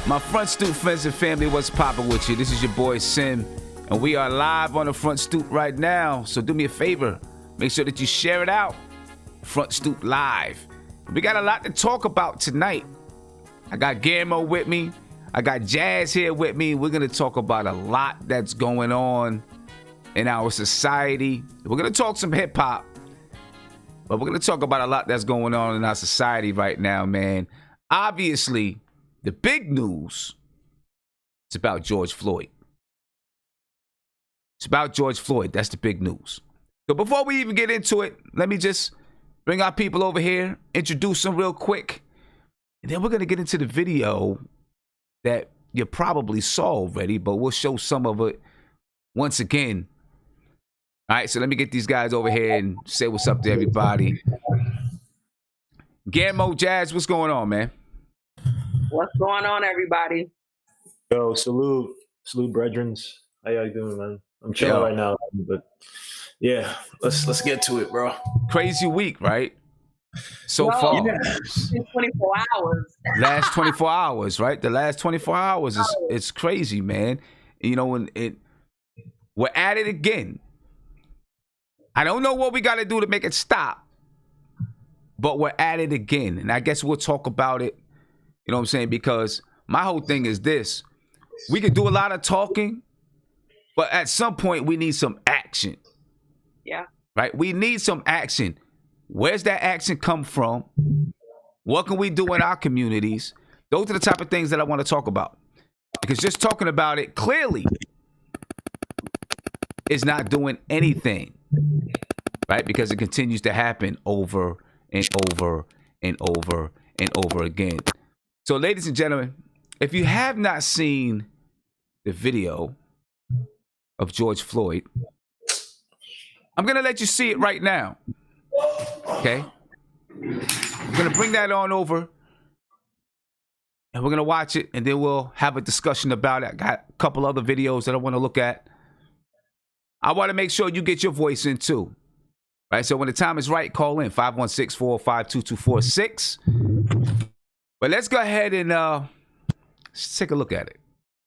My Front Stoop friends and family, what's poppin' with you? This is your boy Sim, and we are live on the Front Stoop right now. So do me a favor, make sure that you share it out. Front Stoop Live. We got a lot to talk about tonight. I got Guillermo with me. I got Jazz here with me. We're gonna talk about a lot that's going on in our society. We're gonna talk some hip hop, but we're gonna talk about a lot that's going on in our society right now, man. Obviously, the big news is about George Floyd. It's about George Floyd. That's the big news. So before we even get into it, let me just bring our people over here, introduce them real quick, and then we're going to get into the video that you probably saw already, but we'll show some of it once again. All right, so let me get these guys over here and say what's up to everybody. Guillermo, Jazz, what's going on, man? What's going on, everybody? Yo, salute, brethrens. How y'all doing, man? I'm chilling right now, but yeah, let's get to it, bro. Crazy week, right? So far. Yeah. 24 hours. Last 24 hours, right? The last 24 hours is it's crazy, man. You know, when we're at it again. I don't know what we got to do to make it stop, but we're at it again. And I guess we'll talk about it, you know what I'm saying? Because my whole thing is this. We can do a lot of talking, but at some point we need some action. Yeah. Right? We need some action. Where's that action come from? What can we do in our communities? Those are the type of things that I want to talk about. Because just talking about it clearly is not doing anything. Right? Because it continues to happen over and over and over and over again. So, ladies and gentlemen, if you have not seen the video of George Floyd, I'm going to let you see it right now. Okay? I'm going to bring that on over, and we're going to watch it, and then we'll have a discussion about it. I got a couple other videos that I want to look at. I want to make sure you get your voice in, too. Right? So when the time is right, call in 516-405-2246. But let's go ahead and let's take a look at it.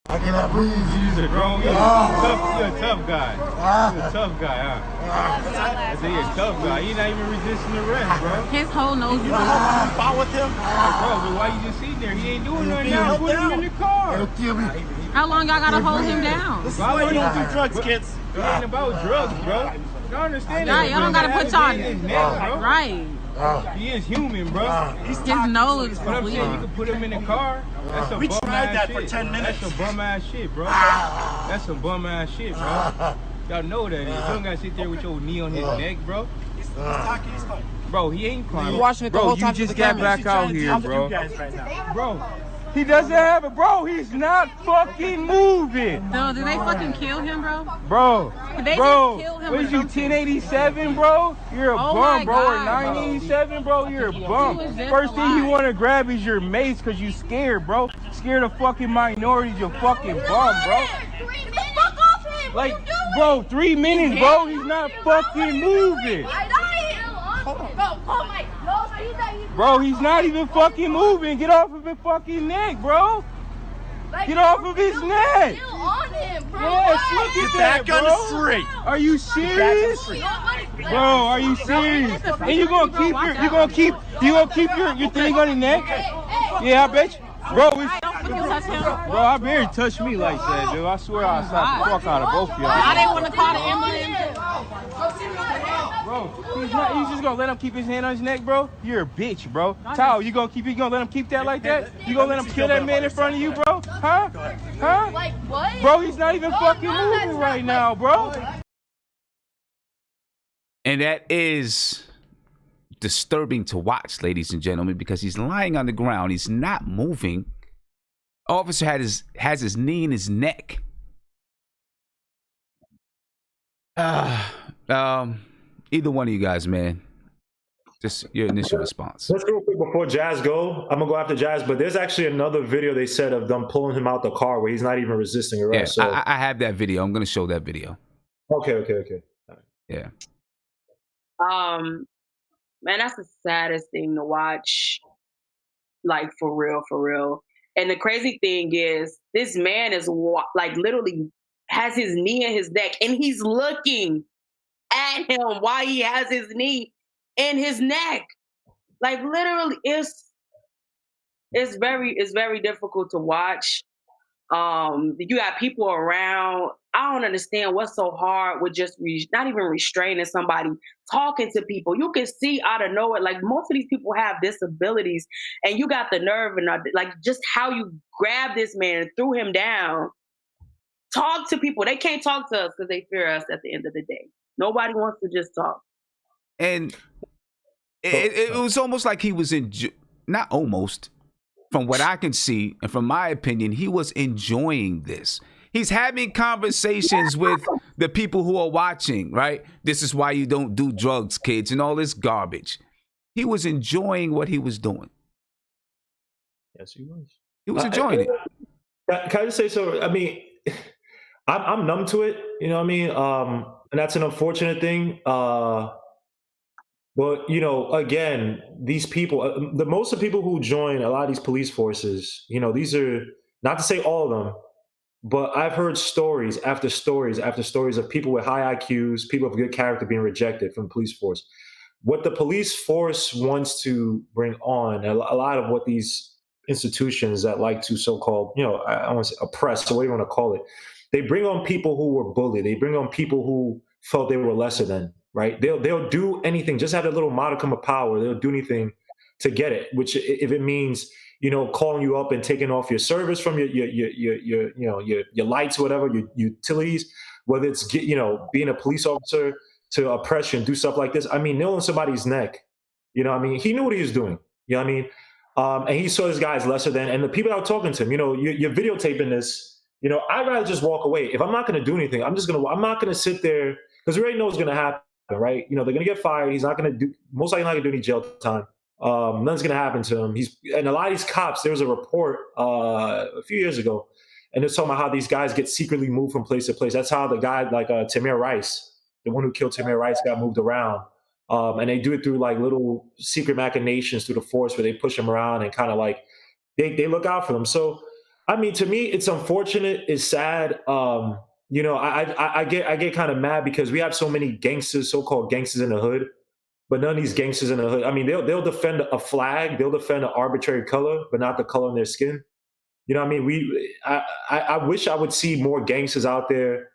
I cannot breathe. You're a grown guy. You're a tough guy. You're a tough guy, huh? I say you're a tough guy. You're not even resisting arrest, bro. His whole nose is Fight with him. Bro, but why you just sitting there? He ain't doing nothing now. Put him in the car. He'll kill me. How long y'all gotta hold him down? This is why you don't do drugs, kids. It ain't about drugs, bro. Y'all understand Yeah, that? y'all don't gotta put y'all his neck, bro. right. He is human, bro. His nose is What I'm saying, you bleeding. can put him in the car. That's some We bum tried ass that shit. for 10 minutes. That's some bum ass shit, bro. That's some bum ass shit, bro. Y'all know that. You don't gotta sit there with your knee on his neck, bro. He's talking, he's fine. Bro, he ain't climbing. You watching it the bro, whole you time just through the got camera. back out here, Talk to bro. you guys right now. Bro, he doesn't have it, bro. He's not fucking moving. So, did they fucking kill him, bro? Bro, They bro, just killed him what or is you, something. 1087, bro? You're a Oh bum, my bro, or God, 987, bro? You're a bum. He was just First thing you alive. want to grab is your mace because you scared, bro. Scared of fucking minorities, you fucking bum, bro. Fuck off him! Like, bro, 3 minutes, bro. He's not fucking moving. Bro, he's not even fucking moving. Get off of his fucking neck, bro. Get off of his neck. Still on him, bro. Yes, look at that, Back on bro. the street. Are you serious? Bro, are you serious? And you gonna keep your thing on your neck? Yeah, I bet you. Bro, Don't fucking touch him. bro, I barely touched me like that, dude. I swear I'll slap the fuck out of both of I y'all. didn't want to call the ambulance. Bro, he's just gonna let him keep his hand on his neck, bro? You're a bitch, bro. Tao, you gonna let him keep that like that? You gonna let him kill that man in front of you, bro? Huh? Huh? Like what? Bro, he's not even fucking moving right now, bro. And that is disturbing to watch, ladies and gentlemen, because he's lying on the ground. He's not moving. Officer has his knee in his neck. Either one of you guys, man. Just your initial response. Let's real quick before Jazz go. I'm gonna go after Jazz, but there's actually another video they said of them pulling him out the car where he's not even resisting arrest. Yeah, So I have that video. I'm gonna show that video. okay. Yeah. Man, that's the saddest thing to watch. Like for real. And the crazy thing is, this man is like literally has his knee in his neck, and he's looking at him while he has his knee in his neck. Like literally, it's very difficult to watch. You got people around. I don't understand what's so hard with just not even restraining somebody, talking to people. You can see out of nowhere, like most of these people have disabilities, and you got the nerve and like just how you grabbed this man and threw him down. Talk to people. They can't talk to us because they fear us at the end of the day. Nobody wants to just talk. And it was almost like he was not almost. From what I can see, and from my opinion, he was enjoying this. He's having conversations with the people who are watching, right? This is why you don't do drugs, kids, and all this garbage. He was enjoying what he was doing. Yes, he was. He was enjoying it. Can I just say so? I mean, I'm numb to it. You know what I mean? And that's an unfortunate thing. But, you know, again, these people, most of the people who join a lot of these police forces, you know, these are, not to say all of them, but I've heard stories after stories after stories of people with high IQs, people of good character being rejected from the police force. What the police force wants to bring on, a lot of what these institutions that like to so-called, you know, I want to say oppress, or whatever you want to call it, they bring on people who were bullied. They bring on people who felt they were lesser than. Right? They'll do anything, just have a little modicum of power. They'll do anything to get it, which if it means, you know, calling you up and taking off your service from your lights or whatever, your utilities, whether it's, you know, being a police officer to oppress you and do stuff like this. I mean, nailing somebody's neck, you know what I mean? He knew what he was doing, you know what I mean? And he saw this guy as lesser than, and the people that were talking to him, you know, you're videotaping this, you know, I'd rather just walk away. If I'm not going to do anything, I'm not going to sit there, because we already know what's going to happen. Right, you know, they're gonna get fired. He's not gonna do, most likely not gonna do any jail time. Nothing's gonna happen to him. And a lot of these cops. There was a report a few years ago, and they're talking about how these guys get secretly moved from place to place. That's how the guy like Tamir Rice, the one who killed Tamir Rice, got moved around. And they do it through like little secret machinations through the force where they push him around and kind of like they look out for them. So, I mean, to me, it's unfortunate. It's sad. You know, I get kind of mad because we have so many gangsters, so-called gangsters in the hood, but none of these gangsters in the hood. I mean, they'll defend a flag, they'll defend an arbitrary color, but not the color in their skin. You know what I mean? I wish I would see more gangsters out there.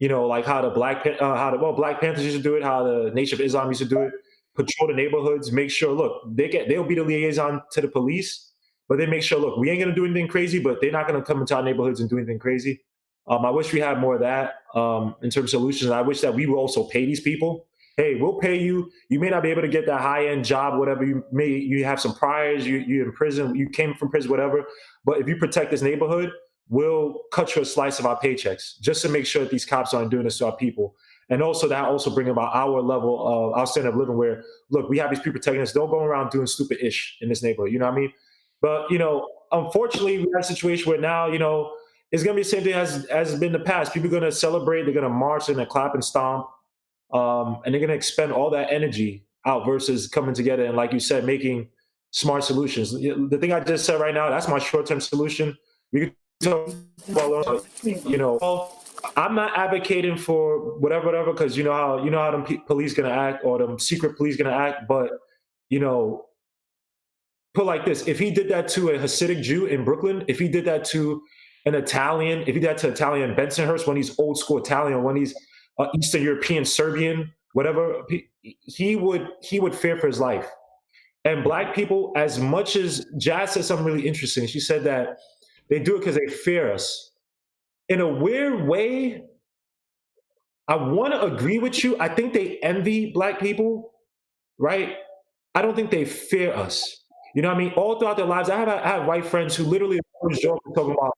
You know, like how Black Panthers used to do it, how the Nation of Islam used to do it. Patrol the neighborhoods, make sure. Look, they'll be the liaison to the police, but they make sure. Look, we ain't gonna do anything crazy, but they're not gonna come into our neighborhoods and do anything crazy. I wish we had more of that in terms of solutions. I wish that we would also pay these people. Hey, we'll pay you. You may not be able to get that high-end job, whatever. You have some priors. You in prison. You came from prison, whatever. But if you protect this neighborhood, we'll cut you a slice of our paychecks just to make sure that these cops aren't doing this to our people. And also that also bring about our level of our standard of living where, look, we have these people protecting us. Don't go around doing stupid ish in this neighborhood. You know what I mean? But, you know, unfortunately, we have a situation where now, you know, it's going to be the same thing as it's been in the past. People are going to celebrate. They're going to march and clap and stomp. And they're going to expend all that energy out versus coming together and, like you said, making smart solutions. The thing I just said right now, that's my short-term solution. We can talk, you know, I'm not advocating for whatever, because you know how them police going to act or them secret police going to act. But, you know, put like this, if he did that to a Hasidic Jew in Brooklyn, if he did that to an Italian, if he did that to Italian Bensonhurst, when he's old school Italian, when he's Eastern European, Serbian, whatever, he would fear for his life. And Black people, as much as Jazz said something really interesting, she said that they do it because they fear us. In a weird way, I want to agree with you. I think they envy Black people, right? I don't think they fear us. You know what I mean? All throughout their lives, I have white friends who literally always joke talking about,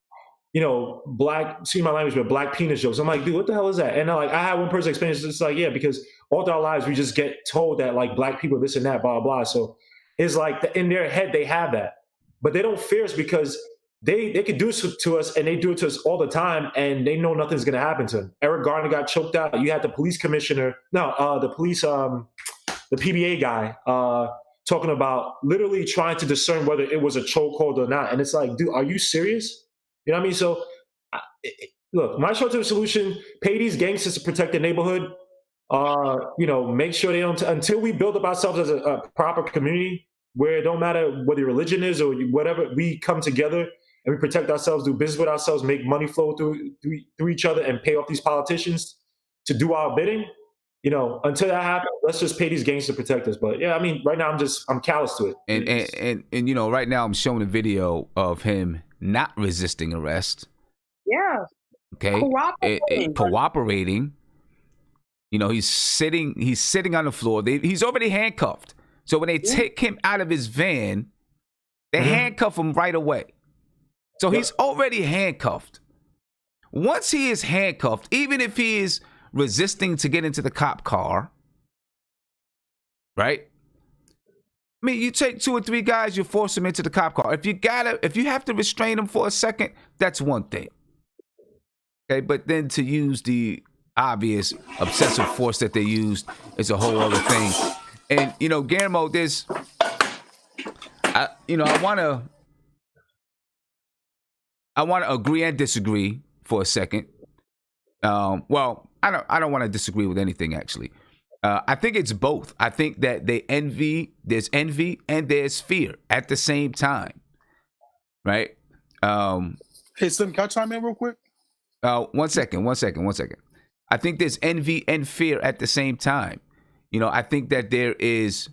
you know, Black, excuse my language, but Black penis jokes. I'm like, dude, what the hell is that? And like, I had one person explain it's like, yeah, because all through our lives, we just get told that like Black people, this and that, blah, blah, blah. So it's like in their head, they have that, but they don't fear us because they could do it to us and they do it to us all the time. And they know nothing's going to happen to them. Eric Garner got choked out. You had the police commissioner, the PBA guy, talking about literally trying to discern whether it was a chokehold or not. And it's like, dude, are you serious? You know what I mean? So, look, my short-term solution: pay these gangsters to protect the neighborhood. Make sure they don't until we build up ourselves as a proper community where it don't matter whether your religion is or whatever. We come together and we protect ourselves, do business with ourselves, make money flow through each other, and pay off these politicians to do our bidding. Until that happens, let's just pay these gangsters to protect us. But yeah, I mean, right now I'm callous to it. And right now I'm showing a video of him not resisting arrest. Yeah. Okay. Cooperating. He's sitting on the floor. He's already handcuffed. So when they take him out of his van, they handcuff him right away. So he's already handcuffed. Once he is handcuffed, even if he is resisting to get into the cop car, right? I mean, you take 2 or 3 guys, you force them into the cop car. If you have to restrain them for a second, that's one thing. Okay, but then to use the obvious obsessive force that they used is a whole other thing. And Guillermo, I want to agree and disagree for a second. Well, I don't want to disagree with anything, actually. I think it's both. I think that there's envy and there's fear at the same time, right? Hey, Slim, can I chime in real quick? One second. I think there's envy and fear at the same time. I think that there is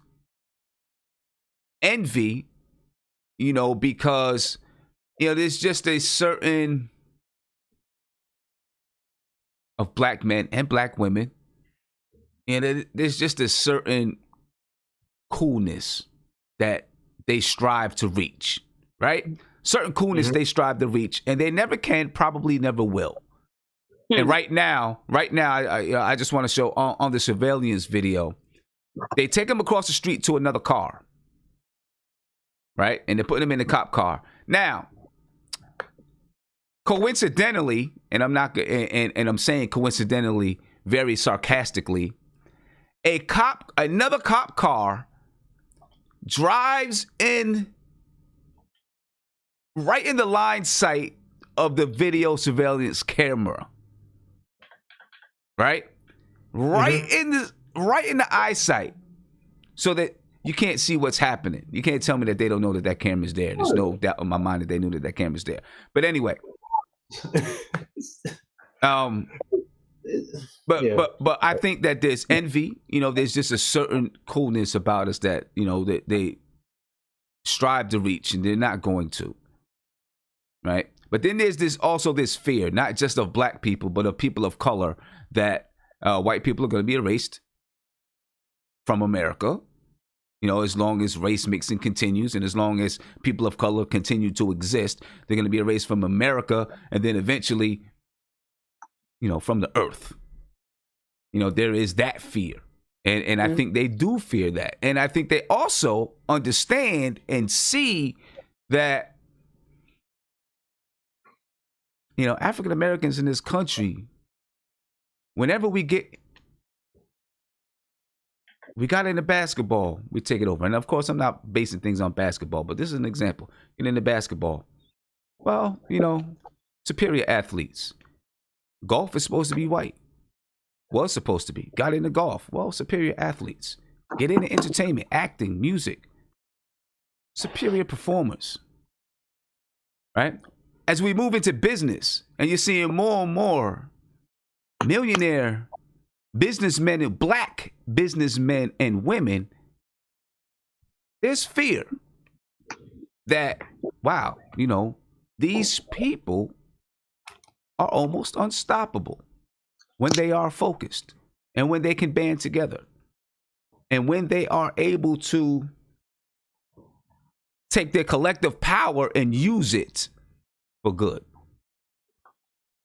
envy, because, there's just a certain of black men and black women, and there's just a certain coolness that they strive to reach, right? Certain coolness they strive to reach, and they never can, probably never will. And right now, I just want to show on the surveillance video, they take him across the street to another car, right? And they're putting him in the cop car. Now, coincidentally, and I'm saying coincidentally, very sarcastically, another cop car drives in right in the line sight of the video surveillance camera. Right in the eyesight, so that you can't see what's happening. You can't tell me that they don't know that camera's there. There's no doubt in my mind that they knew that camera's there. But anyway, but I think that there's envy. There's just a certain coolness about us that that they strive to reach, and they're not going to. Right. But then there's also this fear, not just of black people, but of people of color, that white people are going to be erased from America, as long as race mixing continues, and as long as people of color continue to exist, they're going to be erased from America, and then eventually, from the earth. There is that fear. And I think they do fear that. And I think they also understand and see that, African Americans in this country, whenever we got into basketball, we take it over. And of course, I'm not basing things on basketball, but this is an example. Get into basketball. Well, superior athletes. Golf is supposed to be white. Was supposed to be. Got into golf. Well, superior athletes. Get into entertainment, acting, music. Superior performers. Right? As we move into business, and you're seeing more and more millionaire businessmen and black businessmen and women, there's fear that, wow, these people are almost unstoppable when they are focused and when they can band together and when they are able to take their collective power and use it for good.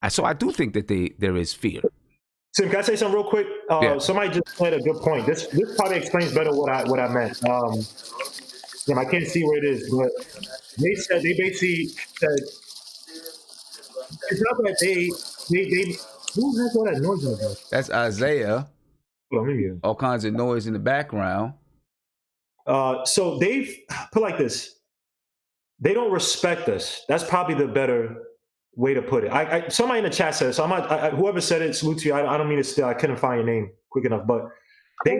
So I do think that there is fear. Tim, can I say something real quick? Somebody just made a good point. This probably explains better what I meant. I can't see where it is, but they basically said it's not that they who has all that noise in the background? That's Isaiah. Well, maybe. All kinds of noise in the background. So they've put like this. They don't respect us. That's probably the better way to put it. Somebody in the chat said it, so I'm not. Whoever said it, salute to you. I don't mean to steal. I couldn't find your name quick enough, but they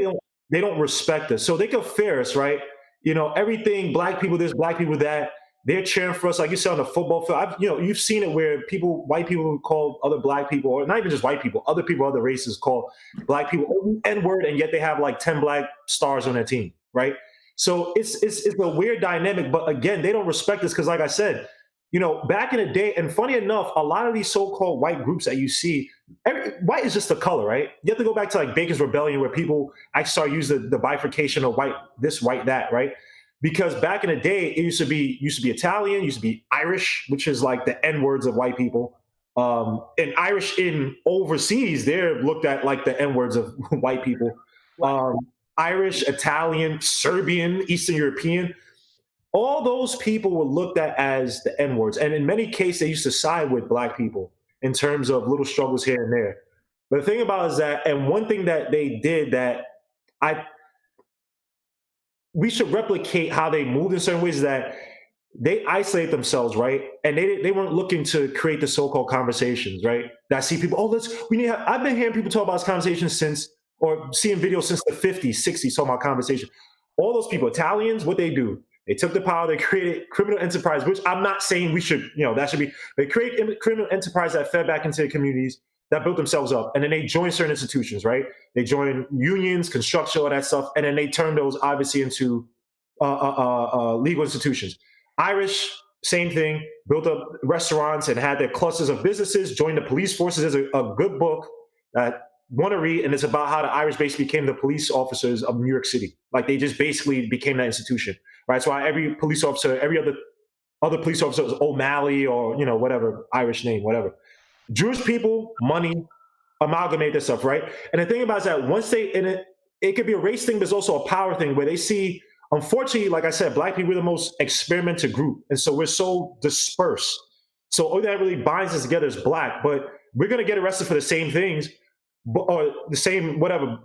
don't respect us. So they can fear us, right? You know, everything. Black people this, black people that. They're cheering for us, like you said on the football field. You've seen it where white people call other black people, or not even just white people, other people, other races call black people N-word, and yet they have like 10 black stars on their team, right? So it's a weird dynamic, but again, they don't respect us because, like I said, back in the day, and funny enough, a lot of these so-called white groups that you see, white is just the color, right? You have to go back to like Bacon's Rebellion, where people actually start using the bifurcation of white this, white that, right? Because back in the day, it used to be Italian, used to be Irish, which is like the N words of white people. And Irish in overseas, they're looked at like the N words of white people. Irish, Italian, Serbian, Eastern European, all those people were looked at as the N words. And in many cases, they used to side with black people in terms of little struggles here and there. But the thing about it is that, and one thing that they did that we should replicate how they moved in certain ways, is that they isolate themselves, right? And they weren't looking to create the so-called conversations, right? That I see people, I've been hearing people talk about this conversation or seeing videos since the 50s, 60s, talking about conversation. All those people, Italians, what they do, they took the power, they created criminal enterprise, which I'm not saying we should, that should be, they create criminal enterprise that fed back into the communities, that built themselves up. And then they join certain institutions, right? They join unions, construction, all that stuff. And then they turn those obviously into legal institutions. Irish, same thing, built up restaurants and had their clusters of businesses, joined the police forces. There's a good book that want to read, and it's about how the Irish basically became the police officers of New York City. Like they just basically became that institution, right? So every police officer, every other police officer was O'Malley or, whatever, Irish name, whatever. Jewish people, money, amalgamate this stuff, right? And the thing about it is that once it could be a race thing, there's also a power thing where they see, unfortunately, like I said, black people are the most experimental group. And so we're so dispersed. So all that really binds us together is black, but we're going to get arrested for the same things, or the same, whatever,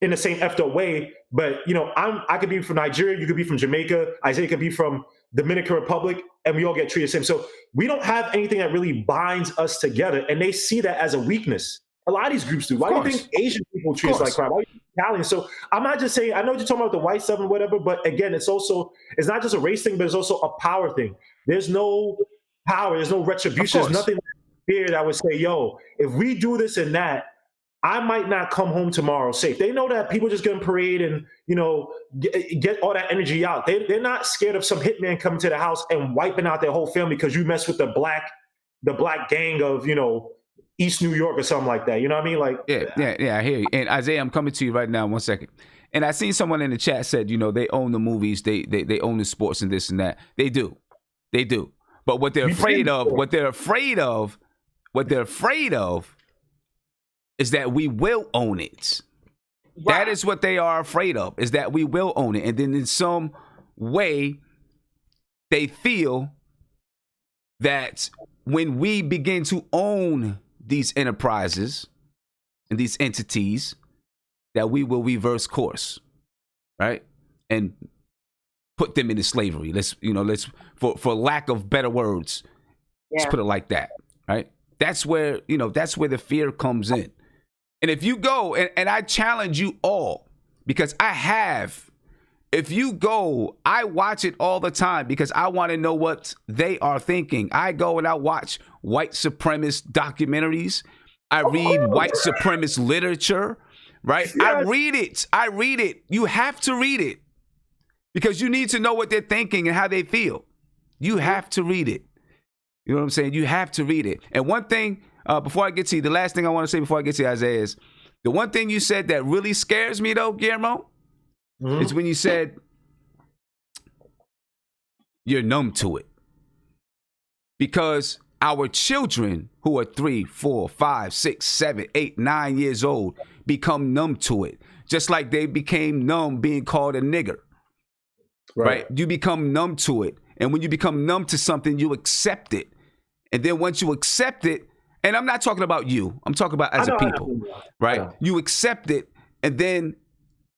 in the same effed up way. But, I could be from Nigeria, you could be from Jamaica, Isaiah could be from Dominican Republic, and we all get treated the same. So we don't have anything that really binds us together, and they see that as a weakness. A lot of these groups do. Why do you think Asian people treat us like crap? Why do you think Italians? So I'm not just saying, I know you're talking about the white stuff and whatever, but again, it's not just a race thing, but it's also a power thing. There's no power, there's no retribution, there's nothing here that would say, yo, if we do this and that, I might not come home tomorrow safe. They know that people just going to parade and, get all that energy out. They're not scared of some hitman coming to the house and wiping out their whole family because you mess with the black gang of, East New York or something like that. You know what I mean? Like, yeah, I hear you. And Isaiah, I'm coming to you right now. 1 second. And I seen someone in the chat said, they own the movies, they own the sports and this and that. They do. But what they're afraid of is that we will own it. Right. That is what they are afraid of, is that we will own it. And then in some way, they feel that when we begin to own these enterprises and these entities, that we will reverse course, right? And put them into slavery. Let's for lack of better words, let's put it like that, right? That's where the fear comes in. And if you go, and I challenge you all, because if you go, I watch it all the time because I want to know what they are thinking. I go and I watch white supremacist documentaries. I read white supremacist literature, right? Yes. I read it. You have to read it because you need to know what they're thinking and how they feel. You have to read it. You know what I'm saying? You have to read it. And one thing, before I get to you, the last thing I want to say before I get to you, Isaiah, is the one thing you said that really scares me, though, Guillermo, is when you said you're numb to it. Because our children who are 3, 4, 5, 6, 7, 8, 9 years old become numb to it. Just like they became numb being called a nigger. Right? You become numb to it. And when you become numb to something, you accept it. And then once you accept it, and I'm not talking about you, I'm talking about as a people, right? You accept it, and then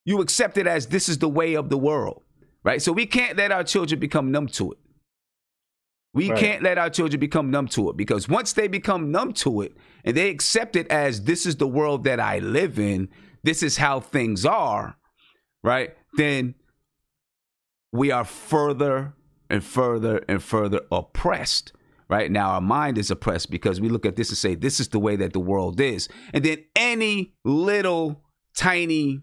you accept it as this is the way of the world. right? So we can't let our children become numb to it. We can't let our children become numb to it, because once they become numb to it and they accept it as this is the world that I live in, this is how things are, right? Then we are further and further and further oppressed, right? Now our mind is oppressed because we look at this and say, this is the way that the world is. And then any little tiny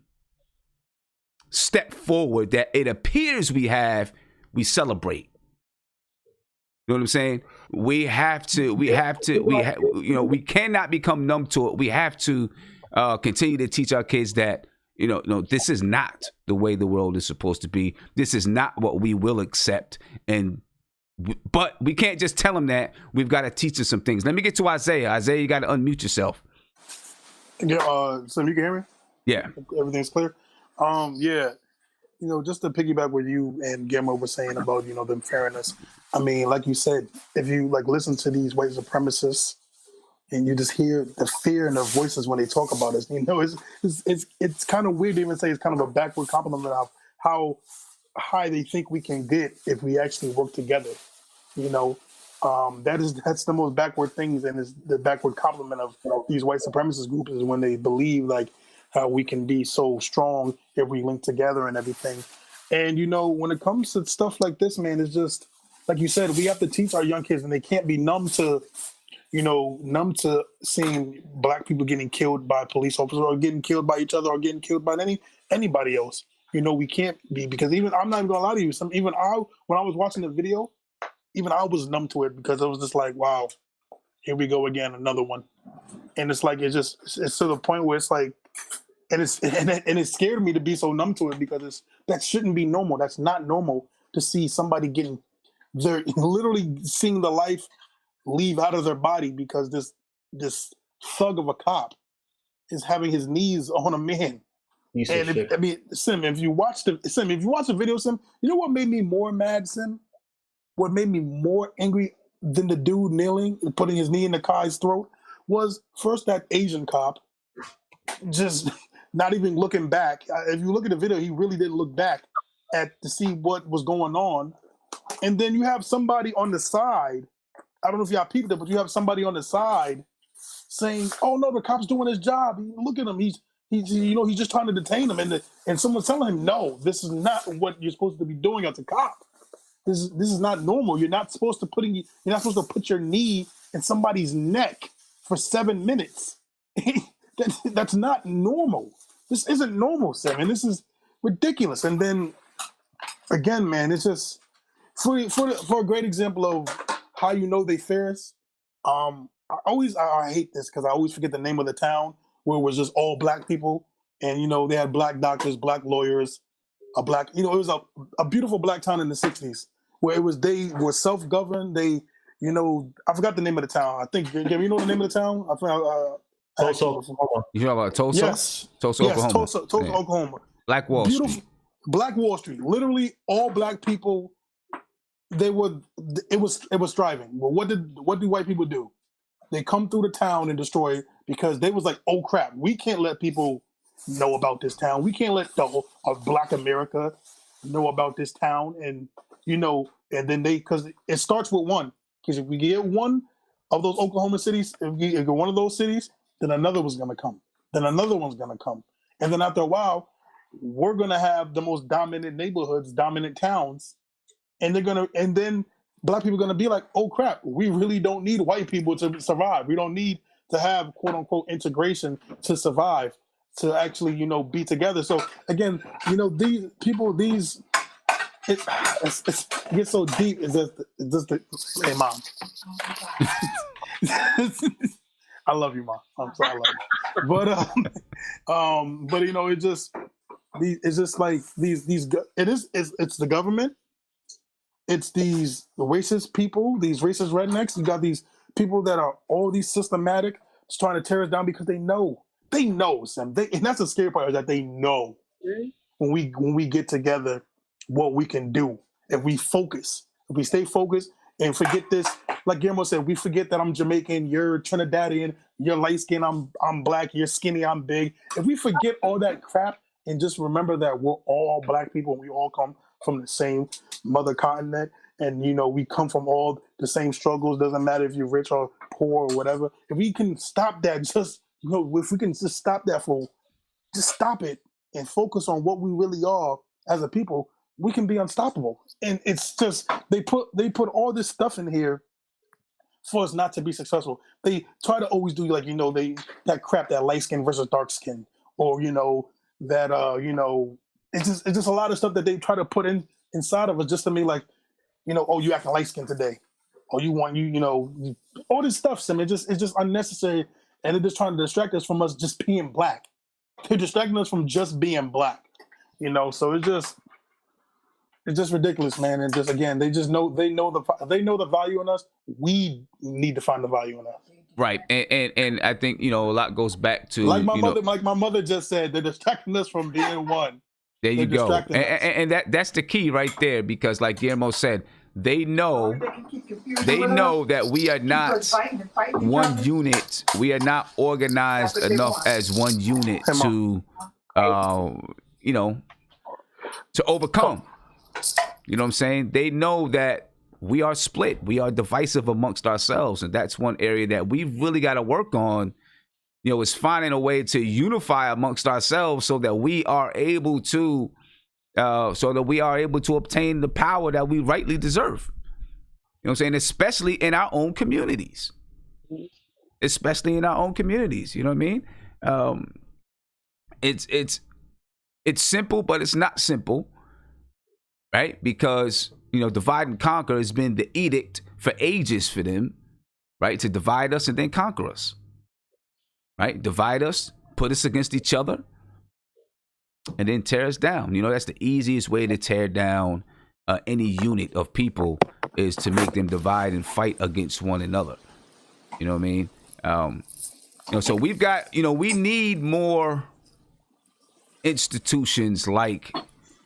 step forward that it appears we have, we celebrate. You know what I'm saying? We cannot become numb to it. We have to continue to teach our kids that, no, this is not the way the world is supposed to be. This is not what we will accept. But we can't just tell them that. We've got to teach them some things. Let me get to Isaiah. Isaiah, you got to unmute yourself. Yeah, so you can hear me? Yeah. Everything's clear? Yeah. Just to piggyback what you and Guillermo were saying about, them fairness. I mean, like you said, if you listen to these white supremacists and you just hear the fear in their voices when they talk about us, it's kind of weird to even say it's kind of a backward compliment of how high they think we can get if we actually work together. That's the most backward things, and is the backward compliment of these white supremacist groups is when they believe how we can be so strong if we link together and everything. And, when it comes to stuff like this, man, it's just, like you said, we have to teach our young kids, and they can't be numb to seeing black people getting killed by police officers or getting killed by each other or getting killed by anybody else. We can't be, because even, I'm not even gonna lie to you, when I was watching the video, even I was numb to it, because it was just like, wow, here we go again, another one. And it's like, it's to the point where it's like, and it scared me to be so numb to it, because that shouldn't be normal. That's not normal to see somebody they're literally seeing the life leave out of their body because this thug of a cop is having his knees on a man. Sim, if you watch the video, Sim, you know what made me more mad, Sim? What made me more angry than the dude kneeling and putting his knee in the guy's throat was first that Asian cop just not even looking back. If you look at the video, he really didn't look back to see what was going on. And then you have somebody on the side. I don't know if y'all peeped it, but you have somebody on the side saying, "Oh no, the cop's doing his job. Look at him. He's just trying to detain him." And someone's telling him, "No, this is not what you're supposed to be doing as a cop. This is not normal. You're not supposed to put your knee in somebody's neck for 7 minutes. That's not normal. This isn't normal, Sam, and this is ridiculous." And then again, man, it's just for a great example of how they fear us. I hate this because I always forget the name of the town where it was just all black people, and they had black doctors, black lawyers, it was a beautiful black town in the 60s where they were self-governed. They, I forgot the name of the town. I think, you know the name of the town? Tulsa, Oklahoma. You know about Tulsa? Yes. Tulsa, Oklahoma. Tulsa, Yeah. Oklahoma. Black Wall Street. Black Wall Street. Literally all black people. It was thriving. Well, what do white people do? They come through the town and destroy it because they was like, oh crap, we can't let people know about this town. We can't let Black America know about this town. And and then because it starts with one. Because if we get one of those Oklahoma cities, if we get one of those cities, then another was gonna come. Then another one's gonna come. And then after a while, we're gonna have the most dominant neighborhoods, dominant towns. And then black people are going to be like, oh crap, we really don't need white people to survive. We don't need to have quote unquote integration to survive, to actually, be together. So again, these people, it gets so deep. Hey mom. I love you, mom. I'm sorry, I love you. But it's just like it's the government. It's these racist people, these racist rednecks. You got these people that are all these systematic, just trying to tear us down because they know, Sam. And that's the scary part, is that they know when we get together what we can do if we focus, if we stay focused and forget this. Like Guillermo said, we forget that I'm Jamaican, you're Trinidadian, you're light skinned, I'm black, you're skinny, I'm big. If we forget all that crap and just remember that we're all black people. We all come from the same mother continent, and we come from all the same struggles. Doesn't matter if you're rich or poor or whatever. If we can stop that, if we can just stop that just stop it and focus on what we really are as a people, we can be unstoppable. And it's just they put all this stuff in here for us not to be successful. They try to always do that crap, that light skin versus dark skin, or it's just a lot of stuff that they try to put inside of us just to be like, oh, you acting light skin today, or you want all this stuff. It's just unnecessary, and they're just trying to distract us from us just being black. They're distracting us from just being black, So it's just ridiculous, man. And just again, they know the value in us. We need to find the value in us. Right, and I think a lot goes back to like my mother just said, they're distracting us from being one. There you go, and that's the key right there, because like Guillermo said, they know that we are not one unit. We are not organized enough as one unit to to overcome. You know what I'm saying? They know that we are split. We are divisive amongst ourselves. And that's one area that we've really got to work on, is finding a way to unify amongst ourselves so that we are able to obtain the power that we rightly deserve. You know what I'm saying? Especially in our own communities. You know what I mean? It's simple, but it's not simple. Right? Because, divide and conquer has been the edict for ages for them, right? To divide us and then conquer us, right? Divide us, put us against each other, and then tear us down. That's the easiest way to tear down any unit of people, is to make them divide and fight against one another. You know what I mean? So we've got, we need more institutions like,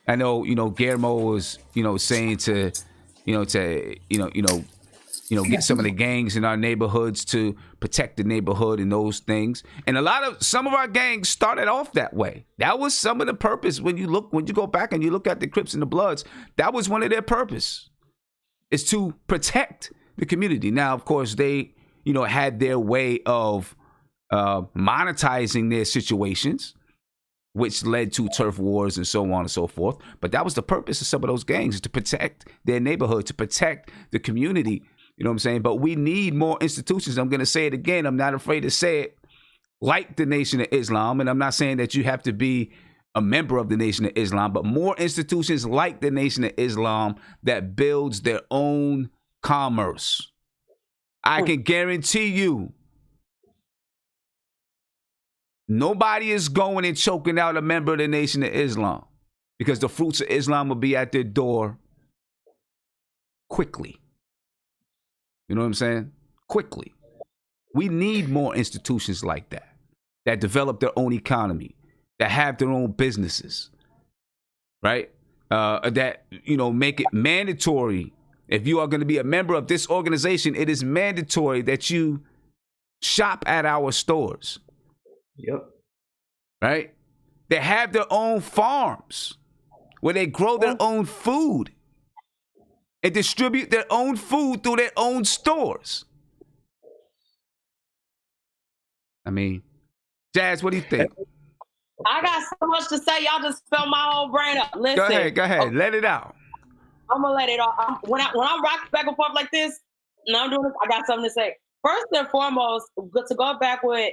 I know, Guillermo was, saying to get some of the gangs in our neighborhoods to protect the neighborhood and those things. And some of our gangs started off that way. That was some of the purpose. When you go back and you look at the Crips and the Bloods, that was one of their purpose, is to protect the community. Now, of course, they, had their way of monetizing their situations, which led to turf wars and so on and so forth. But that was the purpose of some of those gangs, is to protect their neighborhood, to protect the community. You know what I'm saying? But we need more institutions. I'm going to say it again. I'm not afraid to say it, like the Nation of Islam. And I'm not saying that you have to be a member of the Nation of Islam, but more institutions like the Nation of Islam that builds their own commerce. I can guarantee you, nobody is going and choking out a member of the Nation of Islam, because the fruits of Islam will be at their door quickly. You know what I'm saying? Quickly. We need more institutions like that develop their own economy, that have their own businesses, right? That, make it mandatory. If you are going to be a member of this organization, it is mandatory that you shop at our stores. Yep. Right? They have their own farms where they grow their own food and distribute their own food through their own stores. I mean, Jazz, what do you think? I got so much to say. Y'all just fill my whole brain up. Listen. Go ahead. Let it out. I'm gonna let it all. When I'm rocking back and forth like this, and I'm doing this, I got something to say. First and foremost, to go back with,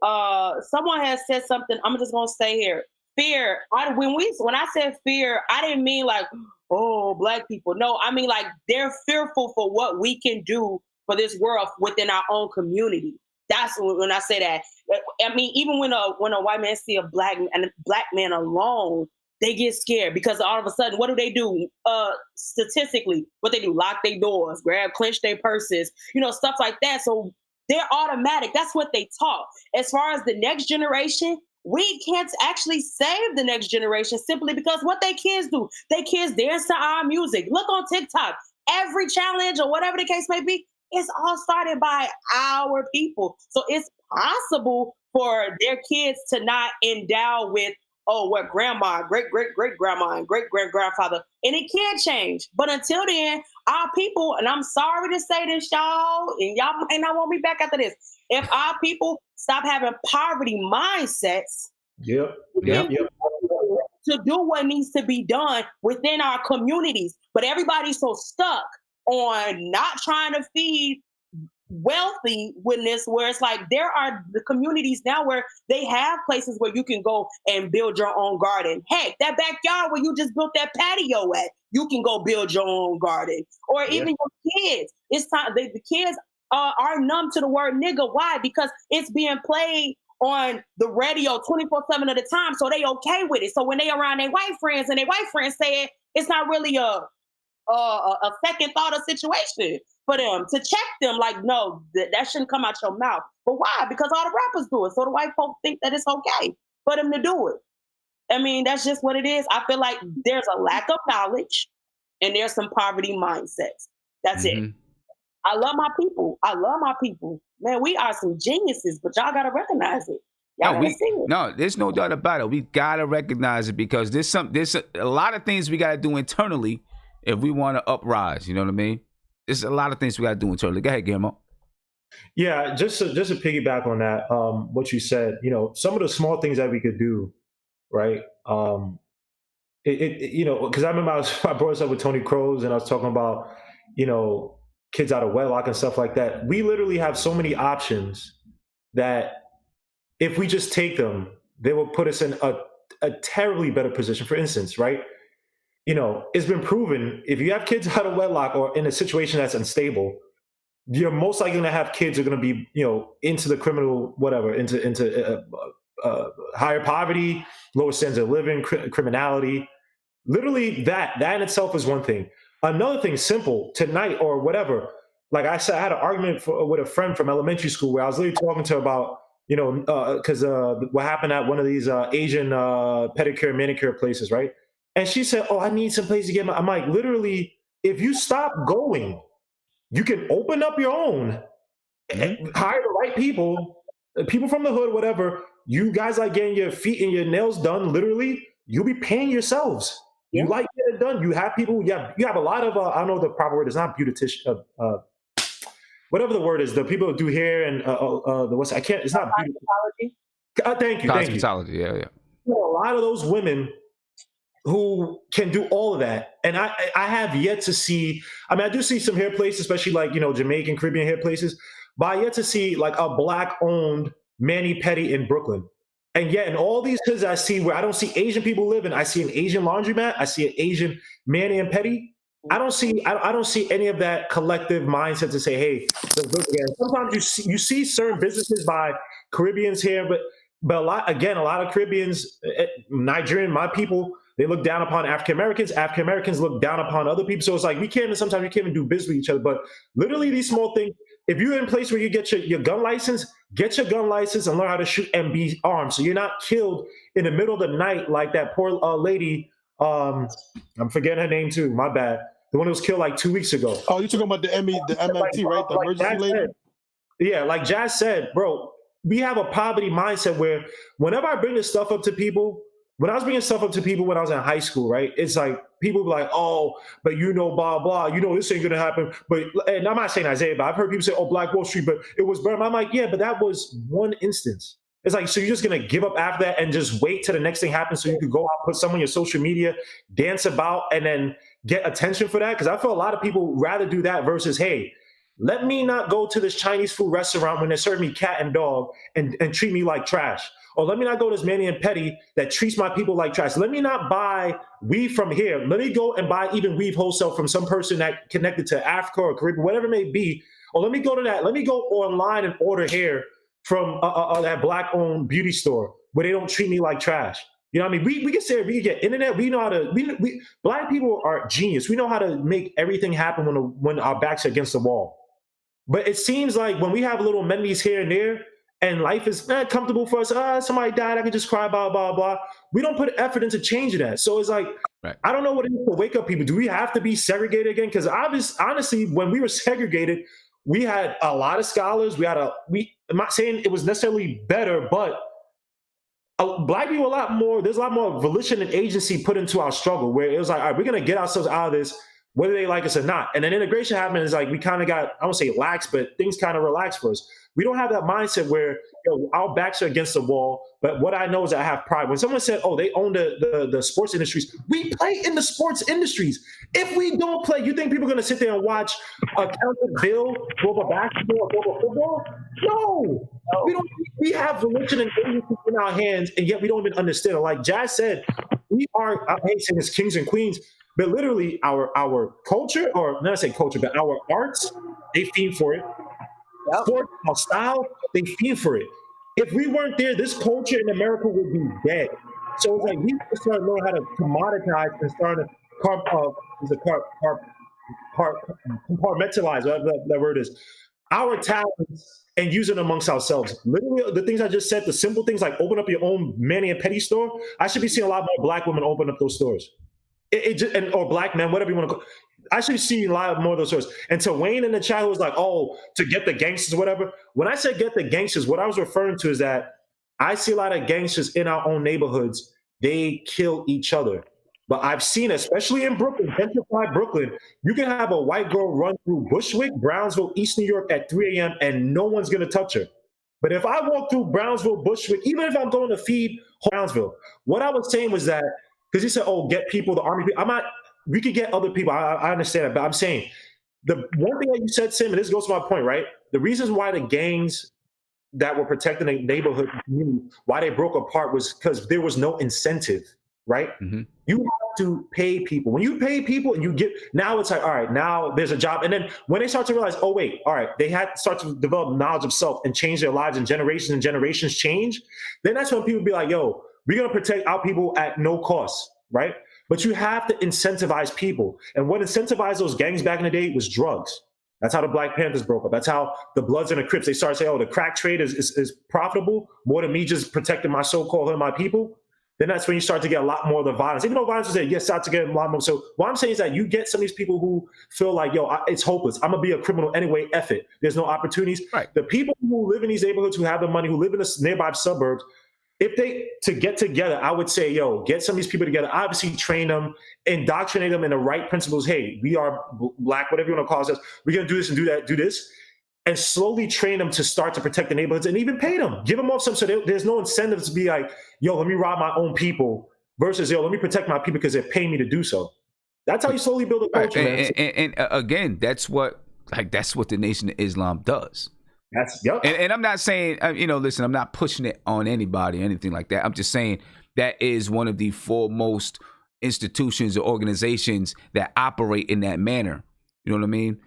someone has said something. I'm just gonna stay here. Fear. When I said fear, I didn't mean like, oh, black people. No, I mean like they're fearful for what we can do for this world within our own community. That's when I say that. I mean, even when a white man see a black man alone, they get scared, because all of a sudden, what do? Statistically, what they do, lock their doors, clench their purses, stuff like that. So they're automatic. That's what they taught. As far as the next generation, we can't actually save the next generation simply because what they kids do. They kids dance to our music. Look on TikTok. Every challenge or whatever the case may be, it's all started by our people. So it's possible for their kids to not endow with oh, what grandma, great great great grandma, and great great grandfather, and it can change. But until then, our people, and I'm sorry to say this, y'all, and y'all might not want me back after this. If our people stop having poverty mindsets, Yep. to do what needs to be done within our communities, but everybody's so stuck on not trying to feed wealthy witness, where it's like there are the communities now where they have places where you can go and build your own garden. Heck, that backyard where you just built that patio at, you can go build your own garden. Or even your kids. It's time the kids are numb to the word nigga. Why? Because it's being played on the radio 24/7 of the time, so they okay with it. So when they around their white friends and their white friends say it, it's not really a second thought of situation for them to check them. Like, no, that shouldn't come out your mouth. But why? Because all the rappers do it, so the white folks think that it's okay for them to do it. I mean, that's just what it is. I feel like there's a lack of knowledge and there's some poverty mindsets. That's it. I love my people. I love my people. Man, we are some geniuses, but y'all gotta recognize it. Y'all gotta see it. No, there's no doubt about it. We gotta recognize it because there's a lot of things we gotta do internally if we want to uprise. You know what I mean? There's a lot of things we gotta do internally. Go ahead, Guillermo. Yeah, just to piggyback on that, what you said, some of the small things that we could do, right? Because I remember I brought this up with Tony Kroos, and I was talking about, kids out of wedlock and stuff like that. We literally have so many options that if we just take them, they will put us in a terribly better position. For instance, right? It's been proven if you have kids out of wedlock or in a situation that's unstable, you're most likely going to have kids who are going to be, into the criminal, whatever, into higher poverty, lower standards of living, criminality. Literally, that in itself is one thing. Another thing, simple, tonight or whatever. Like I said, I had an argument with a friend from elementary school where I was literally talking to her about, because what happened at one of these Asian pedicure, manicure places, right? And she said, "Oh, I need some place to get my." I'm like, literally, if you stop going, you can open up your own, hire the right people from the hood, whatever. You guys like getting your feet and your nails done. Literally, you'll be paying yourselves. You like getting it done. You have people. You have a lot of. I don't know the proper word. It's not beautician. Whatever the word is, the people who do hair and the what's. I can't. It's not beauty. Thank you. Cosmetology. Yeah. A lot of those women who can do all of that. And I have yet to see, I do see some hair places, especially like, Jamaican, Caribbean hair places, but I yet to see like a Black-owned mani-pedi in Brooklyn. And yet in all these hoods I see where I don't see Asian people living, I see an Asian laundromat, I see an Asian mani and pedi. I don't see any of that collective mindset to say, hey, let's look again. Sometimes you see certain businesses by Caribbeans here, but a lot of Caribbeans, Nigerian, my people, they look down upon African Americans. African Americans look down upon other people. So it's like sometimes we can't even do business with each other. But literally these small things, if you're in a place where you get your gun license, get your gun license and learn how to shoot and be armed. So you're not killed in the middle of the night like that poor lady. I'm forgetting her name too. My bad. The one who was killed like 2 weeks ago. Oh, you're talking about the MNT, right? The emergency lady? Yeah, like Jazz said, bro, we have a poverty mindset where whenever I bring this stuff up to people, when I was bringing stuff up to people when I was in high school, right? It's like people be like, "Oh, but blah blah, this ain't gonna happen." But and I'm not saying Isaiah, but I've heard people say, "Oh, Black Wall Street," but it was Burma. I'm like, yeah, but that was one instance. It's like, so you're just gonna give up after that and just wait till the next thing happens so you could go out, put someone on your social media, dance about, and then get attention for that? Because I feel a lot of people rather do that versus, hey, let me not go to this Chinese food restaurant when they serve me cat and dog and treat me like trash. Or let me not go to this mani and pedi that treats my people like trash. Let me not buy weave from here. Let me go and buy even weave wholesale from some person that connected to Africa or Caribbean, whatever it may be. Or let me go to that. Let me go online and order hair from that Black-owned beauty store where they don't treat me like trash. You know what I mean? We can say we can get internet. We know how to. We Black people are genius. We know how to make everything happen when our backs are against the wall. But it seems like when we have little amenities here and there, and life is comfortable for us. Somebody died, I can just cry, blah, blah, blah. We don't put effort into changing that. So it's like, right. I don't know what it is to wake up people. Do we have to be segregated again? Because honestly, when we were segregated, we had a lot of scholars. I'm not saying it was necessarily better, but Black people a lot more. There's a lot more volition and agency put into our struggle. Where it was like, all right, we're gonna get ourselves out of this, whether they like us or not. And then integration happened is like we kind of got, I won't say lax, but things kind of relaxed for us. We don't have that mindset where our backs are against the wall. But what I know is I have pride. When someone said, "Oh, they own the sports industries," we play in the sports industries. If we don't play, you think people are going to sit there and watch a counted bill over basketball or over football? No, we don't. We have religion and agency in our hands, and yet we don't even understand it. Like Jazz said, we are. I hate saying this, kings and queens. But literally, our culture, or not say culture, but our arts, they feed for it. Sport, our style, they feed for it. If we weren't there, this culture in America would be dead. So it's like we have to start learning how to commoditize and start to compartmentalize, whatever that word is, our talents and use it amongst ourselves. Literally, the things I just said, the simple things like open up your own Manny and Petty store. I should be seeing a lot more Black women open up those stores. Or Black men, whatever you want to call. I should see a lot more of those stories. And to Wayne in the chat who was like, "Oh, to get the gangsters, whatever." When I said get the gangsters, what I was referring to is that I see a lot of gangsters in our own neighborhoods. They kill each other. But I've seen, especially in Brooklyn, gentrified Brooklyn, you can have a white girl run through Bushwick, Brownsville, East New York at 3 a.m. and no one's going to touch her. But if I walk through Brownsville, Bushwick, even if I'm going to feed Brownsville, what I was saying was that, because he said, "Oh, get people, the army people." I'm not. We could get other people. I understand it, but I'm saying the one thing that you said, Sim, and this goes to my point, right? The reasons why the gangs that were protecting the neighborhood community, why they broke apart, was because there was no incentive, right? Mm-hmm. You have to pay people. When you pay people and you get, now it's like, all right, now there's a job. And then when they start to realize, oh wait, all right, they had to start to develop knowledge of self and change their lives, and generations change, then that's when people be like, yo, we're gonna protect our people at no cost, right? But you have to incentivize people. And what incentivized those gangs back in the day was drugs. That's how the Black Panthers broke up. That's how the Bloods and the Crips, they started saying, "Oh, the crack trade is profitable more than me just protecting my so-called and my people." Then that's when you start to get a lot more of the violence. Even though violence was there, yes, start to get a lot more. So what I'm saying is that you get some of these people who feel like, yo, it's hopeless. I'm going to be a criminal anyway, F it. There's no opportunities. Right. The people who live in these neighborhoods, who have the money, who live in the nearby suburbs, if they, to get together, I would say, yo, get some of these people together, obviously train them, indoctrinate them in the right principles. Hey, we are Black, whatever you want to call us. We're going to do this and do that, do this. And slowly train them to start to protect the neighborhoods and even pay them. Give them off some, so there's no incentive to be like, yo, let me rob my own people versus, yo, let me protect my people because they're paying me to do so. That's how you slowly build a culture. Right. And again, that's what the Nation of Islam does. That's yep. And I'm not saying, listen, I'm not pushing it on anybody or anything like that. I'm just saying that is one of the foremost institutions or organizations that operate in that manner. You know what I mean?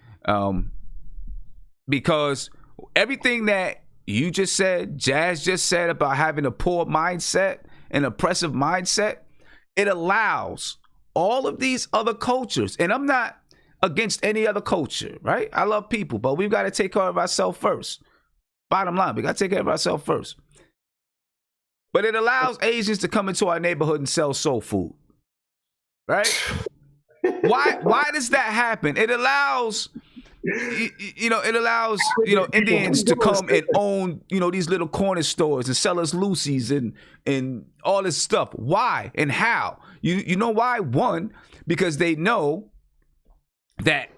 Because everything that you just said, Jazz just said about having a poor mindset, an oppressive mindset, it allows all of these other cultures, and I'm not against any other culture, right? I love people, but we've got to take care of ourselves first. Bottom line, we got to take care of ourselves first. But it allows Asians to come into our neighborhood and sell soul food, right? Why does that happen? It allows, Indians to come and own, these little corner stores and sell us Lucy's and all this stuff. Why and how? You know why? One, because they know that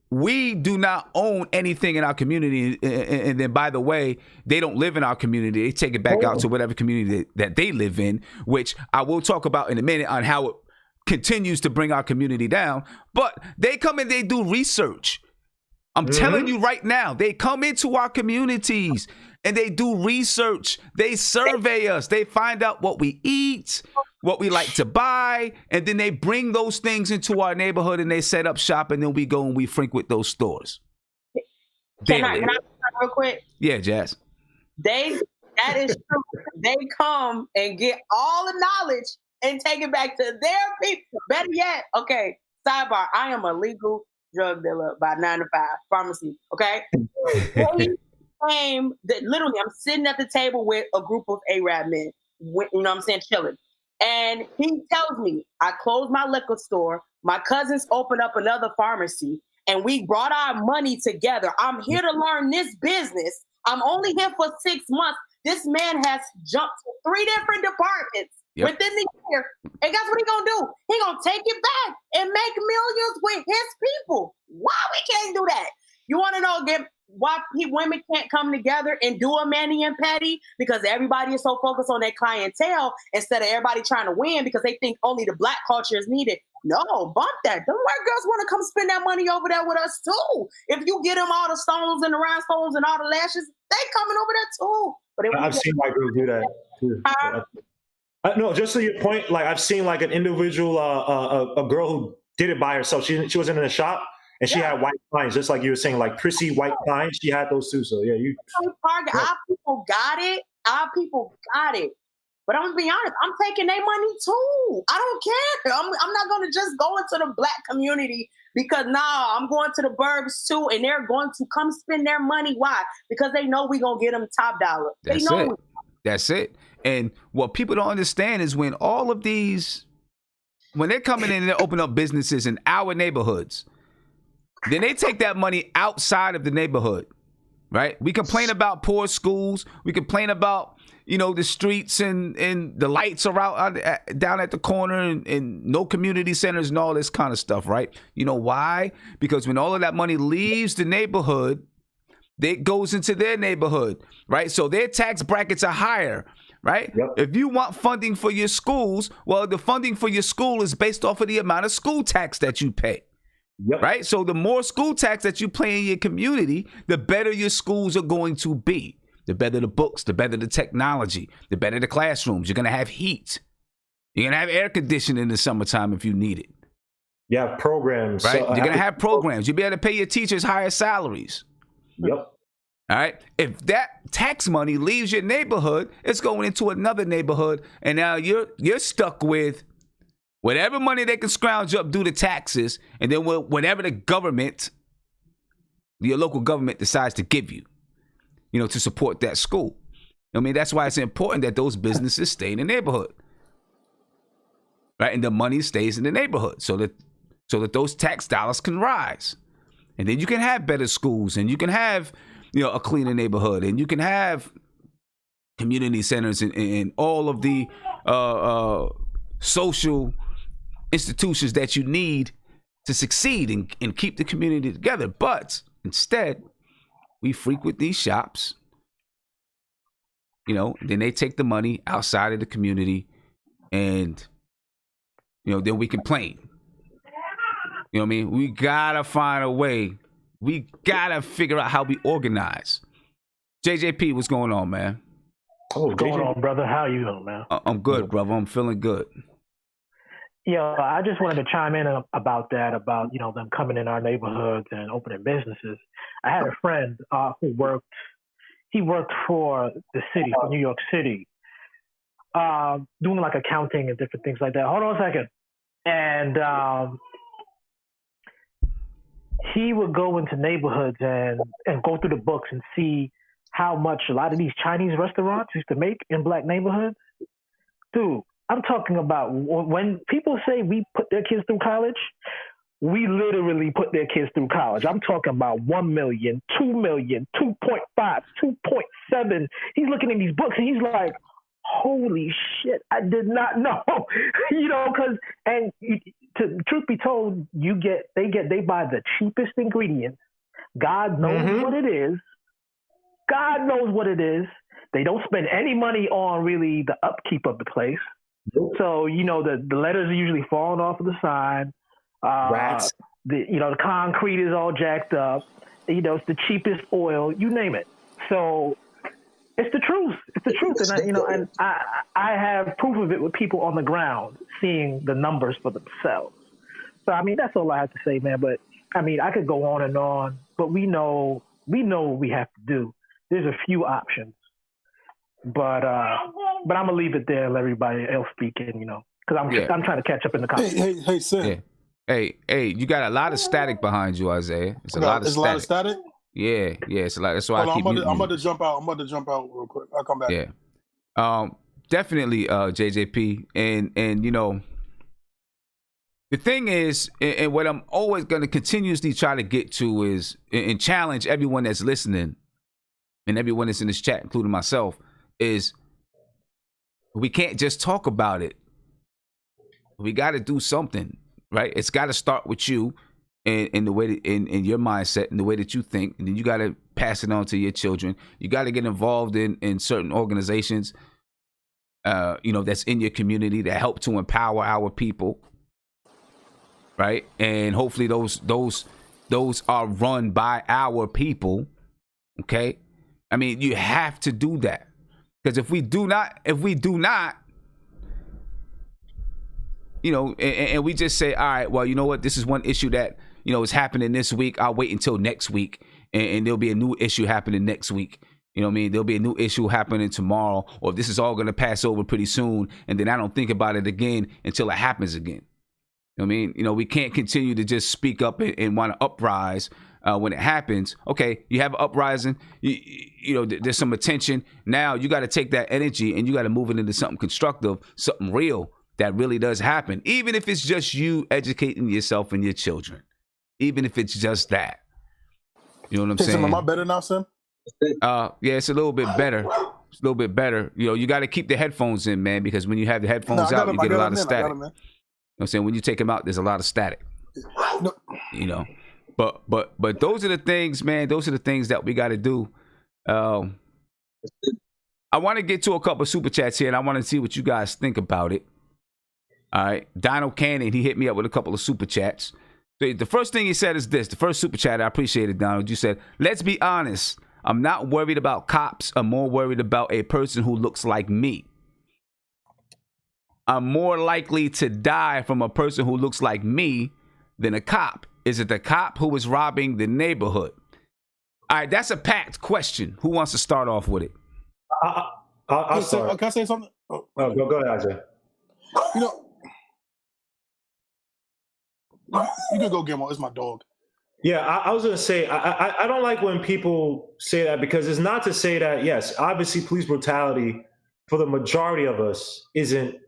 we do not own anything in our community, and then, by the way, they don't live in our community. They take it back out to whatever community that they live in, which I will talk about in a minute on how it continues to bring our community down. But they come and they do research. I'm telling you right now, they come into our communities and they do research. They survey us. They find out what we eat, what we like to buy, and then they bring those things into our neighborhood and they set up shop, and then we go and we frequent those stores. Can I real quick? Yeah, Jazz. That is true. They come and get all the knowledge and take it back to their people. Better yet, okay, sidebar, I am a legal drug dealer by 9 to 5, pharmacy, okay? Literally, I'm sitting at the table with a group of Arab men, you know what I'm saying, chilling. And he tells me, I closed my liquor store, my cousins opened up another pharmacy, and we brought our money together. I'm here to learn this business. I'm only here for 6 months. This man has jumped to 3 different departments within the year. And guess what he gonna do? He gonna take it back and make millions with his people. Why we can't do that? You want to know again why women can't come together and do a mani and petty? Because everybody is so focused on their clientele instead of everybody trying to win because they think only the black culture is needed. No, bump that. The white girls want to come spend that money over there with us too. If you get them all the stones and the rhinestones and all the lashes, they coming over there too. But I've seen white girls do that too. No, just to your point, like I've seen like an individual, a girl who did it by herself. She wasn't in a shop. And she had white clients, just like you were saying, like prissy white clients. She had those too. So yeah, our people got it. Our people got it. But I'm gonna be honest, I'm taking their money too. I don't care. I'm not gonna just go into the black community because I'm going to the burbs too, and they're going to come spend their money. Why? Because they know we gonna get them top dollar. That's they know it. That's it. And what people don't understand is when all of these, when they're coming in and they open up businesses in our neighborhoods, then they take that money outside of the neighborhood, right? We complain about poor schools. We complain about, the streets and the lights are out down at the corner and no community centers and all this kind of stuff, right? You know why? Because when all of that money leaves the neighborhood, it goes into their neighborhood, right? So their tax brackets are higher, right? Yep. If you want funding for your schools, well, the funding for your school is based off of the amount of school tax that you pay. Yep. Right. So the more school tax that you pay in your community, the better your schools are going to be. The better the books, the better the technology, the better the classrooms. You're going to have heat. You're going to have air conditioning in the summertime if you need it. You have programs. Right. You're going to have programs. You'll be able to pay your teachers higher salaries. Yep. All right. If that tax money leaves your neighborhood, it's going into another neighborhood. And now you're stuck with whatever money they can scrounge up due to taxes, and then whatever the government, your local government decides to give you, to support that school. I mean, that's why it's important that those businesses stay in the neighborhood, right? And the money stays in the neighborhood so that those tax dollars can rise. And then you can have better schools, and you can have, a cleaner neighborhood, and you can have community centers and all of the social institutions that you need to succeed and keep the community together. But instead, we frequent these shops, then they take the money outside of the community and, then we complain. You know what I mean? We gotta find a way. We gotta figure out how we organize. JJP, what's going on, man? What's going on, brother? How you doing, man? I'm good, brother. I'm feeling good. Yeah, I just wanted to chime in about that, about, them coming in our neighborhoods and opening businesses. I had a friend who worked for the city, for New York City, doing like accounting and different things like that. Hold on a second. And he would go into neighborhoods and go through the books and see how much a lot of these Chinese restaurants used to make in black neighborhoods. Dude, I'm talking about when people say we put their kids through college, we literally put their kids through college. I'm talking about 1 million, 2 million, 2.5, 2.7. He's looking at these books and he's like, holy shit, I did not know. Truth be told, they buy the cheapest ingredients. God knows what it is. God knows what it is. They don't spend any money on really the upkeep of the place. So, the letters are usually falling off of the side. Rats. The concrete is all jacked up. It's the cheapest oil, you name it. So it's the truth. It's the truth. And I have proof of it with people on the ground seeing the numbers for themselves. So, that's all I have to say, man. But, I could go on, but we know what we have to do. There's a few options. But I'm gonna leave it there and let everybody else speak in, because I'm trying to catch up in the conversation. Hey, Sid. Yeah. Hey, you got a lot of static behind you, Isaiah. It's a lot of static. Yeah, it's a lot. That's why I keep muting. I'm about to jump out. Real quick. I'll come back. Yeah. Definitely, JJP, and the thing is, and what I'm always going to continuously try to get to is and challenge everyone that's listening and everyone that's in this chat, including myself, is we can't just talk about it. We got to do something, right? It's got to start with you and the way that, in your mindset and the way that you think, and then you got to pass it on to your children. You got to get involved in certain organizations, that's in your community that help to empower our people, right? And hopefully those are run by our people. Okay, I mean, you have to do that, because if we do not, and we just say, all right, well, you know what, this is one issue that is happening this week. I'll wait until next week, and there'll be a new issue happening next week. You know what I mean? There'll be a new issue happening tomorrow, or this is all going to pass over pretty soon, and then I don't think about it again until it happens again. You know what I mean? We can't continue to just speak up and want to uprise when it happens. Okay, you have an uprising, there's some attention. Now you got to take that energy and you got to move it into something constructive, something real that really does happen. Even if it's just you educating yourself and your children. Even if it's just that. You know what I'm saying? Am I better now, Sim? Yeah, it's a little bit better. It's a little bit better. You got to keep the headphones in, man, because when you have the headphones out, you get a lot of static. You know what I'm saying? When you take them out, there's a lot of static. No. But those are the things, man. Those are the things that we got to do. I want to get to a couple of super chats here, and I want to see what you guys think about it. All right. Donald Cannon, he hit me up with a couple of super chats. The first thing he said is this. The first super chat, I appreciate it, Donald. You said, let's be honest. I'm not worried about cops. I'm more worried about a person who looks like me. I'm more likely to die from a person who looks like me than a cop. Is it the cop who is robbing the neighborhood? All right, that's a packed question. Who wants to start off with it? I'll start. Can I say something? Go ahead, Isaiah. You can go, Gilmore. It's my dog. Yeah, I was going to say, I don't like when people say that, because it's not to say that, yes, obviously police brutality for the majority of us isn't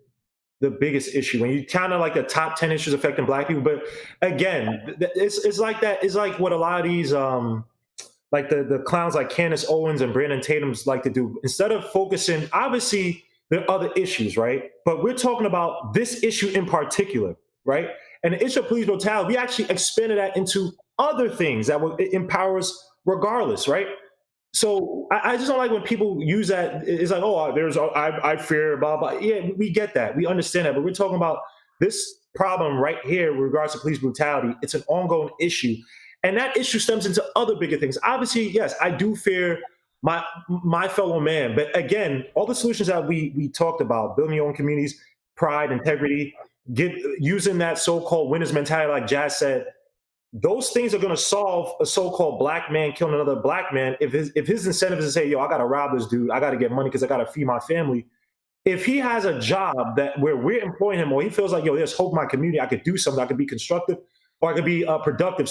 the biggest issue. When you kind of like the top 10 issues affecting Black people. But again, it's like that. It's like what a lot of these, like the clowns like Candace Owens and Brandon Tatum's like to do. Instead of focusing, obviously there are other issues, right? But we're talking about this issue in particular, right? And the issue of police brutality, we actually expanded that into other things that will empower us regardless, right? So I just don't like when people use that. It's like, I fear, blah, blah. Yeah, we get that. We understand that. But we're talking about this problem right here with regards to police brutality. It's an ongoing issue. And that issue stems into other bigger things. Obviously, yes, I do fear my fellow man. But again, all the solutions that we talked about, building your own communities, pride, integrity, using that so-called winner's mentality, like Jazz said, those things are going to solve a so-called Black man killing another Black man. If his incentive is to say, I got to rob this dude, I got to get money because I got to feed my family. If he has a job that where we're employing him, or he feels like, there's hope in my community, I could do something, I could be constructive, or I could be productive,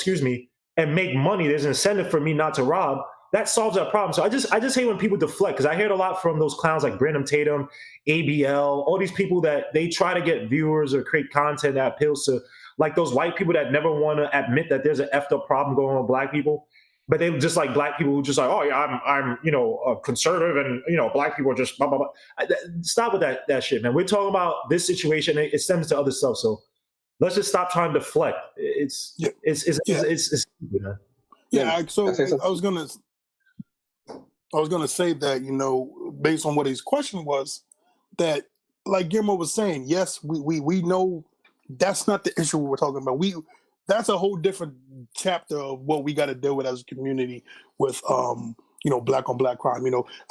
and make money. There's an incentive for me not to rob. That solves that problem. So I just hate when people deflect, because I hear it a lot from those clowns like Brandon Tatum, ABL, all these people that they try to get viewers or create content that appeals to like those white people that never want to admit that there's an effed up problem going on with Black people. But they just like Black people who just like, I'm a conservative, and Black people are just blah blah blah. Stop with that shit, man. We're talking about this situation. It stems to other stuff. So let's just stop trying to deflect. It's stupid, man. Yeah. So I was gonna say that based on what his question was, that like Guillermo was saying, yes, we know that's not the issue we're talking about. That's a whole different chapter of what we got to deal with as a community with Black on Black crime.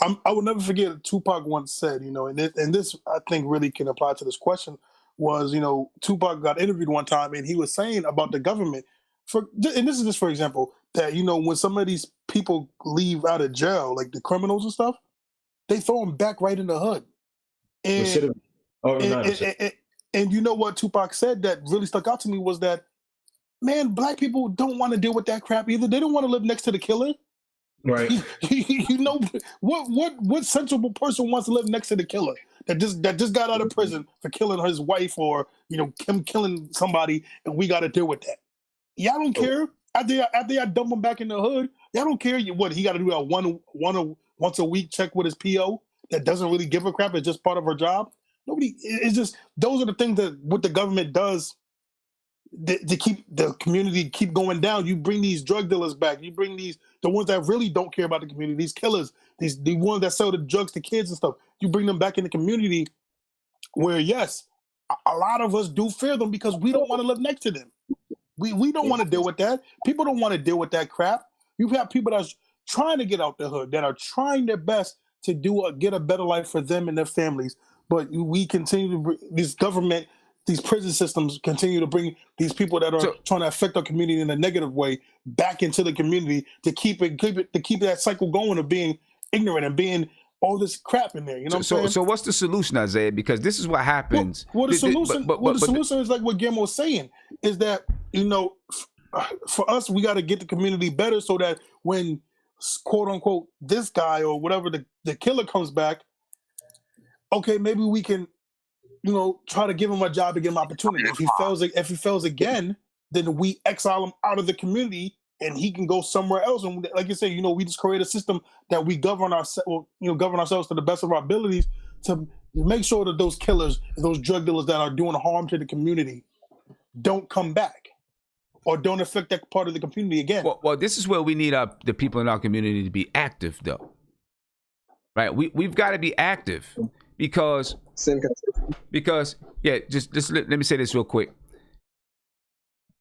I will never forget Tupac once said, and this I think really can apply to this question, was Tupac got interviewed one time and he was saying about the government, and this is just for example, that when some of these people leave out of jail, like the criminals and stuff, they throw them back right in the hood. And you know what Tupac said that really stuck out to me was that, man, Black people don't want to deal with that crap either. They don't want to live next to the killer. Right. What sensible person wants to live next to the killer that just got out of prison for killing his wife, or him killing somebody, and we got to deal with that. Y'all don't care. After y'all dump him back in the hood, y'all don't care. He got to do that once a week check with his PO. that doesn't really give a crap. It's just part of her job. Nobody. It's just those are the things that what the government does to keep the community keep going down. You bring these drug dealers back. You bring the ones that really don't care about the community. These killers. The ones that sell the drugs to kids and stuff. You bring them back in the community where yes, a lot of us do fear them because we don't want to live next to them. We don't want to deal with that. People don't want to deal with that crap. You have people that's trying to get out the hood, that are trying their best to get a better life for them and their families. But we continue to this government, these prison systems continue to bring these people that are trying to affect our community in a negative way back into the community to keep that cycle going of being ignorant and being all this crap in there. You know what I'm saying? So what's the solution, Isaiah? Because this is what happens. Well, the solution, the solution is like what Guillermo was saying, is that, for us, we got to get the community better so that when, quote unquote, this guy or whatever the killer comes back, okay, maybe we can, try to give him a job and give him opportunity. If he fails again, then we exile him out of the community and he can go somewhere else. And like you say, we just create a system that we govern ourselves to the best of our abilities to make sure that those killers, those drug dealers that are doing harm to the community don't come back or don't affect that part of the community again. Well, this is where we need the people in our community to be active, though. Right? We've got to be active because just let me say this real quick.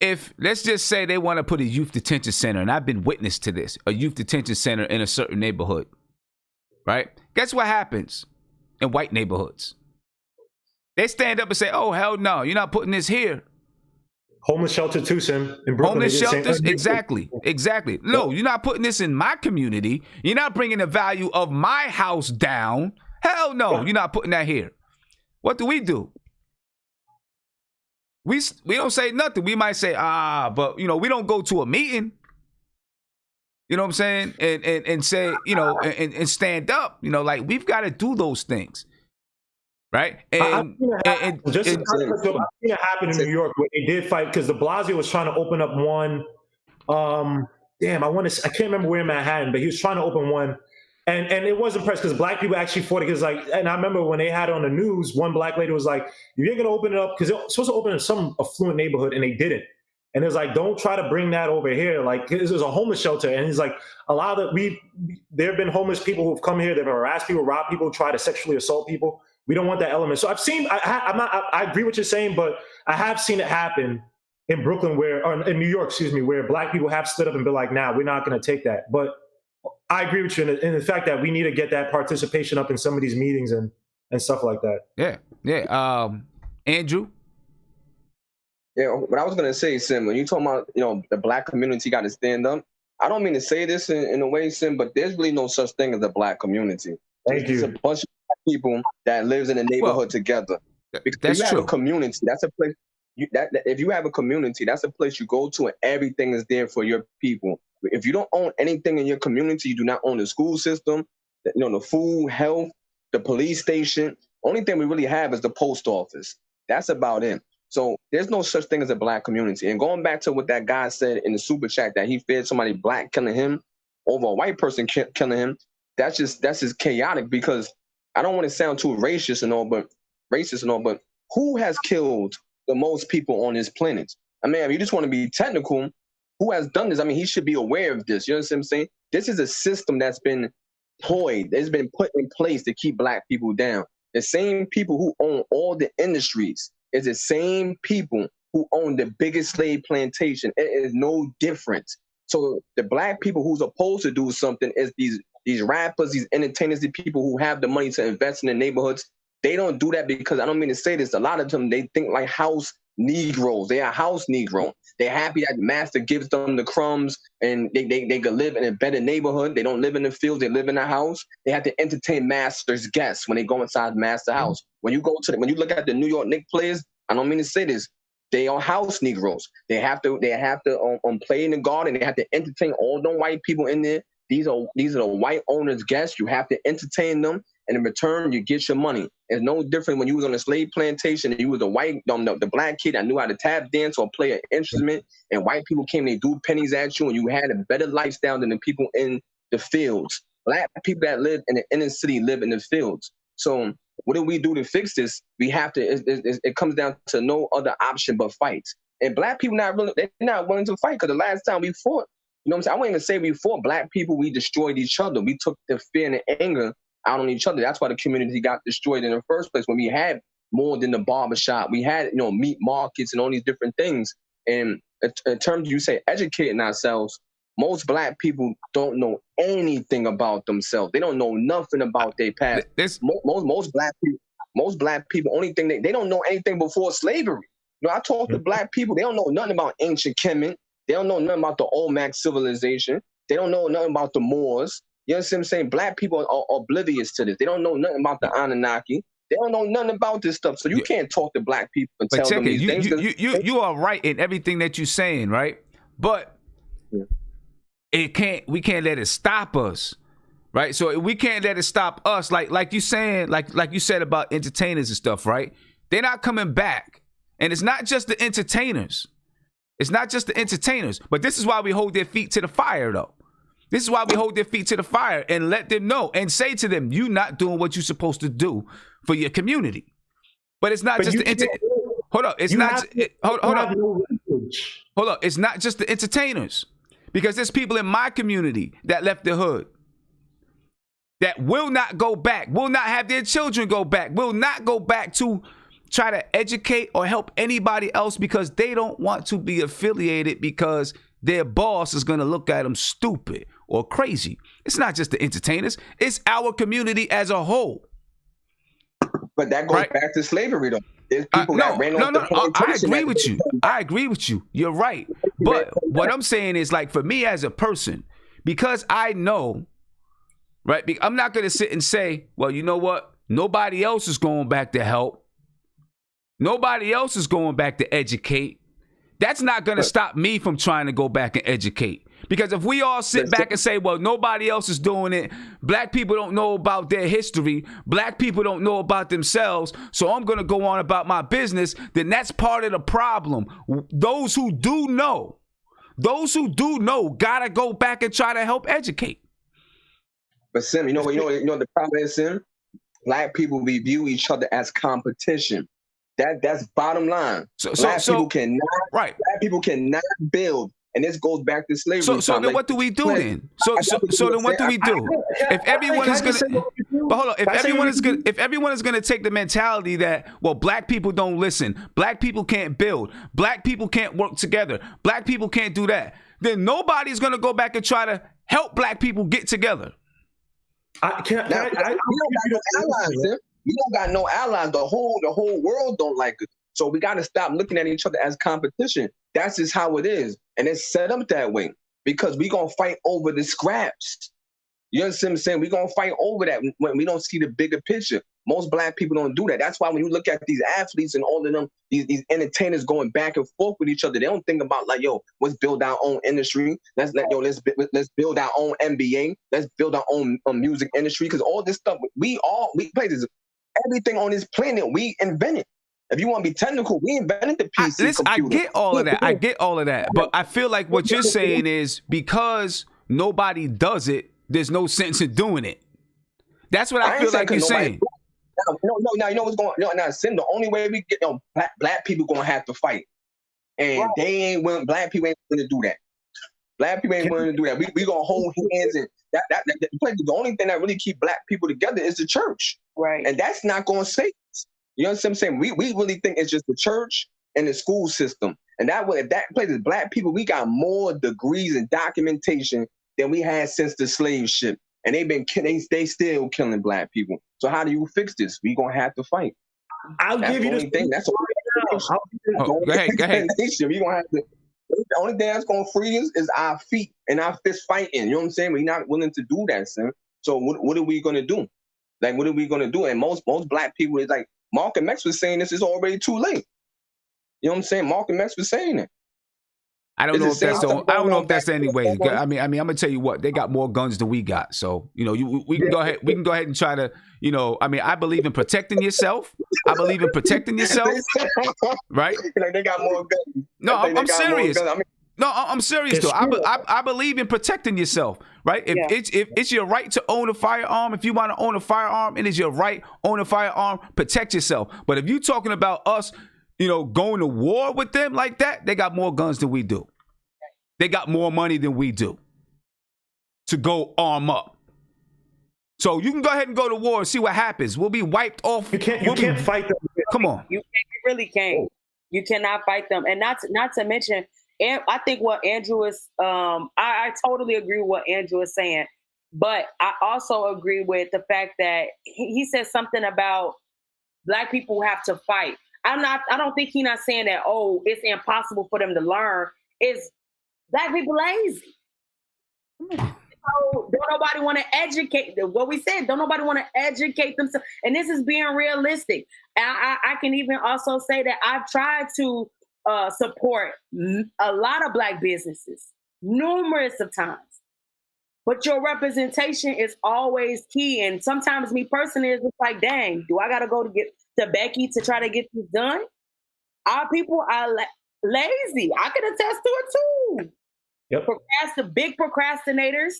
If let's just say they want to put a youth detention center, and I've been witness to this, a youth detention center in a certain neighborhood, right? Guess what happens in white neighborhoods? They stand up and say, "Oh, hell no, you're not putting this here." Homeless shelter too, Sim. In Brooklyn, homeless shelters, exactly. No, you're not putting this in my community. You're not bringing the value of my house down. Hell no, you're not putting that here. What do? We don't say nothing. We might say, but we don't go to a meeting. You know what I'm saying? And say, and stand up. Like we've got to do those things. Right? I've seen it happen in New York where they did fight because de Blasio was trying to open up one. I can't remember where in Manhattan, but he was trying to open one. And it wasn't pressed because black people actually fought it. Because and I remember when they had it on the news, one black lady was like, "You ain't gonna open it up," because it was supposed to open in some affluent neighborhood, and they didn't. And it's like, don't try to bring that over here. Like, this is a homeless shelter, and he's like, a lot of there have been homeless people who've come here, they've harassed people, robbed people, try to sexually assault people. We don't want that element. So I've seen. I agree what you're saying, but I have seen it happen in Brooklyn, or in New York, where black people have stood up and been like, "Nah, we're not going to take that." But I agree with you in the fact that we need to get that participation up in some of these meetings and stuff like that. Yeah. Andrew? Yeah, what I was going to say, Sim, when you talking about, the black community got to stand up, I don't mean to say this in a way, Sim, but there's really no such thing as a black community. Thank you. It's a bunch of people that lives in a neighborhood together. Because that's if you true. have a community, that's a place. If you have a community, that's a place you go to and everything is there for your people. If you don't own anything in your community, you do not own the school system, the food, health, the police station. Only thing we really have is the post office. That's about it. So there's no such thing as a black community. And going back to what that guy said in the super chat, that he feared somebody black killing him over a white person killing him, that's just chaotic, because I don't want to sound too racist and all, but who has killed the most people on this planet? I mean, if you just want to be technical, who has done this? I mean, he should be aware of this. You know what I'm saying? This is a system that's been ployed. It's been put in place to keep black people down. The same people who own all the industries is the same people who own the biggest slave plantation. It is no different. So the black people who's supposed to do something is these rappers, these entertainers, the people who have the money to invest in the neighborhoods. They don't do that because, I don't mean to say this, a lot of them, they think like house Negroes. They are house Negro. They're happy that master gives them the crumbs and they could live in a better neighborhood. They don't live in the fields. They live in a house. They have to entertain master's guests when they go inside master house. When you look at the New York Knicks players, I don't mean to say this, they are house Negroes. They have to play in the garden. They have to entertain all the white people in there. These are the white owners' guests. You have to entertain them. And in return, you get your money. It's no different when you was on a slave plantation and you was the black kid that knew how to tap dance or play an instrument, and white people came, they threw pennies at you, and you had a better lifestyle than the people in the fields. Black people that live in the inner city live in the fields. So what do we do to fix this? We have to. It comes down to no other option but fights. And black people they're not willing to fight, because the last time we fought, you know what I'm saying? I wouldn't even say we fought. Black people, we destroyed each other. We took the fear and the anger out on each other. That's why the community got destroyed in the first place. When we had more than the barbershop, we had meat markets and all these different things. And in terms of you say educating ourselves, most black people don't know anything about themselves. They don't know nothing about their past. Most black people, only thing they don't know anything before slavery. I talk to black people, they don't know nothing about ancient Kemet. They don't know nothing about the Olmec civilization. They don't know nothing about the Moors. You know what I'm saying? Black people are oblivious to this. They don't know nothing about the Anunnaki. They don't know nothing about this stuff. So you can't talk to black people and tell them these things. You are right in everything that you're saying, right? But we can't let it stop us, right? So we can't let it stop us. Like you saying, like you said about entertainers and stuff, right? They're not coming back. And it's not just the entertainers. It's not just the entertainers. But this is why we hold their feet to the fire, though. This is why we hold their feet to the fire and let them know and say to them, you're not doing what you're supposed to do for your community. But it's not just the entertainers. Hold up. It's not. Hold up. Hold up. It's not just the entertainers. Because there's people in my community that left the hood that will not go back, will not have their children go back, will not go back to try to educate or help anybody else because they don't want to be affiliated because their boss is going to look at them stupid or crazy. It's not just the entertainers. It's our community as a whole. But that goes back to slavery, though. There's people that ran off the plantation. I agree with you. I agree with you. You're right. But what I'm saying is, like, for me as a person, because I know, right, I'm not going to sit and say, well, you know what? Nobody else is going back to help. Nobody else is going back to educate. That's not going to stop me from trying to go back and educate. Because if we all sit back and say, well, nobody else is doing it, black people don't know about their history, black people don't know about themselves, so I'm going to go on about my business, then that's part of the problem. Those who do know got to go back and try to help educate. But Sim, you know the problem is, Sim? Black people, we view each other as competition. That's bottom line. Black people cannot build, and this goes back to slavery. So then what do we do then? So then what do we do? If everyone is gonna, but hold on, if everyone is gonna take the mentality that, well, black people don't listen, black people can't build, black people can't work together, black people can't do that, then nobody's gonna go back and try to help black people get together. We don't got no allies. The whole world don't like us. So we got to stop looking at each other as competition. That's just how it is. And it's set up that way because we going to fight over the scraps. You understand what I'm saying? We're going to fight over that when we don't see the bigger picture. Most black people don't do that. That's why when you look at these athletes and all of them, these entertainers going back and forth with each other, they don't think about like, yo, let's build our own industry. Let's build our own NBA. Let's build our own music industry. Because all this stuff, we play this. Everything on this planet we invented. If you want to be technical, we invented the PC. I get all of that. But I feel like what you're saying is because nobody does it, there's no sense in doing it. That's what I feel like you're saying. No, you know what's going on? No, Sim, the only way we get black people gonna have to fight. And black people ain't gonna do that. Black people ain't willing to do that. We gonna hold hands, and the only thing that really keep black people together is the church. Right. And that's not gonna save us. You know what I'm saying? We really think it's just the church and the school system. And if that places black people, we got more degrees and documentation than we had since the slave ship. And they still killing black people. So how do you fix this? We gonna have to fight. That's give you the thing. That's all. Go ahead. We gonna have to. The only thing that's gonna free us is our feet and our fist fighting. You know what I'm saying? We're not willing to do that, son. So what are we gonna do? Like, what are we gonna do? And most black people is like Malcolm X was saying this is already too late. You know what I'm saying? Malcolm X was saying it. I don't know if that's the only way. I mean, I'm gonna tell you what, they got more guns than we got. So, you know, we can go ahead and try to, you know, I mean, I believe in protecting yourself. Right? Like they got more guns. No, I'm serious. No, I'm serious It's though. I, true. I believe in protecting yourself, right? If it's your right to own a firearm, if you want to own a firearm, it is your right. Own a firearm, protect yourself. But if you're talking about us, going to war with them like that, they got more guns than we do. They got more money than we do to go arm up. So you can go ahead and go to war and see what happens. We'll be wiped off. You can't fight them. Come on. You really can't. You cannot fight them. And not to mention, and I think what Andrew is, I totally agree with what Andrew is saying, but I also agree with the fact that he said something about Black people have to fight. I don't think he's not saying that, it's impossible for them to learn. It's Black people lazy. So don't nobody want to educate them. What we said, don't nobody want to educate themselves. And this is being realistic. And I can even also say that I've tried to support a lot of Black businesses, numerous of times. But your representation is always key. And sometimes me personally, it's just like, dang, do I got to go to Becky to try to get this done? Our people are lazy. I can attest to it too. Yep. Big procrastinators.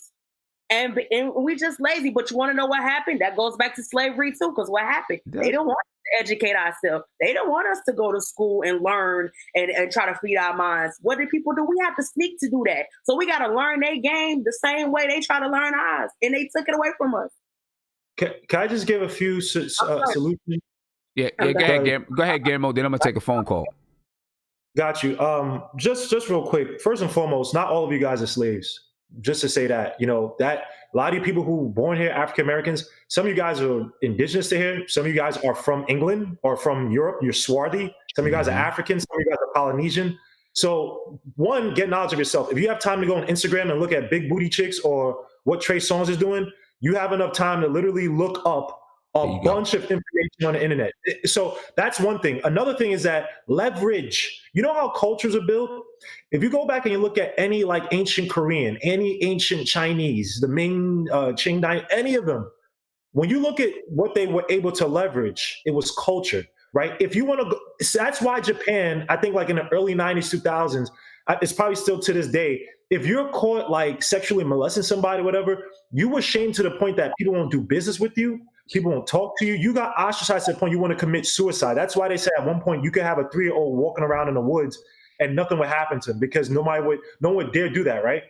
And we just lazy. But you want to know what happened? That goes back to slavery too. Because what happened? They don't want us to educate ourselves. They don't want us to go to school and learn and try to feed our minds. What did people do? We have to sneak to do that. So we got to learn their game the same way they try to learn ours. And they took it away from us. Can I just give a few solutions? Yeah, go ahead, Guillermo. Then I'm going to take a phone call. Got you. Just real quick. First and foremost, not all of you guys are slaves. Just to say that, that a lot of you people who were born here, African Americans, some of you guys are indigenous to here. Some of you guys are from England or from Europe. You're swarthy. Some of you guys are African. Some of you guys are Polynesian. So one, get knowledge of yourself. If you have time to go on Instagram and look at big booty chicks or what Trey Songz is doing, you have enough time to literally look up a bunch of information on the internet. So that's one thing. Another thing is that leverage. You know how cultures are built? If you go back and you look at any ancient Korean, any ancient Chinese, the Ming, Qing Dynasty, any of them, when you look at what they were able to leverage, it was culture, right? If you want to go, that's why Japan, I think in the early 90s, 2000s, it's probably still to this day, if you're caught sexually molesting somebody, whatever, you were shamed to the point that people won't do business with you. People won't talk to you. You got ostracized to the point you want to commit suicide. That's why they say at one point you could have a 3-year-old walking around in the woods and nothing would happen to him because no one would dare do that, right?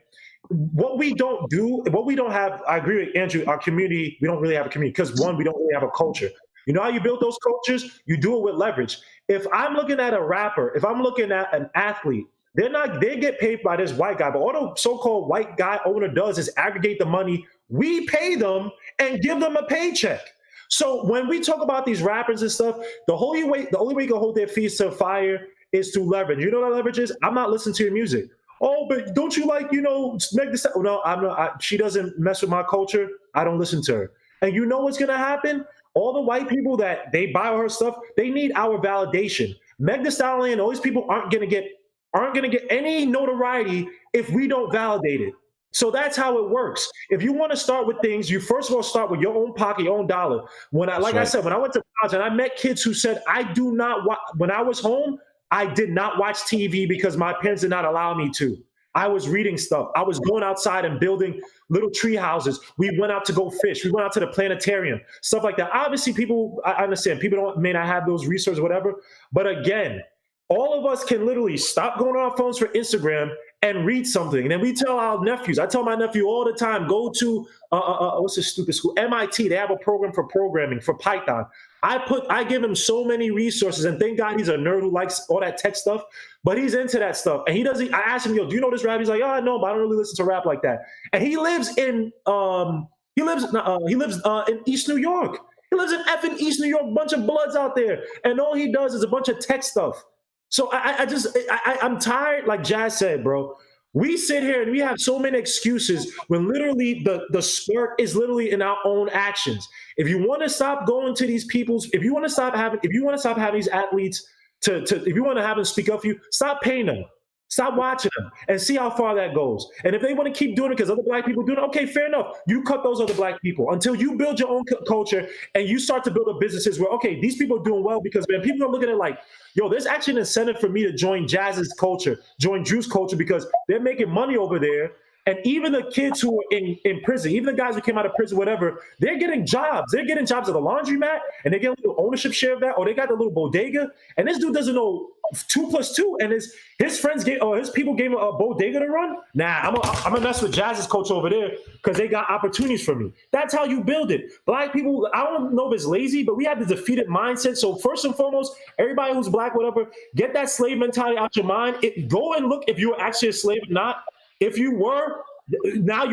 What we don't have, I agree with Andrew, our community, we don't really have a community because one, we don't really have a culture. You know how you build those cultures? You do it with leverage. If I'm looking at a rapper, if I'm looking at an athlete, they get paid by this white guy, but all the so-called white guy owner does is aggregate the money. We pay them and give them a paycheck. So when we talk about these rappers and stuff, the only way you can hold their feet to the fire is through leverage. You know what leverage is? I'm not listening to your music. Oh, but don't you Meg Thee Stallion? No, I'm not. She doesn't mess with my culture. I don't listen to her. And you know what's gonna happen? All the white people that they buy her stuff, they need our validation. Meg Thee Stallion, all these people aren't gonna get any notoriety if we don't validate it. So that's how it works. If you want to start with things, you first of all start with your own pocket, your own dollar. I said, when I went to college and I met kids who said, when I was home, I did not watch TV because my parents did not allow me to. I was reading stuff. I was going outside and building little tree houses. We went out to go fish. We went out to the planetarium, stuff like that. Obviously, I understand, people may not have those resources, whatever. But again, all of us can literally stop going on our phones for Instagram and read something. And then we tell our nephews, I tell my nephew all the time, go to, what's this stupid school? MIT, they have a program for programming, for Python. I give him so many resources, and thank God he's a nerd who likes all that tech stuff, but he's into that stuff. And I asked him, do you know this rap? He's like, I know, but I don't really listen to rap like that. And he lives in East New York. He lives in effing East New York, bunch of bloods out there. And all he does is a bunch of tech stuff. So I'm tired, like Jazz said, bro. We sit here and we have so many excuses when literally the spark is literally in our own actions. If you want to stop going to these people's, if you want to stop having these athletes if you want to have them speak up for you, stop paying them. Stop watching them and see how far that goes. And if they want to keep doing it because other black people do it, okay, fair enough. You cut those other black people until you build your own culture and you start to build up businesses where, okay, these people are doing well because, man, people are looking at it like, yo, there's actually an incentive for me to join Jazz's culture, join Drew's culture because they're making money over there. And even the kids who are in prison, even the guys who came out of prison, whatever, they're getting jobs. They're getting jobs at the laundromat, and they get a little ownership share of that, or they got the little bodega. And this dude doesn't know 2 + 2, and his friends his people gave him a bodega to run. Nah, I'm gonna mess with Jazz's coach over there because they got opportunities for me. That's how you build it. Black people, I don't know if it's lazy, but we have the defeated mindset. So first and foremost, everybody who's black, whatever, get that slave mentality out your mind. Go and look if you were actually a slave or not. If you were, now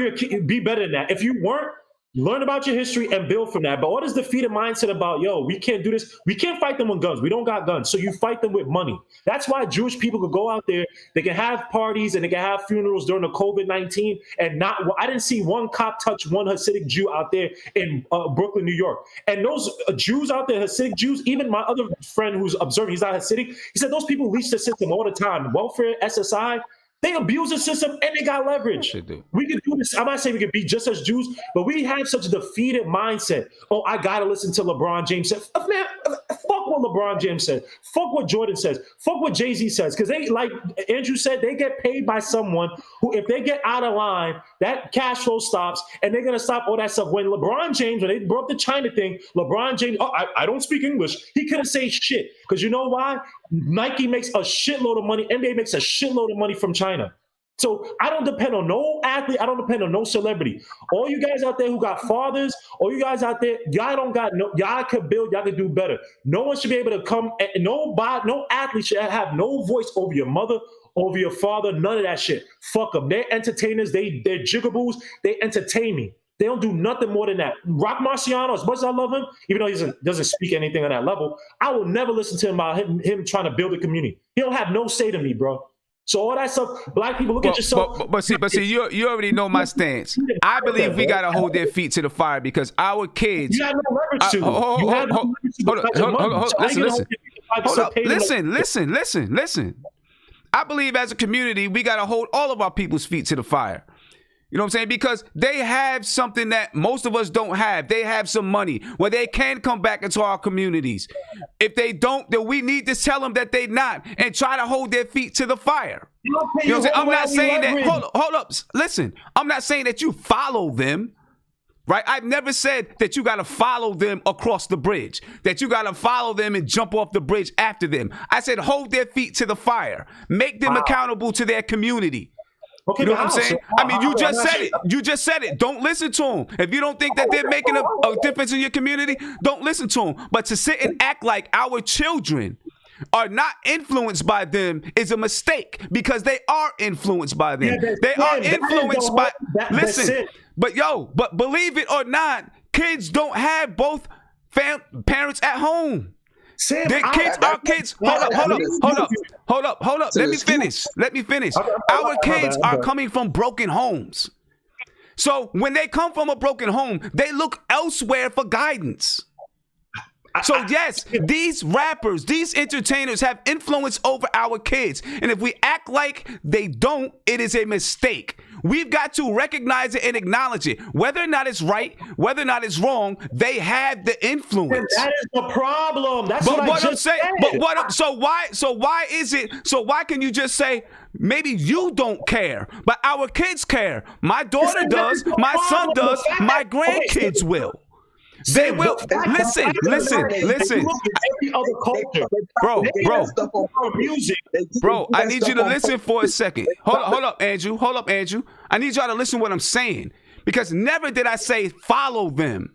be better than that. If you weren't, learn about your history and build from that. But all this defeated mindset about, yo, we can't do this. We can't fight them with guns. We don't got guns. So you fight them with money. That's why Jewish people could go out there. They can have parties and they can have funerals during the COVID-19 and not. I didn't see one cop touch one Hasidic Jew out there in Brooklyn, New York. And those Jews out there, Hasidic Jews, even my other friend who's observing, he's not Hasidic. He said those people leech the system all the time. Welfare, SSI. They abuse the system and they got leverage. We can do this. I'm not saying we can be just as Jews, but we have such a defeated mindset. Oh, I got to listen to LeBron James said. Man, fuck what LeBron James said. Fuck what Jordan says. Fuck what Jay-Z says. Because they, like Andrew said, they get paid by someone who, if they get out of line, that cash flow stops and they're going to stop all that stuff. When LeBron James, when they brought up the China thing, LeBron James, I don't speak English. He couldn't say shit. Because you know why? Nike makes a shitload of money. NBA makes a shitload of money from China. So I don't depend on no athlete. I don't depend on no celebrity. All you guys out there who got fathers, all you guys out there, y'all don't got no, y'all could build, y'all could do better. No one should be able to come, no athlete should have no voice over your mother, over your father, none of that shit. Fuck them. They're entertainers. They're jigaboos. They entertain me. They don't do nothing more than that. Rock Marciano, as much as I love him, even though he doesn't speak anything on that level, I will never listen to him about him trying to build a community. He don't have no say to me, bro. So all that stuff, black people, look at yourself. But see, you already know my stance. I believe we gotta hold their feet to the fire because our kids. You have no leverage to. Hold up. Listen. I believe as a community, we gotta hold all of our people's feet to the fire. You know what I'm saying? Because they have something that most of us don't have. They have some money where they can come back into our communities. If they don't, then we need to tell them that they're not and try to hold their feet to the fire. You know what I'm saying? I'm not saying that. Hold up. Listen, I'm not saying that you follow them. Right? I've never said that you got to follow them across the bridge, that you got to follow them and jump off the bridge after them. I said hold their feet to the fire. Make them accountable to their community. Okay, you know what I'm saying? I mean, you just said it. You just said it. Don't listen to them. If you don't think that they're making a difference in your community, don't listen to them. But to sit and act like our children are not influenced by them is a mistake because they are influenced by them. Yeah, they are influenced by. Listen, but believe it or not, kids don't have both parents at home. Sam, our kids. Hold up. Let me finish. Our kids are coming from broken homes. So when they come from a broken home, they look elsewhere for guidance. So yes, these rappers, these entertainers have influence over our kids. And if we act like they don't, it is a mistake. We've got to recognize it and acknowledge it. Whether or not it's right, whether or not it's wrong, they have the influence. And that is the problem. That's what I'm saying. So why can you just say maybe you don't care, but our kids care? My daughter does, my son does, my grandkids will. They will listen. Every other culture, bro. I need you to listen for a second. Hold up, Andrew. I need y'all to listen to what I'm saying because never did I say follow them.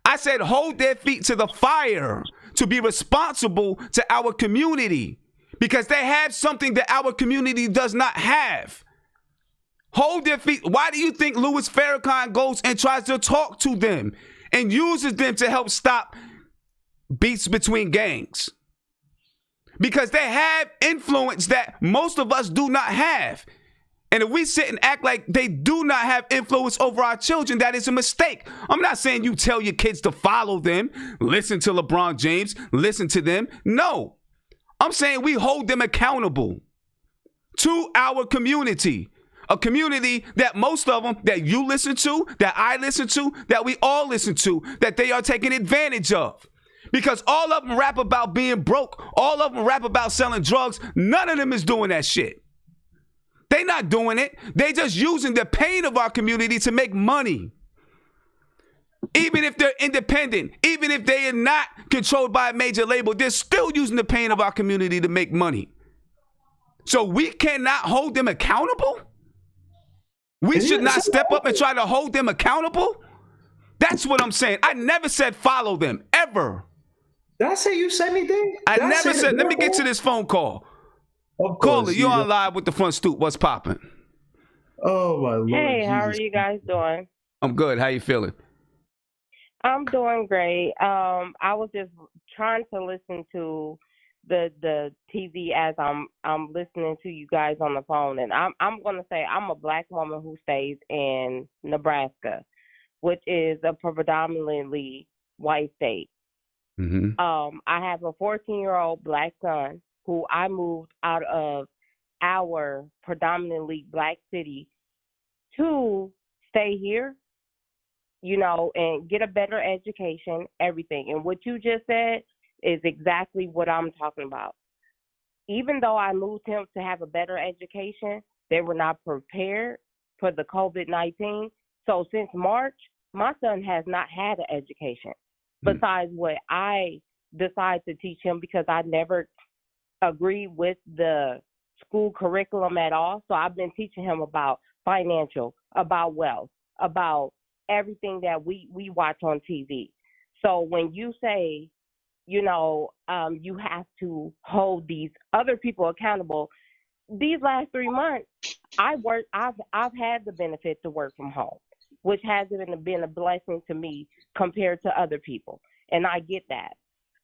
I said hold their feet to the fire to be responsible to our community because they have something that our community does not have. Hold their feet. Why do you think Louis Farrakhan goes and tries to talk to them and uses them to help stop beats between gangs? Because they have influence that most of us do not have. And if we sit and act like they do not have influence over our children, that is a mistake. I'm not saying you tell your kids to follow them, listen to LeBron James, listen to them. No, I'm saying we hold them accountable. to our community. A community that most of them, that you listen to, that I listen to, that we all listen to, that they are taking advantage of. Because all of them rap about being broke. All of them rap about selling drugs. None of them is doing that shit. They not doing it. They just using the pain of our community to make money. Even if they're independent, even if they are not controlled by a major label, they're still using the pain of our community to make money. So we cannot hold them accountable? We should not step up and try to hold them accountable? That's what I'm saying. I never said follow them, ever. Did I say you said anything? I never said, let me get to this phone call. Caller, you're on live with the Front Stoop. What's popping? Oh, my Lord. Hey, how are you guys doing? I'm good. How you feeling? I'm doing great. I was just trying to listen to the TV as I'm listening to you guys on the phone, and I'm gonna say I'm a black woman who stays in Nebraska, which is a predominantly white state. Mm-hmm. I have a 14-year-old black son who I moved out of our predominantly black city to stay here, you know, and get a better education, everything. And what you just said is exactly what I'm talking about. Even though I moved him to have a better education, they were not prepared for the COVID-19. So since March, my son has not had an education besides what I decided to teach him, because I never agreed with the school curriculum at all. So I've been teaching him about financial, about wealth, about everything that we watch on TV. So when you say, you know, you have to hold these other people accountable, these last 3 months, I've had the benefit to work from home, which has been a blessing to me compared to other people. And I get that.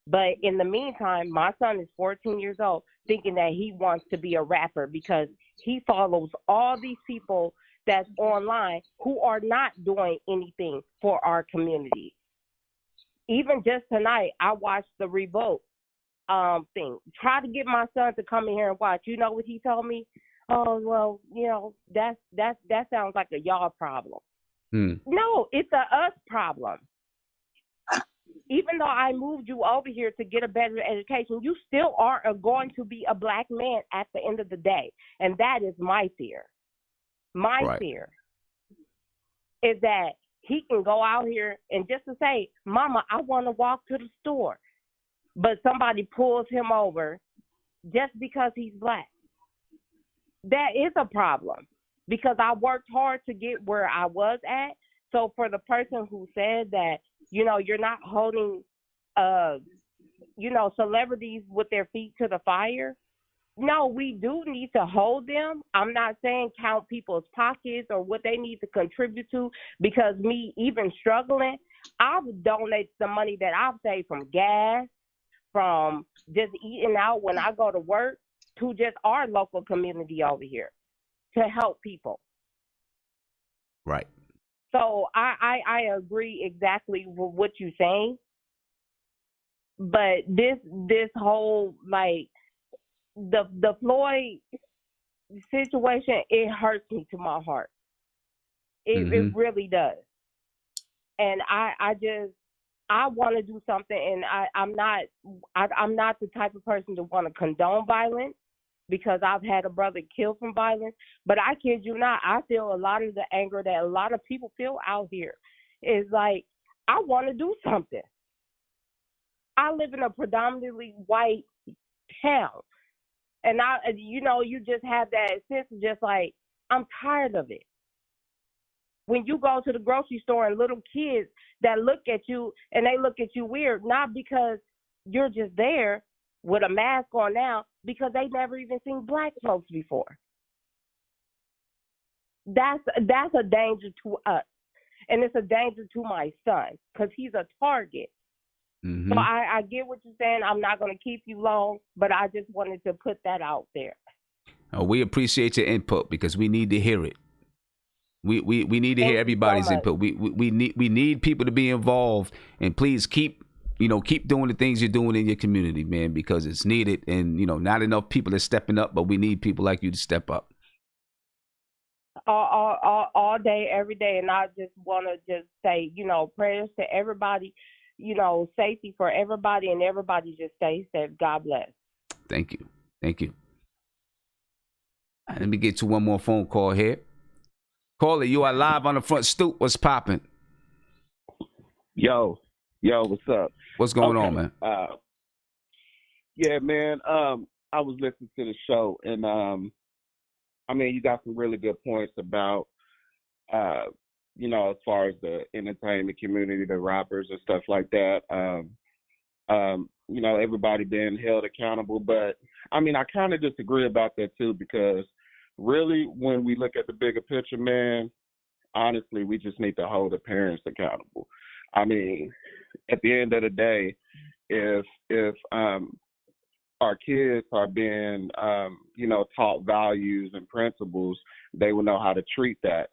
But in the meantime, my son is 14 years old, thinking that he wants to be a rapper because he follows all these people that's online who are not doing anything for our community. Even just tonight, I watched the Revolt thing. Try to get my son to come in here and watch. You know what he told me? Oh, well, you know, that sounds like a y'all problem. No, it's a us problem. Even though I moved you over here to get a better education, you still are going to be a black man at the end of the day. And that is my fear. My fear is that he can go out here and just to say, Mama, I want to walk to the store. But somebody pulls him over just because he's black. That is a problem because I worked hard to get where I was at. So for the person who said that, you know, you're not holding, you know, celebrities with their feet to the fire. No, we do need to hold them. I'm not saying count people's pockets or what they need to contribute to, because me even struggling, I would donate the money that I've saved from gas, from just eating out when I go to work, to just our local community over here to help people. Right. So I agree exactly with what you're saying. But this whole, like, the Floyd situation, it hurts me to my heart. It really does. And I want to do something, and I'm not the type of person to want to condone violence, because I've had a brother killed from violence. But I kid you not, I feel a lot of the anger that a lot of people feel out here is like, I want to do something. I live in a predominantly white town. And you just have that sense of just like, I'm tired of it. When you go to the grocery store and little kids that look at you and they look at you weird, not because you're just there with a mask on now, because they never even seen black folks before. That's a danger to us. And it's a danger to my son because he's a target. So I get what you're saying. I'm not going to keep you long, but I just wanted to put that out there. We appreciate your input because we need to hear it. We need to hear everybody's input. We need people to be involved, and please keep keep doing the things you're doing in your community, man, because it's needed. And, not enough people are stepping up, but we need people like you to step up. All day, every day. And I just want to just say, prayers to everybody, safety for everybody, and everybody just stay safe. God bless. Thank you. Thank you. All right, let me get to one more phone call here. Caller, you are live on the front stoop. What's popping? Yo, what's up? What's going on, man? Yeah, man. I was listening to the show, and you got some really good points about, as far as the entertainment community, the rappers and stuff like that. Everybody being held accountable, but I kind of disagree about that too, because really, when we look at the bigger picture, man, honestly, we just need to hold the parents accountable. At the end of the day, if our kids are being, taught values and principles, they will know how to treat that.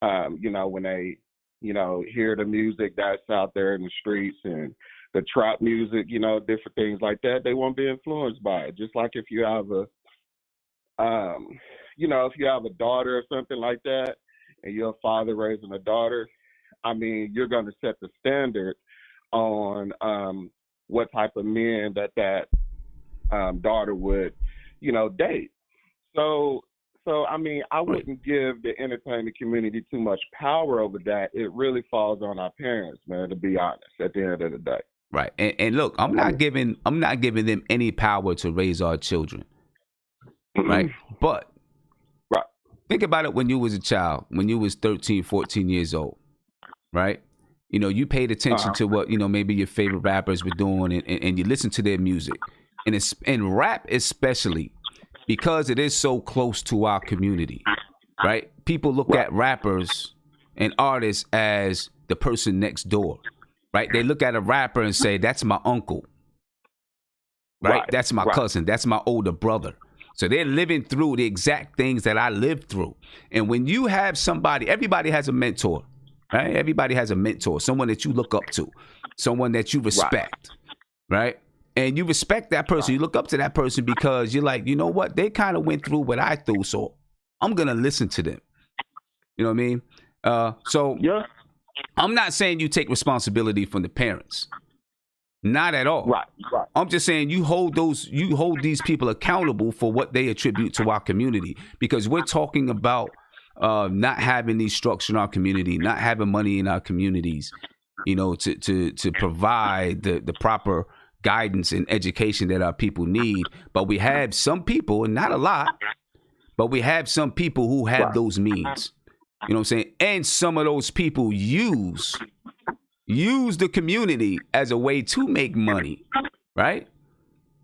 When they, hear the music that's out there in the streets and the trap music, different things like that, they won't be influenced by it. Just like if you have if you have a daughter or something like that, and you're a father raising a daughter, you're going to set the standard on what type of men that daughter would, date. So I wouldn't give the entertainment community too much power over that. It really falls on our parents, man, to be honest, at the end of the day. Right. And look, I'm not giving them any power to raise our children. Right. But think about it when you was a child, when you was 13, 14 years old. Right. You paid attention to what, maybe your favorite rappers were doing, and you listen to their music. And rap especially, because it is so close to our community, right? People look at rappers and artists as the person next door, right? They look at a rapper and say, that's my uncle, right? That's my cousin. That's my older brother. So they're living through the exact things that I lived through. And when you have somebody, everybody has a mentor, right? Everybody has a mentor, someone that you look up to, someone that you respect, right? And you respect that person. You look up to that person because you're like, you know what? They kind of went through what I through, so I'm going to listen to them. You know what I mean? I'm not saying you take responsibility from the parents. Not at all. Right. I'm just saying you hold these people accountable for what they attribute to our community, because we're talking about not having these structures in our community, not having money in our communities, to provide the proper guidance and education that our people need. But we have some people, and not a lot, but we have some people who have those means. You know what I'm saying? And some of those people use the community as a way to make money, right?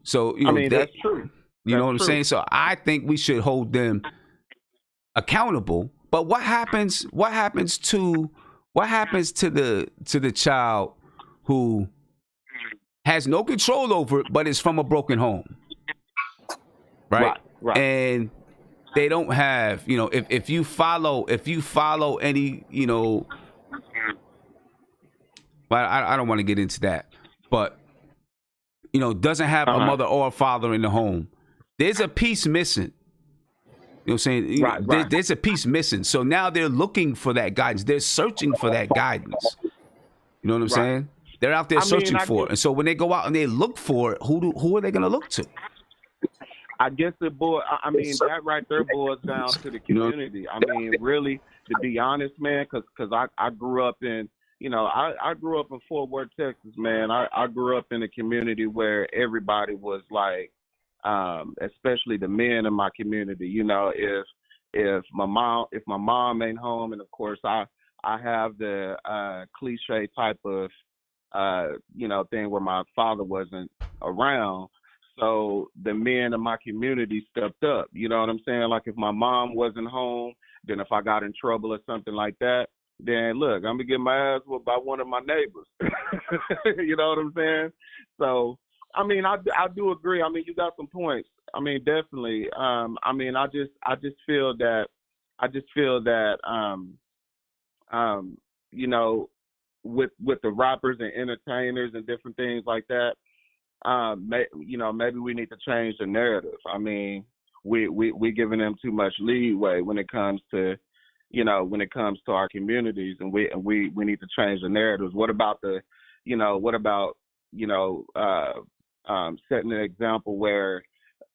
So, that's true. You know what I'm saying? So I think we should hold them accountable. But what happens to the child who has no control over it, but is from a broken home, right? And they don't have, if you follow any, well, I don't want to get into that, but doesn't have a mother or a father in the home, there's a piece missing. You know what I'm saying? There's a piece missing. So now they're looking for that guidance. They're searching for that guidance. You know what I'm saying? They're out there searching for it. And so when they go out and they look for it, who are they going to look to? I guess that right there boils down to the community. Really, to be honest, man, because I grew up in, I grew up in Fort Worth, Texas, man. I grew up in a community where everybody was like, especially the men in my community, if my mom ain't home, and of course I have the cliche type of thing where my father wasn't around. So the men in my community stepped up. You know what I'm saying? Like if my mom wasn't home, then if I got in trouble or something like that, then look, I'm gonna get my ass whooped by one of my neighbors. You know what I'm saying? So I do agree. You got some points. Definitely. I just feel that with the rappers and entertainers and different things like that. Maybe we need to change the narrative. I mean, we giving them too much leeway when it comes to, our communities, and we need to change the narratives. What about setting an example where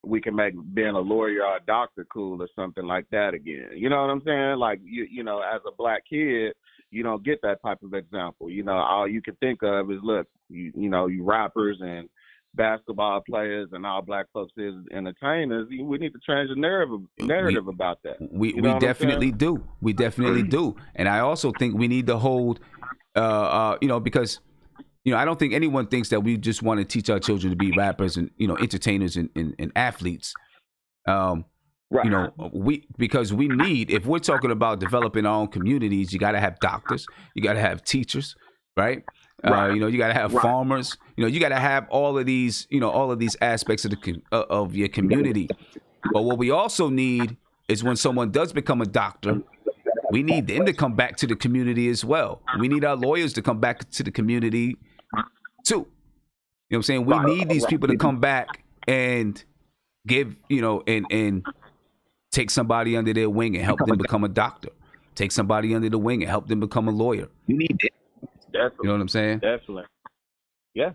we can make being a lawyer or a doctor cool or something like that again? You know what I'm saying? Like, as a black kid, you don't get that type of example. All you can think of is, look, you rappers and basketball players and all black folks is entertainers. We need to change the narrative about that. We definitely do. We definitely do. And I also think we need to hold, because, I don't think anyone thinks that we just want to teach our children to be rappers and, entertainers and athletes. Right. Because we need, if we're talking about developing our own communities, you got to have doctors, you got to have teachers, right? You got to have farmers, you got to have all of these aspects of your community. But what we also need is, when someone does become a doctor, we need them to come back to the community as well. We need our lawyers to come back to the community too. You know what I'm saying? We need these people to come back and give, and take somebody under their wing and help them become a doctor. Take somebody under the wing and help them become a lawyer. You need it. Definitely. You know what I'm saying? Definitely. Yeah.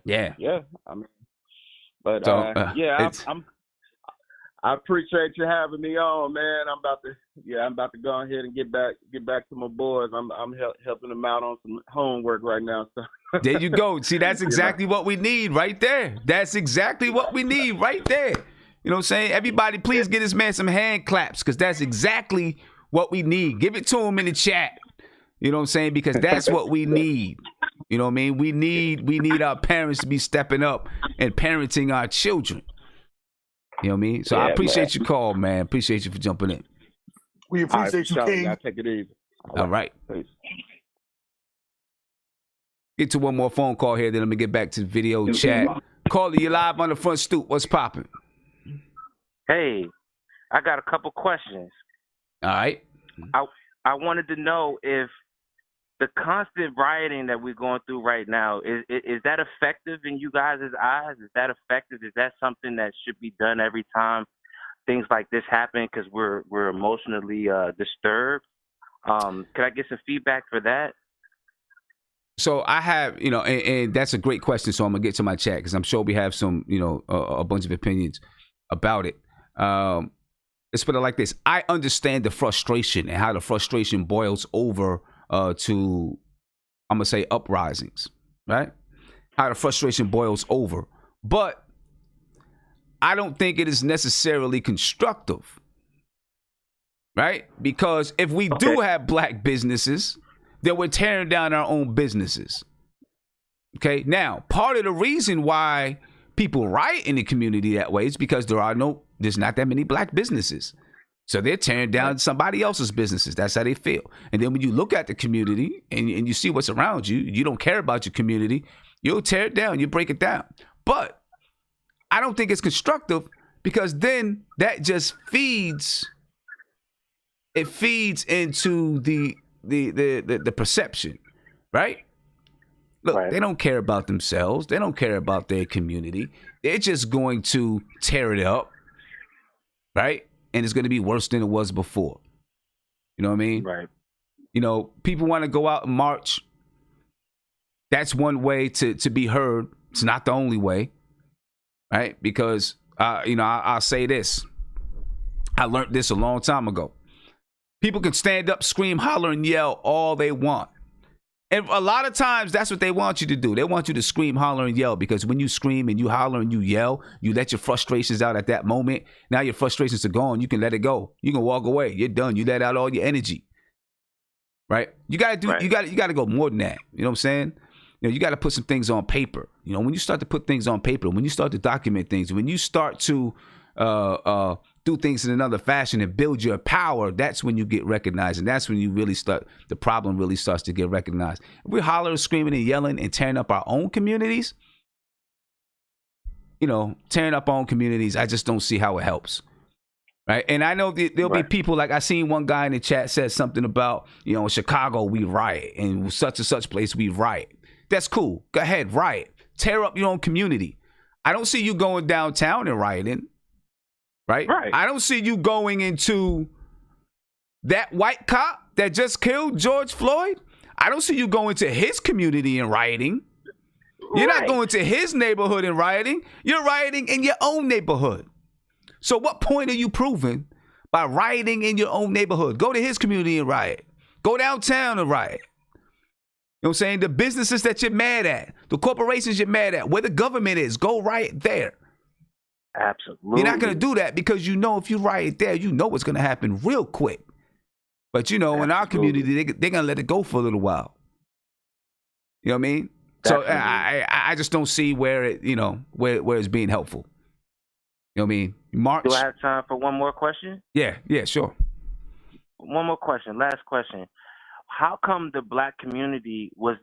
I mean, but I appreciate you having me on, man. I'm about to go ahead and get back to my boys. I'm helping them out on some homework right now. So there you go. See, that's exactly what we need right there. That's exactly what we need right there. You know what I'm saying? Everybody, please get this man some hand claps, because that's exactly what we need. Give it to him in the chat. You know what I'm saying? Because that's what we need. You know what I mean? We need our parents to be stepping up and parenting our children. You know what I mean? So I appreciate your call, man. Appreciate you for jumping in. We appreciate you, King. Y'all take it easy. All right. Peace. Get to one more phone call here, then let me get back to the video chat. Caller, you live on the front stoop. What's popping? Hey, I got a couple questions. All right. I wanted to know if the constant rioting that we're going through right now, is that effective in you guys' eyes? Is that effective? Is that something that should be done every time things like this happen, because we're emotionally disturbed? Could I get some feedback for that? So I have, and that's a great question. So I'm going to get to my chat, because I'm sure we have some, a bunch of opinions about it. Let's put it like this. I understand the frustration and how the frustration boils over to, I'm going to say, uprisings, right? How the frustration boils over. But I don't think it is necessarily constructive, right? Because if we do have black businesses, then we're tearing down our own businesses. Okay? Now, part of the reason why people riot in the community that way is because there's not that many black businesses. So they're tearing down somebody else's businesses. That's how they feel. And then when you look at the community and you see what's around you, you don't care about your community, you'll tear it down, you break it down. But I don't think it's constructive, because then that just feeds into the perception, right? Look, they don't care about themselves. They don't care about their community. They're just going to tear it up, right? And it's going to be worse than it was before. You know what I mean? Right. People want to go out and march. That's one way to be heard. It's not the only way, right? Because, I'll say this. I learned this a long time ago. People can stand up, scream, holler, and yell all they want. And a lot of times, that's what they want you to do. They want you to scream, holler, and yell, because when you scream and you holler and you yell, you let your frustrations out at that moment. Now your frustrations are gone. You can let it go. You can walk away. You're done. You let out all your energy, right? You got to you got to go more than that. You know what I'm saying? You got to put some things on paper. When you start to put things on paper, when you start to document things, when you start to do things in another fashion and build your power, that's when you get recognized. And that's when the problem really starts to get recognized. If we're hollering, screaming, and yelling and tearing up our own communities, I just don't see how it helps, Right. And I know there'll be people like I seen one guy in the chat said something about, in Chicago, we riot, and such and such place, we riot. That's cool. Go ahead, riot. Tear up your own community. I don't see you going downtown and rioting. Right. I don't see you going into that white cop that just killed George Floyd. I don't see you going to his community and rioting. You're not going to his neighborhood and rioting. You're rioting in your own neighborhood. So what point are you proving by rioting in your own neighborhood? Go to his community and riot. Go downtown and riot. You know what I'm saying? The businesses that you're mad at, the corporations you're mad at, where the government is, go riot there. Absolutely. You're not going to do that because if you riot there, what's going to happen real quick. But, in our community, they're going to let it go for a little while. You know what I mean? Definitely. So I just don't see where it, where it's being helpful. You know what I mean? March. Do I have time for one more question? Yeah, sure. One more question. Last question. How come the black community was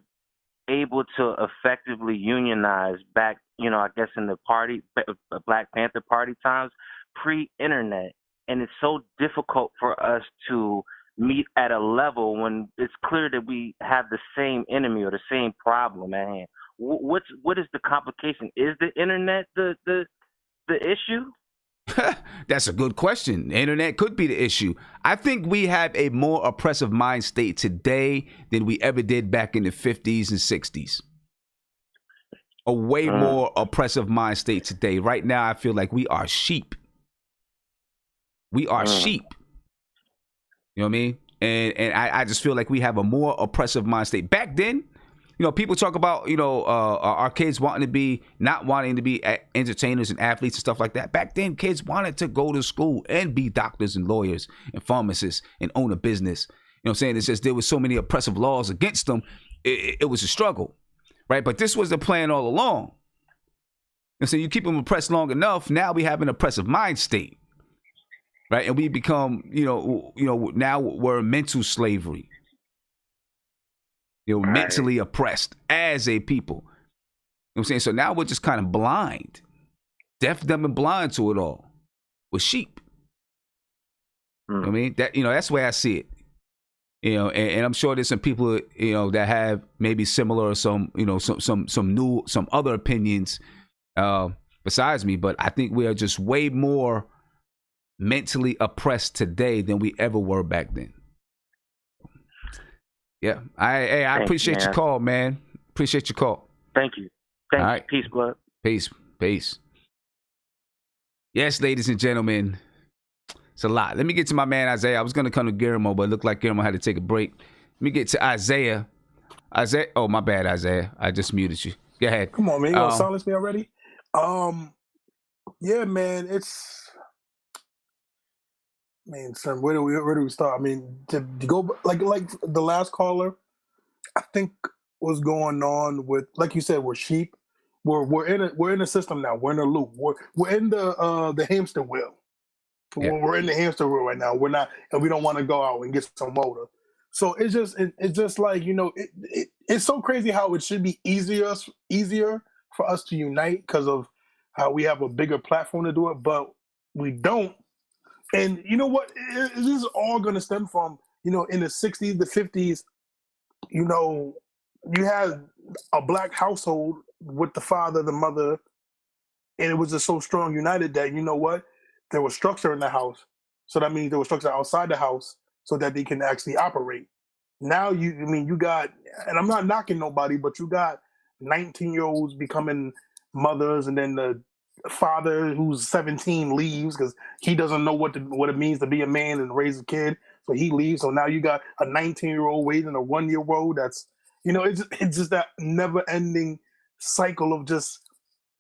able to effectively unionize back, I guess in the Black Panther Party times, pre-internet, and it's so difficult for us to meet at a level when it's clear that we have the same enemy or the same problem at hand? What is the complication? Is the internet the issue? That's a good question. The internet could be the issue. I think we have a more oppressive mind state today than we ever did back in the 50s and 60s. A way more oppressive mind state today. Right now, I feel like we are sheep. We are sheep. You know what I mean? And I just feel like we have a more oppressive mind state. Back then, people talk about, our kids not wanting to be entertainers and athletes and stuff like that. Back then, kids wanted to go to school and be doctors and lawyers and pharmacists and own a business. You know what I'm saying? It's just there was so many oppressive laws against them. It was a struggle, right? But this was the plan all along. And so you keep them oppressed long enough, now we have an oppressive mind state, right? And we become, now we're mental slavery. Mentally oppressed as a people. You know what I'm saying? So now we're just kind of blind, deaf, dumb, and blind to it all. We're sheep. You know what I mean? That's the way I see it. And I'm sure there's some people, that have maybe similar or some other opinions besides me, but I think we are just way more mentally oppressed today than we ever were back then. Yeah, I appreciate your call, man. Appreciate your call. Thank you. All right. Peace, blood. Peace. Yes, ladies and gentlemen, it's a lot. Let me get to my man Isaiah. I was gonna come to Guillermo, but it looked like Guillermo had to take a break. Let me get to Isaiah. Oh, my bad, Isaiah. I just muted you. Go ahead. Come on, man. You gonna silence me already? Yeah, man. Son, where do we start? I mean, to go like the last caller, I think what's going on with, like you said, we're sheep. We're in a system now. We're in a loop. We're in the hamster wheel. Yeah. We're in the hamster wheel right now. We're not, and we don't want to go out and get some motor. So it's just like, it's so crazy how it should be easier for us to unite because of how we have a bigger platform to do it, but we don't. And you know what? This is all going to stem from, in the 60s, the 50s, you had a black household with the father, the mother, and it was just so strong, united that, there was structure in the house. So that means there was structure outside the house so that they can actually operate. Now, you got, and I'm not knocking nobody, but you got 19-year-olds becoming mothers, and then the father who's 17 leaves because he doesn't know what it means to be a man and raise a kid, so he leaves. So now you got a 19-year-old waiting a 1-year-old. That's it's just that never-ending cycle of just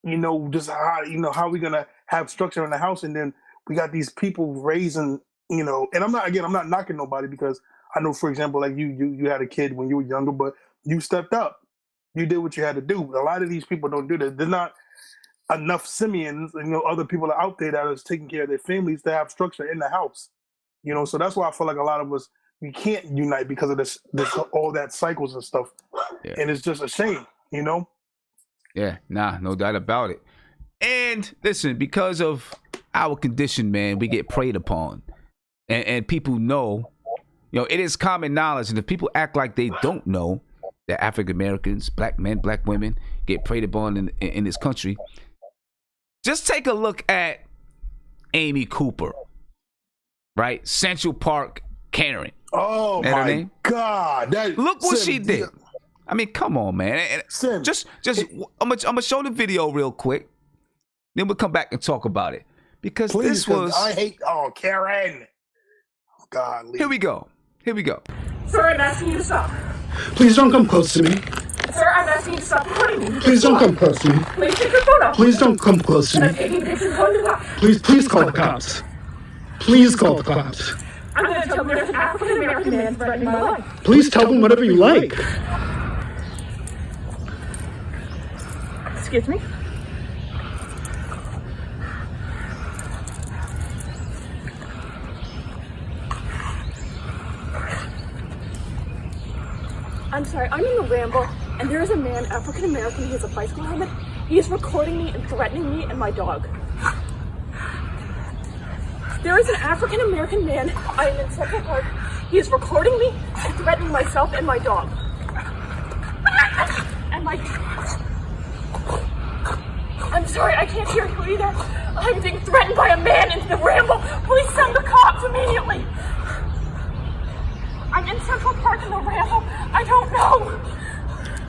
how we gonna have structure in the house, and then we got these people raising, and I'm not knocking nobody, because I know, for example, like you had a kid when you were younger, but you stepped up, you did what you had to do. A lot of these people don't do that. They're not enough simians, and other people are out there that are taking care of their families to have structure in the house. So that's why I feel like a lot of us, we can't unite because of this all that cycles and stuff. Yeah. And it's just a shame, Yeah, no doubt about it. And listen, because of our condition, man, we get preyed upon. And people know, it is common knowledge. And if people act like they don't know that African Americans, black men, black women get preyed upon in this country, just take a look at Amy Cooper, right? Central Park Karen. Oh my God! Look what she did. I mean, come on, man. Just I'm gonna show the video real quick. Then we'll come back and talk about it because Please, this was. I hate. Oh, Karen. Oh, God. Here we go. Sir, I'm asking you to stop. Please don't come close to me. Sir, I'm asking you to stop recording me. Please don't come close to me. Please take your phone off. Please don't come close to I'm me. taking pictures calling the cops. Please call the cops. Please call the cops. I'm going to tell them there's an African American man threatening my life. Please tell them whatever you like. Excuse me? I'm sorry, I'm in the Ramble, and there is a man, African American, he has a bicycle helmet. He is recording me and threatening me and my dog. There is an African American man, I am in Central Park. He is recording me and threatening myself and my dog. And my... I'm sorry, I can't hear you either. I'm being threatened by a man in the Ramble. Please send the cops immediately. I'm in Central Park in the Ramble. I don't know.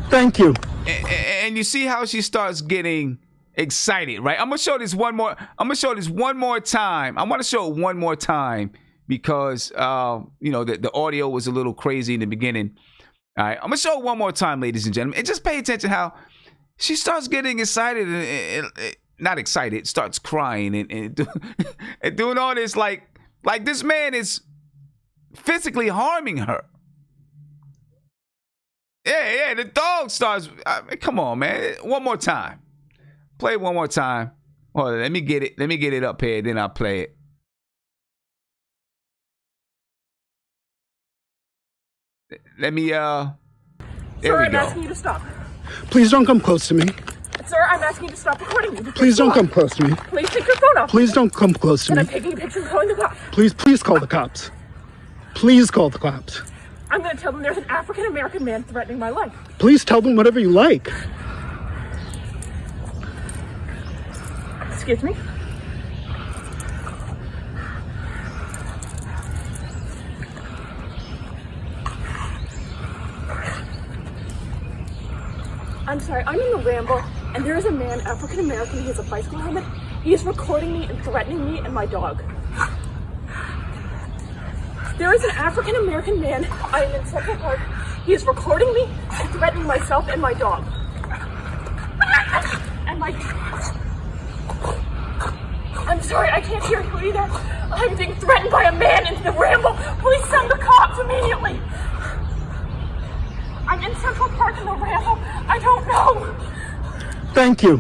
Thank you. And you see how she starts getting excited, right? I'm gonna show this one more. Time. I want to show it one more time because the audio was a little crazy in the beginning. All right, I'm gonna show it one more time, ladies and gentlemen, and just pay attention how she starts getting excited and not excited, starts crying and doing all this like this man is physically harming her. Yeah, the dog starts. Come on, man. One more time. Play it one more time. Hold on, let me get it up here, then I'll play it. Let me there Sir, we I'm go. asking you to stop. Please don't come close to me. Sir, I'm asking you to stop recording me. Please don't come close to me. Please take your phone off. Please don't come close to And me. I'm taking a picture and calling the cops. Please call the cops. Please call the cops. I'm going to tell them there's an African American man threatening my life. Please tell them whatever you like. Excuse me? I'm sorry, I'm in the Ramble, and there is a man, African American, he has a bicycle helmet. He is recording me and threatening me and my dog. There is an African American man, I am in Central Park. He is recording me and threatening myself and my dog. And my... I'm sorry, I can't hear you either. I'm being threatened by a man in the Ramble. Please send the cops immediately. I'm in Central Park in the Ramble. I don't know. Thank you.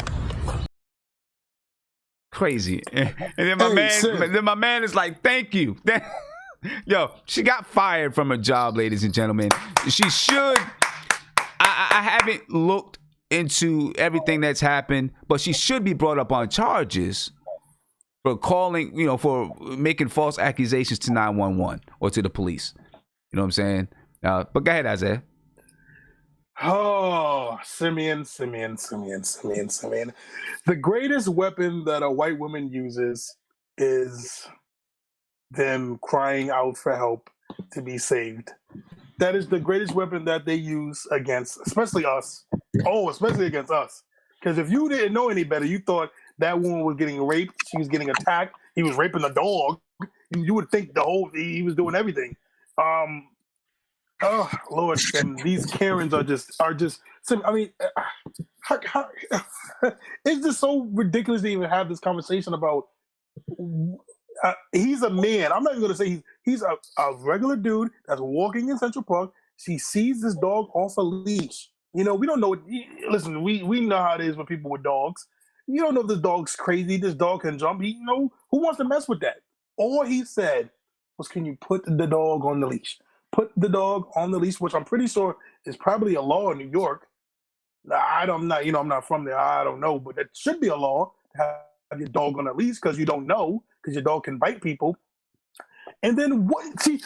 Crazy. And then my man is like, thank you. Yo, she got fired from her job, ladies and gentlemen. She should. I haven't looked into everything that's happened, but she should be brought up on charges for calling, for making false accusations to 911 or to the police. You know what I'm saying? But go ahead, Isaiah. Oh, Simeon. The greatest weapon that a white woman uses is them crying out for help to be saved. That is the greatest weapon that they use against, especially us. Oh, especially against us. Because if you didn't know any better, you thought that woman was getting raped, she was getting attacked, he was raping the dog. You would think he was doing everything. Oh Lord, and these Karens are just. I mean, it's just so ridiculous to even have this conversation about. He's a man. I'm not even going to say he's a regular dude that's walking in Central Park. She sees this dog off a leash. We don't know. Listen, we know how it is with people with dogs. You don't know if this dog's crazy. This dog can jump. Who wants to mess with that? All he said was, "Can you put the dog on the leash?" Put the dog on the leash, which I'm pretty sure is probably a law in New York. I'm not from there. I don't know, but it should be a law to have your dog on a leash because you don't know, because your dog can bite people. And then what she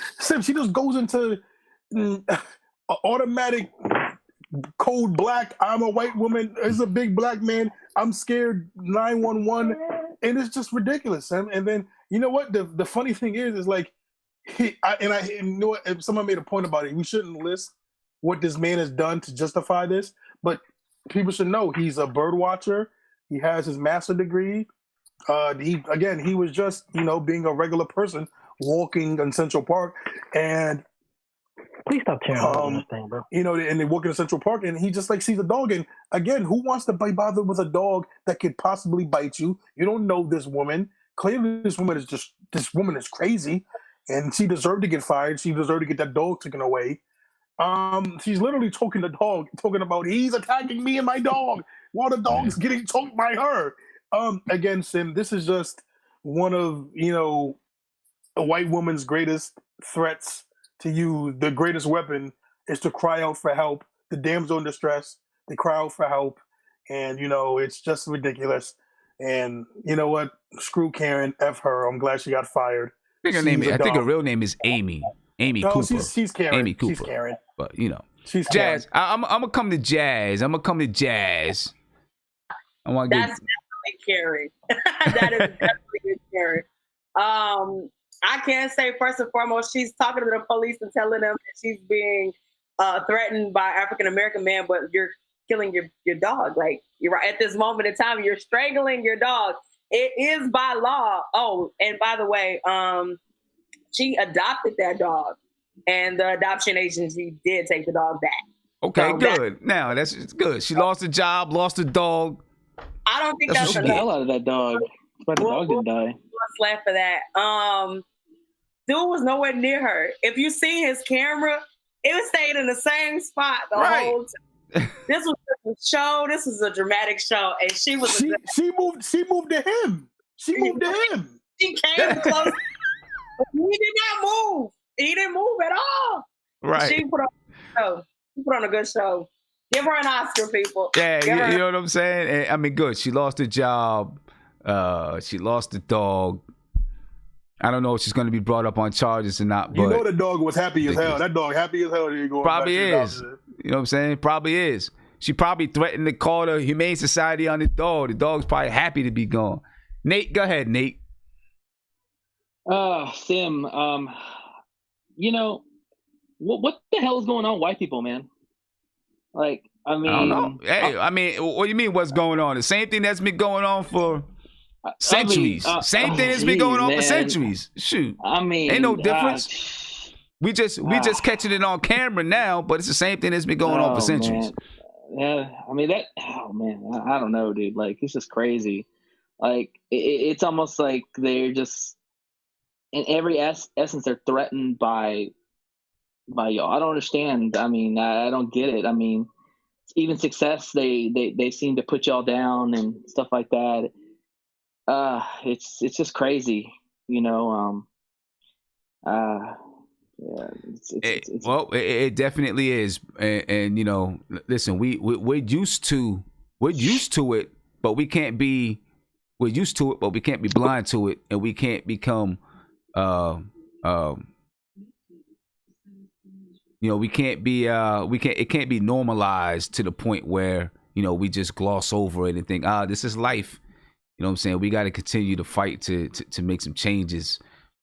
just goes into automatic code black. I'm a white woman. It's a big black man. I'm scared. 911, and it's just ridiculous. And then you know what? The funny thing is like, you know what? If someone made a point about it, we shouldn't list what this man has done to justify this, but people should know he's a bird watcher. He has his master's degree. He was just, being a regular person walking in Central Park, and please stop tearing up this thing, bro. And they walk in Central Park, and he just like sees a dog, and again, who wants to be bothered with a dog that could possibly bite you? You don't know this woman. Clearly, this woman is crazy, and she deserved to get fired. She deserved to get that dog taken away. She's literally talking about he's attacking me and my dog while the dog's getting choked by her. Again, Sim, this is just one of, a white woman's greatest threats to use. The greatest weapon is to cry out for help. The damsel in distress, they cry out for help. And, it's just ridiculous. And you know what? Screw Karen, F her. I'm glad she got fired. I think her real name is Amy. Amy Cooper. She's Karen. Amy Cooper. She's Karen. But, she's Jazz. I'm going to come to Jazz. I want to That's definitely Karen. That is definitely Karen. I can say first and foremost, she's talking to the police and telling them that she's being threatened by African American man, but you're killing your dog. Like, you're right at this moment in time, you're strangling your dog. It is by law. Oh, and by the way, she adopted that dog, and the adoption agency did take the dog back. Okay, so good. Now that's good. She lost the job, lost the dog. I don't think that's the hell out of that dog. But the dog didn't die. Let's laugh for that. Dude was nowhere near her. If you see his camera, it was staying in the same spot the whole time. This was a show. This was a dramatic show, and she was. She moved to him. She moved to him. She came close. He did not move. He didn't move at all. Right. She put on a show. She put on a good show. Give her an Oscar, people. Yeah, you know what I'm saying? I mean, good. She lost her job. She lost the dog. I don't know if she's going to be brought up on charges or not. But the dog was happy as hell. That dog happy as hell. Probably is. You know what I'm saying? Probably is. She probably threatened to call the Humane Society on the dog. The dog's probably happy to be gone. Nate, go ahead, Nate. Sim, what the hell is going on with white people, man? Like, I don't know. Hey, what do you mean what's going on? The same thing that's been going on for centuries. Same thing that's been going on for centuries. Shoot. Ain't no difference. We just catching it on camera now, but it's the same thing that's been going on for centuries. Man. Yeah, I don't know, dude. Like, it's just crazy. Like, it's almost like they're just, in every essence, they're threatened by y'all. I don't understand. I don't get it. Even success, they seem to put y'all down and stuff like that. It's just crazy, it definitely is, and listen, we're used to it, but we can't be. We're used to it, but we can't be blind to it, and we can't become. We can't be. It can't be normalized to the point where we just gloss over it and think, this is life. You know what I'm saying? We got to continue to fight to make some changes.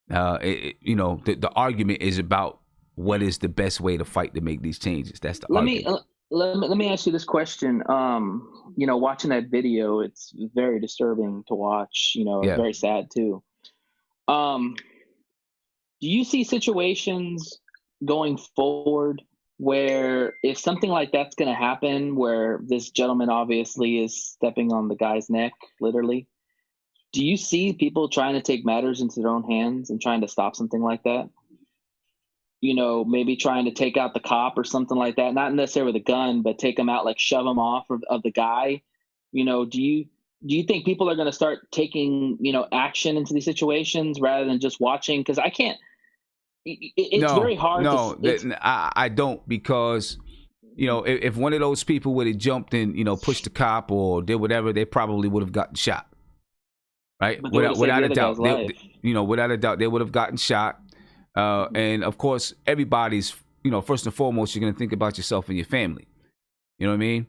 The argument is about what is the best way to fight to make these changes. That's the argument. Let me ask you this question. Watching that video, it's very disturbing to watch. It's very sad too. Do you see situations going forward where if something like that's going to happen, where this gentleman obviously is stepping on the guy's neck, literally, do you see people trying to take matters into their own hands and trying to stop something like that? Maybe trying to take out the cop or something like that, not necessarily with a gun, but take him out, like shove him off of the guy. Do you think people are going to start taking, action into these situations rather than just watching? Because I can't, it's very hard. I don't, because, if one of those people would have jumped and, pushed the cop or did whatever, they probably would have gotten shot. right? But they would've saved Without the a other doubt, guy's life. without a doubt, they would have gotten shot. And of course, everybody's, first and foremost, you're going to think about yourself and your family. You know what I mean?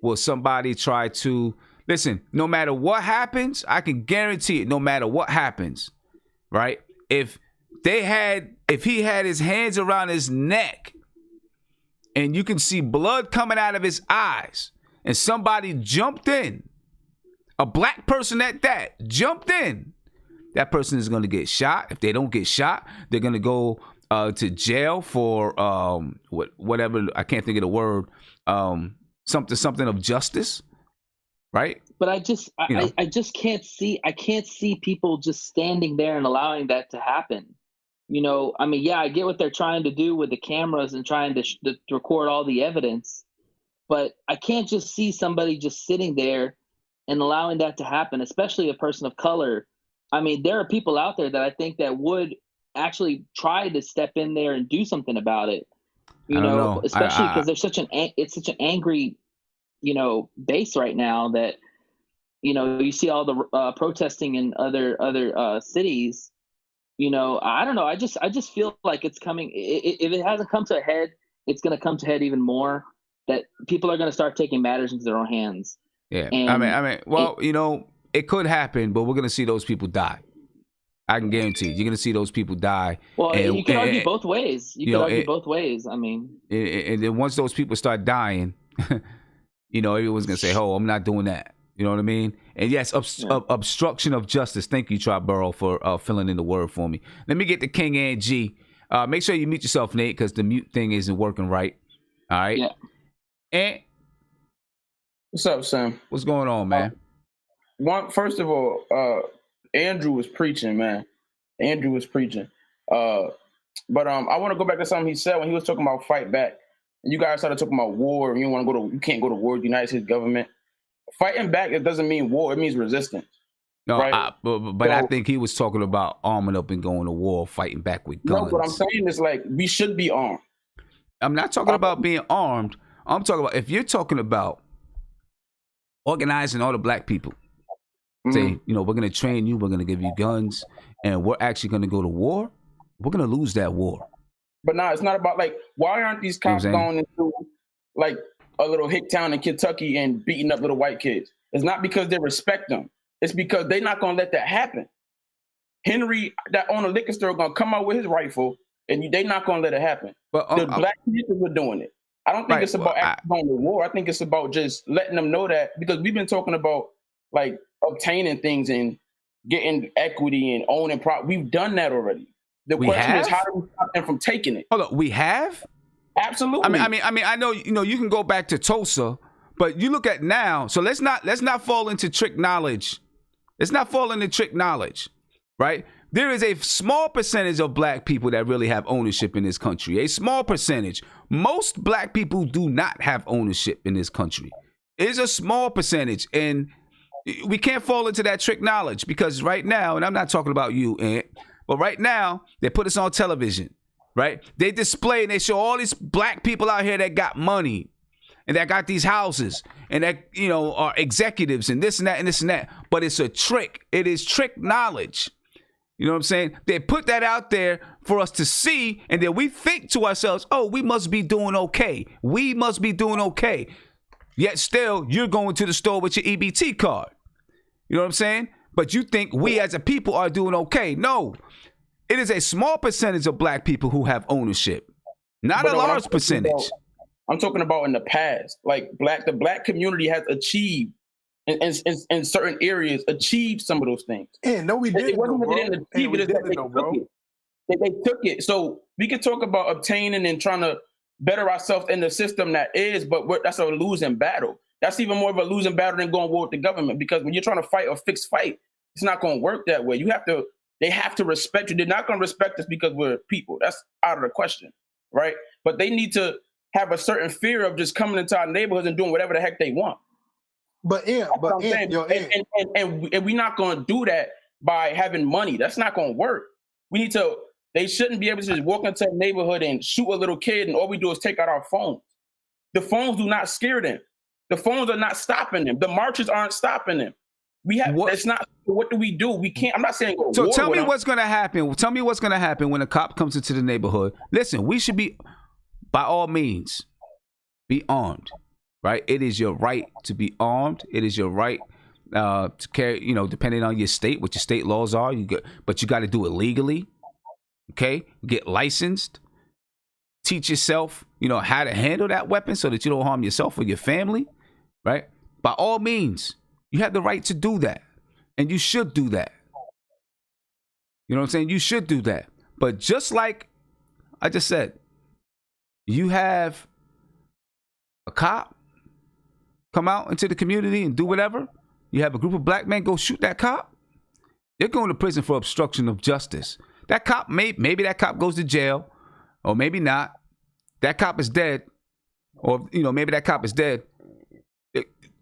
Will somebody try to listen? No matter what happens, I can guarantee it. No matter what happens, right? If he had his hands around his neck, and you can see blood coming out of his eyes, and somebody jumped in, a black person at that jumped in, that person is going to get shot. If they don't get shot, they're going to go to jail for whatever. I can't think of the word. Something of justice, right? But I just can't see. I can't see people just standing there and allowing that to happen. I mean, yeah, I get what they're trying to do with the cameras and trying to record all the evidence, but I can't just see somebody just sitting there and allowing that to happen, especially a person of color. I mean, there are people out there that I think that would actually try to step in there and do something about it. Especially because there's such an angry, base right now that, you see all the protesting in other cities. I don't know. I just feel like it's coming. If it hasn't come to a head, it's going to come to head even more. That people are going to start taking matters into their own hands. Yeah, it could happen, but we're going to see those people die. I can guarantee you're going to see those people die. Well, you can argue both ways. You can argue both ways. I mean, and then once those people start dying, everyone's going to say, "Oh, I'm not doing that." You know what I mean? And yes, obstruction of justice. Thank you, Trot Burrow, for filling in the word for me. Let me get to King and G. Make sure you mute yourself, Nate, because the mute thing isn't working right. All right. Yeah. And what's up, Sam? What's going on, man? First of all, Andrew was preaching, man. Andrew was preaching. But I want to go back to something he said when he was talking about fight back. And you guys started talking about war. And you can't go to war with the United States government. Fighting back, it doesn't mean war. It means resistance. No, right? but I think he was talking about arming up and going to war, fighting back with guns. No, what I'm saying is we should be armed. I'm not talking about being armed. I'm talking about if you're talking about organizing all the black people. Say, we're going to train you, we're going to give you guns, and we're actually going to go to war. We're going to lose that war. But now it's not about why aren't these cops going into a little hick town in Kentucky and beating up little white kids? It's not because they respect them. It's because they're not going to let that happen. Henry, that owner liquor store, going to come out with his rifle, and they're not going to let it happen. But the black people were doing it. I don't think it's about actually going to war. I think it's about just letting them know that, because we've been talking about obtaining things and getting equity and owning property. We've done that already. The question is, how do we stop them from taking it? Hold on, we have? Absolutely. I mean, I know, you can go back to Tulsa, but you look at now. So let's not fall into trick knowledge. Let's not fall into trick knowledge, right? There is a small percentage of black people that really have ownership in this country. A small percentage. Most black people do not have ownership in this country. It's a small percentage, and we can't fall into that trick knowledge, because right now, and I'm not talking about you, Aunt, but right now, they put us on television, right? They display and they show all these black people out here that got money and that got these houses and that, are executives and this and that and this and that. But it's a trick. It is trick knowledge. You know what I'm saying? They put that out there for us to see, and then we think to ourselves, oh, we must be doing okay. We must be doing okay. Yet still, you're going to the store with your EBT card. You know what I'm saying? But you think we as a people are doing okay. No, it is a small percentage of black people who have ownership, not a large percentage. I'm talking about in the past, the black community has achieved in certain areas, achieved some of those things. Yeah, no, we didn't. It wasn't that they didn't achieve it, they took it. So we can talk about obtaining and trying to better ourselves in the system that is, but that's a losing battle. That's even more of a losing battle than going to war with the government, because when you're trying to fight a fixed fight, it's not going to work that way. They have to respect you. They're not going to respect us because we're people. That's out of the question, right? But they need to have a certain fear of just coming into our neighborhoods and doing whatever the heck they want. And we're not going to do that by having money. That's not going to work. They shouldn't be able to just walk into a neighborhood and shoot a little kid, and all we do is take out our phones. The phones do not scare them. The phones are not stopping them. The marches aren't stopping them. We have. It's not. What do we do? We can't. I'm not saying go. So tell me what's going to happen. Tell me what's going to happen when a cop comes into the neighborhood. Listen, we should be, by all means, be armed. Right? It is your right to be armed. It is your right to carry. You know, depending on your state, what your state laws are. But you got to do it legally. Okay, get licensed. Teach yourself, you know, how to handle that weapon so that you don't harm yourself or your family. Right? By all means, you have the right to do that. And you should do that. You know what I'm saying? You should do that. But just like I just said, you have a cop come out into the community and do whatever. You have a group of black men go shoot that cop. They're going to prison for obstruction of justice. That cop, maybe that cop goes to jail, or maybe not. That cop is dead, or, you know, maybe that cop is dead.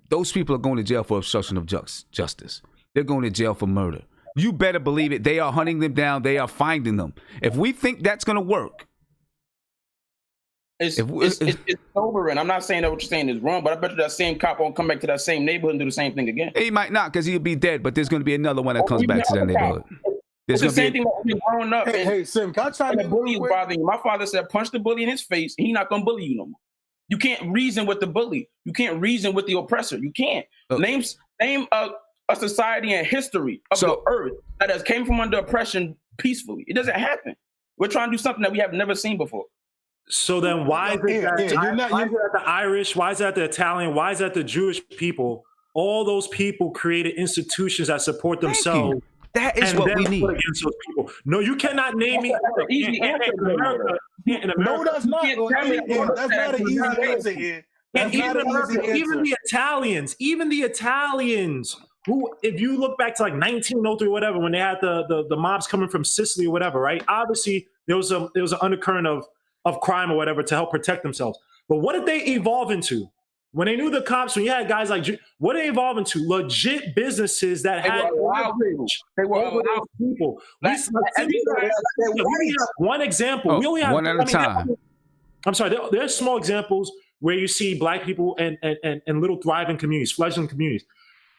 Those people are going to jail for obstruction of justice. They're going to jail for murder. You better believe it. They are hunting them down. They are finding them. If we think that's going to work. It's sobering. I'm not saying that what you're saying is wrong, but I bet you that same cop won't come back to that same neighborhood and do the same thing again. He might not, because he'll be dead, but there's going to be another one that comes back to that neighborhood. It's the same thing that we've growing up. Hey, Sim, can I chime in? The bully is bothering you. My father said, punch the bully in his face, and he's not going to bully you no more. You can't reason with the bully. You can't reason with the oppressor. You can't. Name a society and history of the earth that has came from under oppression peacefully. It doesn't happen. We're trying to do something that we have never seen before. So then why is it that the Irish, why is that the Italian, why is that the Jewish people? All those people created institutions that support themselves. That is what we need. Against those people. No, you cannot name me. No, that's not. That's not an easy answer. Even the Italians, who, if you look back to like 1903 or whatever, when they had the mobs coming from Sicily or whatever, right? Obviously, there was an undercurrent of crime or whatever to help protect themselves. But what did they evolve into? When they knew the cops, when you had guys like, what did they evolve into? Legit businesses that had leverage over those people. We have one example. We only have one at a time. I'm sorry. There's small examples where you see black people and little thriving communities, fledgling communities.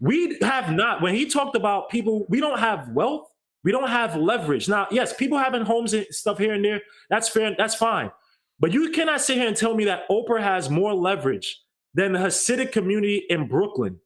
We have not. When he talked about people, we don't have wealth. We don't have leverage. Now, yes, people having homes and stuff here and there. That's fair. That's fine. But you cannot sit here and tell me that Oprah has more leverage than the Hasidic community in Brooklyn,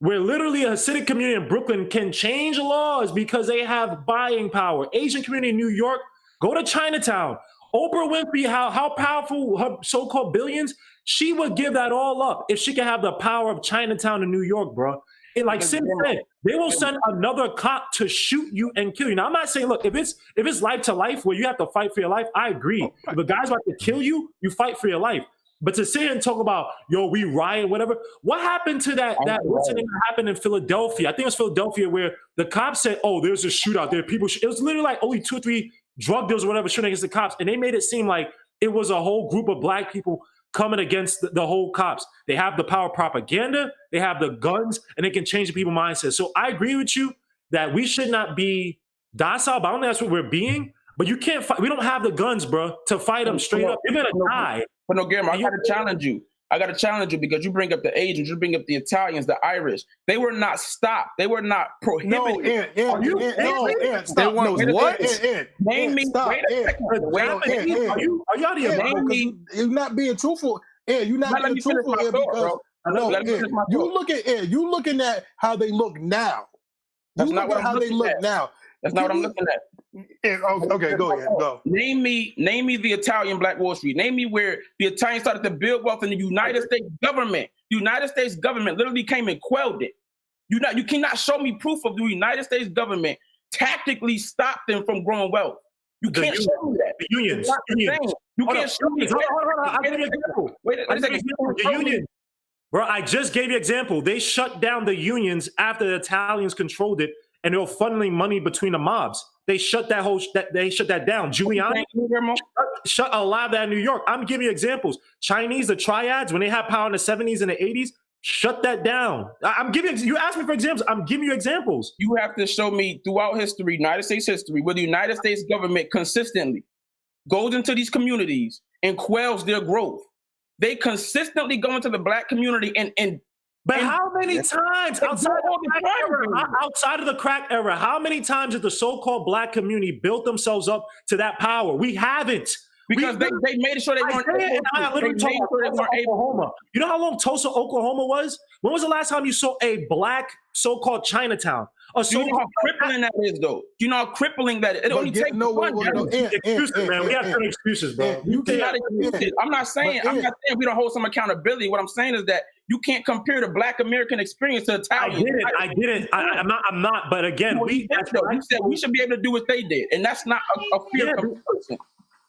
where literally a Hasidic community in Brooklyn can change laws because they have buying power. Asian community in New York, go to Chinatown. Oprah Winfrey, how powerful her so-called billions, she would give that all up if she could have the power of Chinatown in New York, bro. And like Sim said, they will send another cop to shoot you and kill you. Now, I'm not saying, look, if it's life to life where you have to fight for your life, I agree. If a guy's about to kill you, you fight for your life. But to sit here and talk about, we riot, whatever. What happened to that what's the name that happened in Philadelphia? I think it was Philadelphia where the cops said, there's a shootout there. It was literally like only 2 or 3 drug dealers or whatever shooting against the cops. And they made it seem like it was a whole group of black people coming against the whole cops. They have the power of propaganda, they have the guns, and they can change the people's mindset. So I agree with you that we should not be docile, but I don't think that's what we're being. But you can't fight. We don't have the guns, bro, to fight them straight up. You're going to die. But no, Guillermo, I got to challenge you. I got to challenge you because you bring up the Asians, you bring up the Italians, the Irish. They were not stopped. They were not prohibited. Stop. They weren't what? Name me. Stop. Are you out here? You're not being truthful. You're not being truthful here because you looking at how they look now. That's not what how they look now. That's not what I'm looking at. Okay, go ahead. Go. Name me the Italian Black Wall Street. Name me where the Italians started to build wealth in the United States government. The United States government literally came and quelled it. You cannot show me proof of the United States government tactically stopped them from growing wealth. You can't show me that. The unions. You can't show me. I'll give you an example. Wait a second. The union. Bro, I just gave you an example. They shut down the unions after the Italians controlled it, and they were funneling money between the mobs. They shut that down. Giuliani shut a lot of that in New York. I'm giving you examples. Chinese, the triads, when they had power in the 70s and the 80s, shut that down. You asked me for examples. I'm giving you examples. You have to show me throughout history, United States history, where the United States government consistently goes into these communities and quells their growth. They consistently go into the black community and But how many times outside of the crack era, how many times has the so-called black community built themselves up to that power? We haven't. Because they made sure they weren't Oklahoma. You know how long Tulsa, Oklahoma was? When was the last time you saw a black so-called Chinatown? You know how crippling that is, though. You know how crippling that is. It only takes one. Excuses, man. We have some excuses, bro. I'm not saying we don't hold some accountability. What I'm saying is that you can't compare the Black American experience to Italian. I didn't. I'm not. But again, we said we should be able to do what they did, and that's not a fair comparison.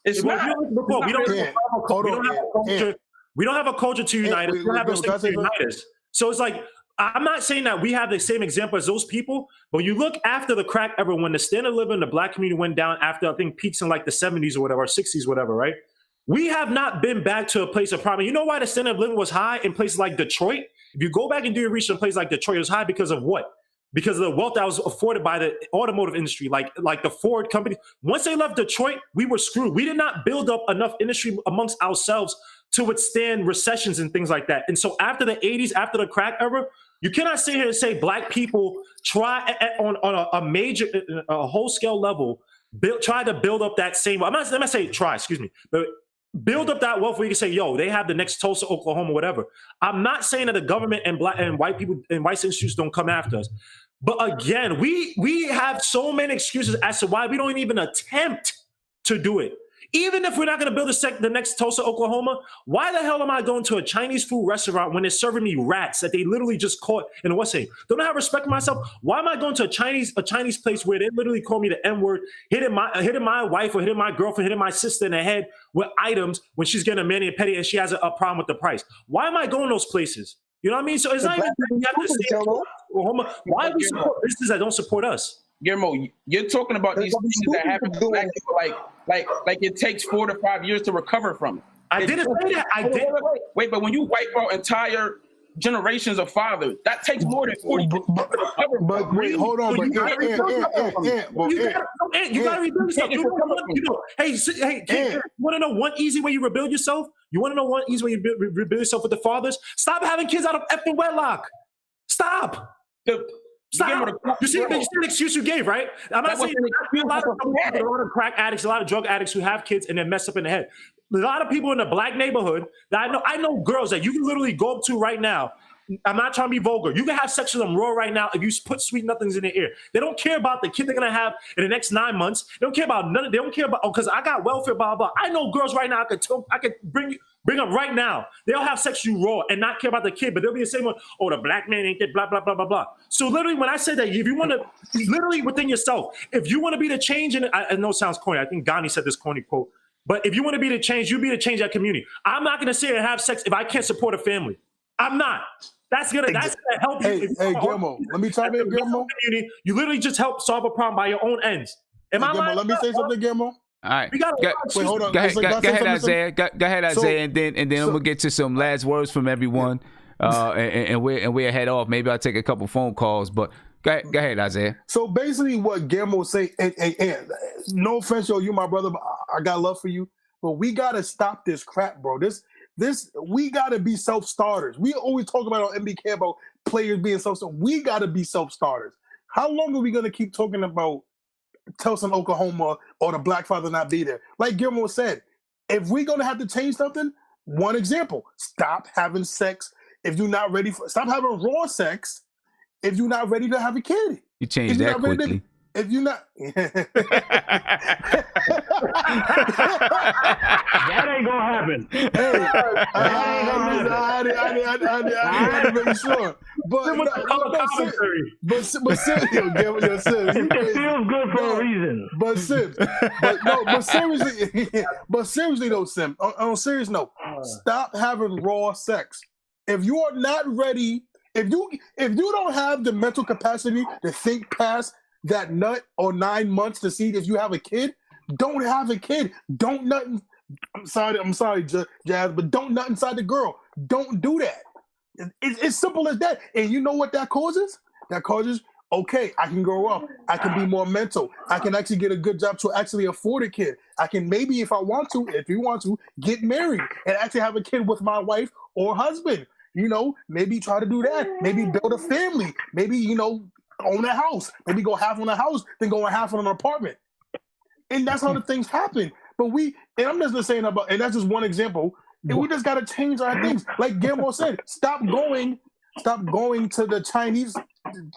It's not. We don't have a culture to unite us. We don't have those things to unite us. So it's like, I'm not saying that we have the same example as those people, but you look after the crack era, when the standard of living in the black community went down after, I think, peaks in like the 70s or whatever, or 60s, whatever, right? We have not been back to a place of poverty. You know why the standard of living was high in places like Detroit? If you go back and do your research in places like Detroit, it was high because of what? Because of the wealth that was afforded by the automotive industry, like the Ford company. Once they left Detroit, we were screwed. We did not build up enough industry amongst ourselves to withstand recessions and things like that. And so after the 80s, after the crack era, you cannot sit here and say black people try on a major, a whole scale level, try to build up that same, I'm not saying try, excuse me, but build up that wealth where you can say, yo, they have the next Tulsa, Oklahoma, whatever. I'm not saying that the government and black and white people and white institutions don't come after us. But again, we have so many excuses as to why we don't even attempt to do it. Even if we're not going to build the next Tulsa, Oklahoma, why the hell am I going to a Chinese food restaurant when they're serving me rats that they literally just caught in what's saying? Don't I have respect for myself? Why am I going to a Chinese place where they literally call me the N-word, hitting my wife or hitting my girlfriend, hitting my sister in the head with items when she's getting a mani and pedi and she has a problem with the price? Why am I going those places? You know what I mean? So it's not even you have to say Oklahoma. Why do we support businesses that don't support us? Guillermo, you're talking about these things that happen to black people like it takes 4 to 5 years to recover from it. I didn't say that. I did. Wait, but when you wipe out entire generations of fathers, that takes more than 40 years to recover. But wait, hold on. You gotta rebuild yourself. Hey, you want to know one easy way you rebuild yourself? You want to know one easy way you rebuild yourself with the fathers? Stop having kids out of effing wedlock. Stop. Stop. You see the excuse you gave, right? I'm not saying a lot of crack addicts, a lot of drug addicts who have kids and they're messed up in the head. A lot of people in the black neighborhood that I know girls that you can literally go up to right now. I'm not trying to be vulgar. You can have sex with them raw right now if you put sweet nothings in their ear. They don't care about the kid they're gonna have in the next 9 months. They don't care about none. They don't care about because I got welfare, blah blah. I know girls right now. I could bring up right now. They'll have sex with you raw and not care about the kid, but they'll be the same one. Oh, the black man ain't get blah blah blah blah blah. So literally, when I say that, if you want to, literally within yourself, if you want to be the change, and I know it sounds corny. I think Gandhi said this corny quote. But if you want to be the change, you be the change that community. I'm not gonna sit and have sex if I can't support a family. I'm not. That's gonna help you. Hey, Guillermo, let me chime in, Guillermo. You literally just help solve a problem by your own ends. Am I lying? Let me say something, Guillermo. All right. Wait, hold on. Go ahead, Isaiah. Go ahead, Isaiah, and then I'm gonna get to some last words from everyone, and we'll head off. Maybe I'll take a couple phone calls, but go ahead, Isaiah. So basically, what Guillermo say, and no offense, yo, you my brother, but I got love for you, but we gotta stop this crap, bro. This we gotta be self-starters. We always talk about on NBK about players being self-starters. We gotta be self-starters. How long are we gonna keep talking about Tulsa, Oklahoma, or the black father not be there? Like Guillermo said, if we're gonna have to change something, one example: stop having sex if you're not ready for. Stop having raw sex if you're not ready to have a kid. You changed that quickly. If you're not, that ain't gonna happen. I had to make sure. It feels good for a reason. But seriously though, Sim, on a serious note, stop having raw sex. If you are not ready, if you don't have the mental capacity to think past that nut or 9 months to see if you have a kid, don't have a kid. Don't nut. I'm sorry, Jazz, but don't nut inside the girl. Don't do that. It's simple as that. And you know what that causes? That causes, okay, I can grow up. I can be more mental. I can actually get a good job to actually afford a kid. I can maybe, if you want to, get married and actually have a kid with my wife or husband. maybe try to do that. Maybe build a family. Maybe, own a house. Maybe go half on a house, then go half on an apartment. And that's how the things happen. But and I'm just saying and that's just one example. And we just got to change our things. Like Guillermo said, stop going to the Chinese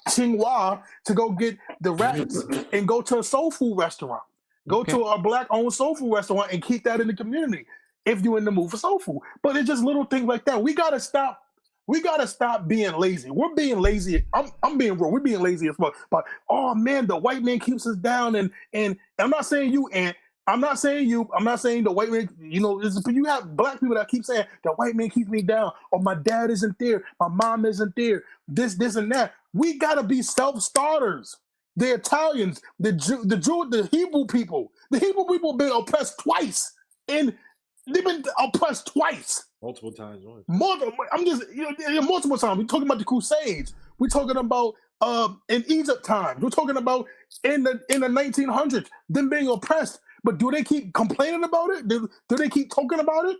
Tsinghua to go get the wraps and go to a soul food restaurant. Go to a black-owned soul food restaurant and keep that in the community if you're in the mood for soul food. But it's just little things like that. We gotta stop being lazy. We're being lazy. I'm being real. We're being lazy as fuck. But oh man, the white man keeps us down. And I'm not saying you, and I'm not saying you. I'm not saying the white man. You have black people that keep saying the white man keeps me down, or my dad isn't there, my mom isn't there. This, and that. We gotta be self-starters. The Italians, the Jew, the Hebrew people. The Hebrew people been oppressed twice, and they've been oppressed twice. Multiple times. Multiple times. We're talking about the Crusades. We're talking about in Egypt times. We're talking about in the 1900s, them being oppressed. But do they keep complaining about it? Do they keep talking about it?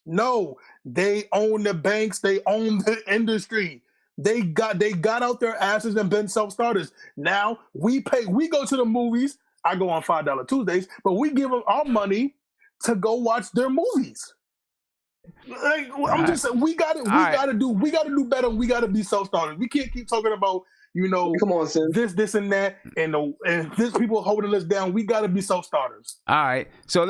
No. They own the banks. They own the industry. They got out their asses and been self-starters. Now we go to the movies. I go on $5 Tuesdays, but we give them our money to go watch their movies. Like, I'm just saying, we gotta do better. We gotta be self-starters. We can't keep talking about, come on, sis. this and that, and this people holding us down. We gotta be self-starters. All right, so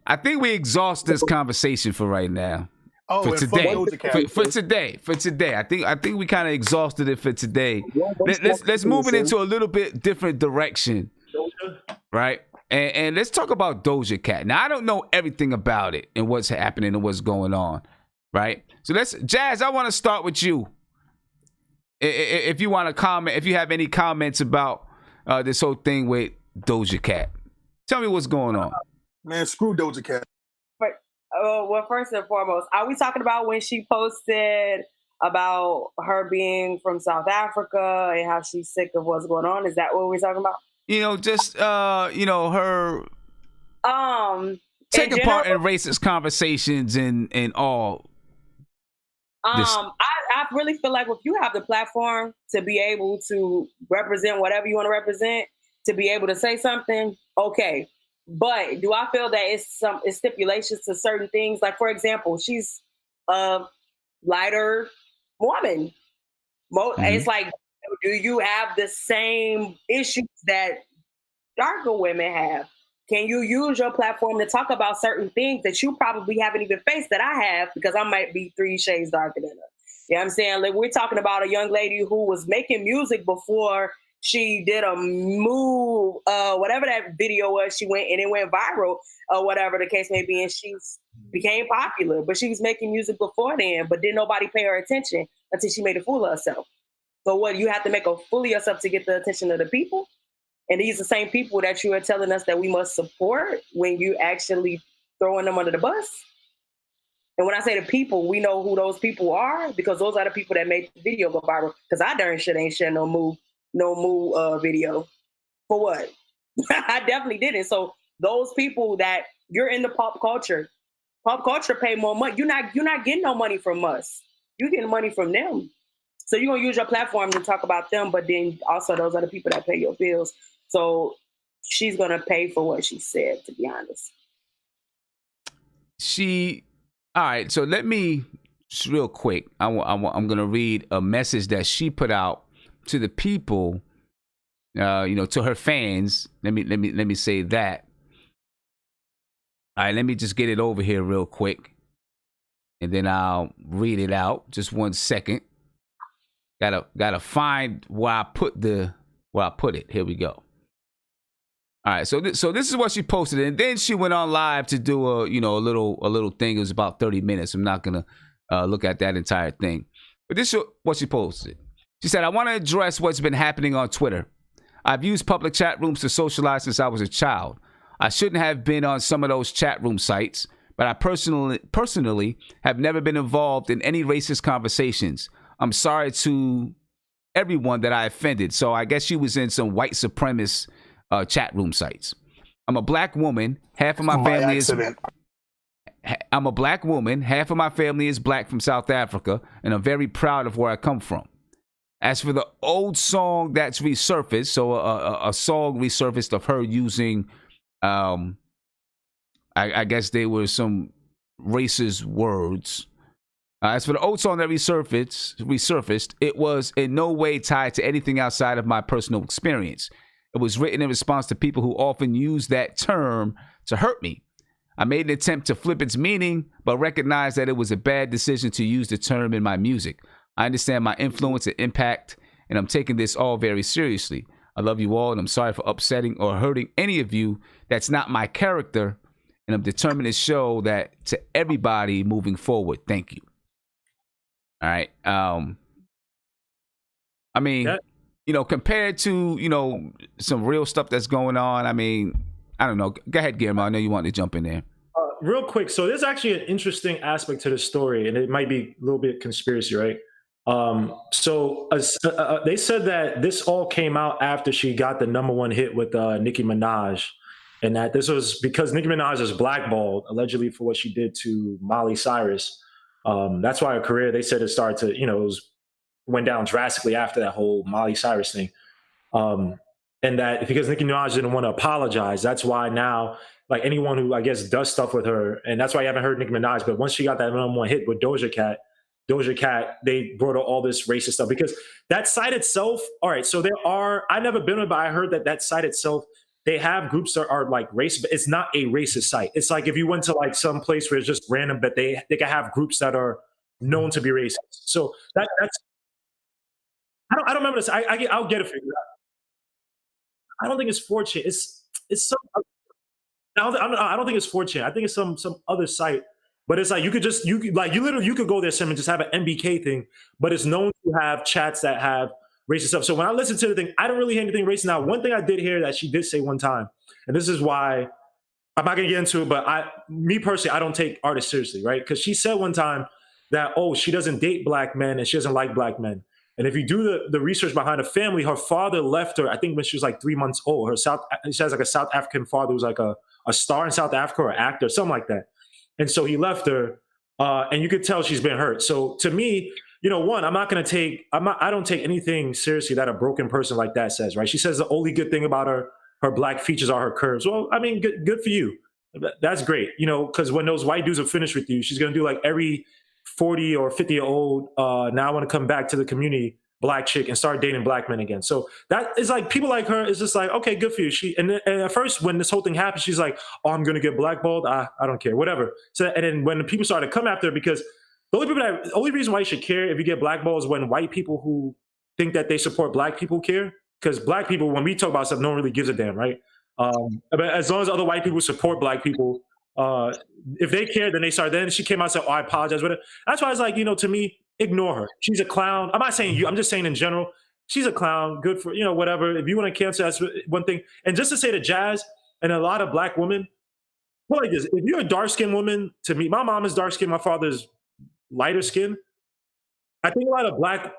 I think we exhaust this conversation for right now. Oh, for today. For today. I think we kind of exhausted it for today. Let's move it into a little bit different direction, right? And let's talk about Doja Cat. Now, I don't know everything about it and what's happening and what's going on, right? So Jazz, I want to start with you. If you want to comment, if you have any comments about this whole thing with Doja Cat, tell me what's going on. Man, screw Doja Cat. Well, first and foremost, are we talking about when she posted about her being from South Africa and how she's sick of what's going on? Is that what we're talking about? Just her taking part in racist conversations and all. I really feel like if you have the platform to be able to represent whatever you want to represent, to be able to say something, okay. But do I feel that it's stipulations to certain things? Like, for example, she's a lighter woman. It's like, do you have the same issues that darker women have? Can you use your platform to talk about certain things that you probably haven't even faced that I have, because I might be 3 shades darker than her? You know what I'm saying? Like, we're talking about a young lady who was making music before she did a move, whatever that video was, it went viral, or whatever the case may be, and she became popular. But she was making music before then, but didn't nobody pay her attention until she made a fool of herself. So what, you have to make a fool of yourself to get the attention of the people? And these are the same people that you are telling us that we must support when you actually throwing them under the bus? And when I say the people, we know who those people are, because those are the people that made the video go viral. Because I darn shit ain't sharing no move video. For what? I definitely didn't. So those people that you're in the pop culture pay more money. You're not getting no money from us. You're getting money from them. So you're gonna use your platform to talk about them, but then also those are the people that pay your bills. So she's gonna pay for what she said, to be honest. All right, so let me just real quick. I'm gonna read a message that she put out to the people, to her fans. Let me say that. All right, let me just get it over here real quick, and then I'll read it out. Just 1 second. Gotta find where I put it. Here we go. All right, so this is what she posted, and then she went on live to do a little thing. It was about 30 minutes. I'm not gonna look at that entire thing, but this is what she posted. She said, "I want to address what's been happening on Twitter. I've used public chat rooms to socialize since I was a child. I shouldn't have been on some of those chat room sites, but I personally have never been involved in any racist conversations. I'm sorry to everyone that I offended." So I guess she was in some white supremacist chat room sites. "I'm a black woman. Half of my family I'm a black woman. Half of my family is black from South Africa, and I'm very proud of where I come from. As for the old song that's resurfaced, so a song resurfaced of her using, I guess they were some racist words. As for the old song that resurfaced, it was in no way tied to anything outside of my personal experience. It was written in response to people who often use that term to hurt me. I made an attempt to flip its meaning, but recognized that it was a bad decision to use the term in my music. I understand my influence and impact, and I'm taking this all very seriously. I love you all, and I'm sorry for upsetting or hurting any of you. That's not my character, and I'm determined to show that to everybody moving forward. Thank you. All right. I mean, you know, compared to, you know, some real stuff that's going on, I mean, I don't know. Go ahead, Guillermo. I know you wanted to jump in there. Real quick. So there's actually an interesting aspect to the story, and it might be a little bit conspiracy, right? They said that this all came out after she got the #1 hit with Nicki Minaj, and that this was because Nicki Minaj is blackballed allegedly for what she did to Miley Cyrus. That's why her career, they said, it started to, you know, went down drastically after that whole Miley Cyrus thing. And that because Nicki Minaj didn't want to apologize, that's why now, like anyone who I guess does stuff with her, and that's why you haven't heard Nicki Minaj, but once she got that #1 hit with Doja Cat, they brought out all this racist stuff because that site itself, all right, so I've never been with, but I heard that site itself, they have groups that are like racist, but it's not a racist site. It's like if you went to like some place where it's just random, but they can have groups that are known to be racist. So that's, I don't remember this. I'll get it figured out. I don't think it's 4chan. It's some. I don't think it's 4chan. I think it's some other site. But it's like you could go there, Sim, and just have an MBK thing. But it's known to have chats that have racist stuff. So when I listened to the thing, I don't really hear anything racist. Now, one thing I did hear that she did say one time, and this is why I'm not gonna get into it, but me personally, I don't take artists seriously, right? Because she said one time that she doesn't date black men and she doesn't like black men. And if you do the research behind her family, her father left her, I think when she was like 3 months old. She has like a South African father who's like a star in South Africa or actor, something like that. And so he left her, and you could tell she's been hurt. So to me, you know, one, I don't take anything seriously that a broken person like that says, right? She says the only good thing about her black features are her curves. Well, I mean, good for you. That's great, you know, because when those white dudes are finished with you, she's gonna do like every 40 or 50-year-old, now I want to come back to the community black chick and start dating black men again. So that is like, people like her is just like, okay, good for you. And at first when this whole thing happened, she's like, oh, I'm going to get blackballed. I don't care, whatever. So, and then when the people started to come after her, because the only reason why you should care if you get blackballed is when white people who think that they support black people care. Because black people, when we talk about stuff, no one really gives a damn, right? But as long as other white people support black people, if they care, then they start. Then she came out and said, oh, I apologize with it. That's why it's like, you know, to me, ignore her. She's a clown. I'm not saying you. I'm just saying in general, she's a clown. Good for, you know, whatever. If you want to cancel, that's one thing. And just to say to Jazz and a lot of black women, well, like this, if you're a dark-skinned woman, to me, my mom is dark-skinned, my father's lighter skin. I think a lot of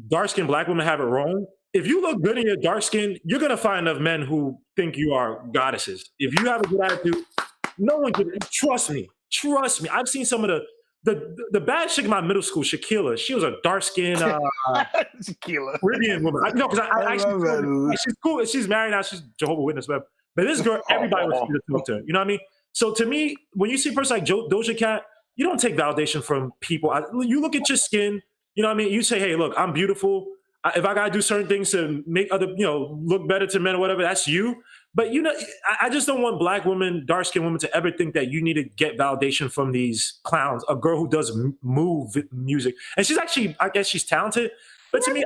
dark-skinned black women have it wrong. If you look good in your dark skin, you're going to find enough men who think you are goddesses. If you have a good attitude, no one can. Trust me. I've seen some of the bad chick in my middle school, Shaquilla. She was a dark skinned Shaquilla Caribbean woman. She's cool. She's married now. She's Jehovah's Witness. But this girl, everybody was scared to talk to her. You know what I mean? So to me, when you see a person like Doja Cat, you don't take validation from people. You look at your skin. You know what I mean? You say, hey, look, I'm beautiful. If I gotta do certain things to make other, you know, look better to men or whatever, that's you. But you know, I just don't want black women, dark-skinned women, to ever think that you need to get validation from these clowns. A girl who does move music, and she's actually, I guess she's talented. But to me,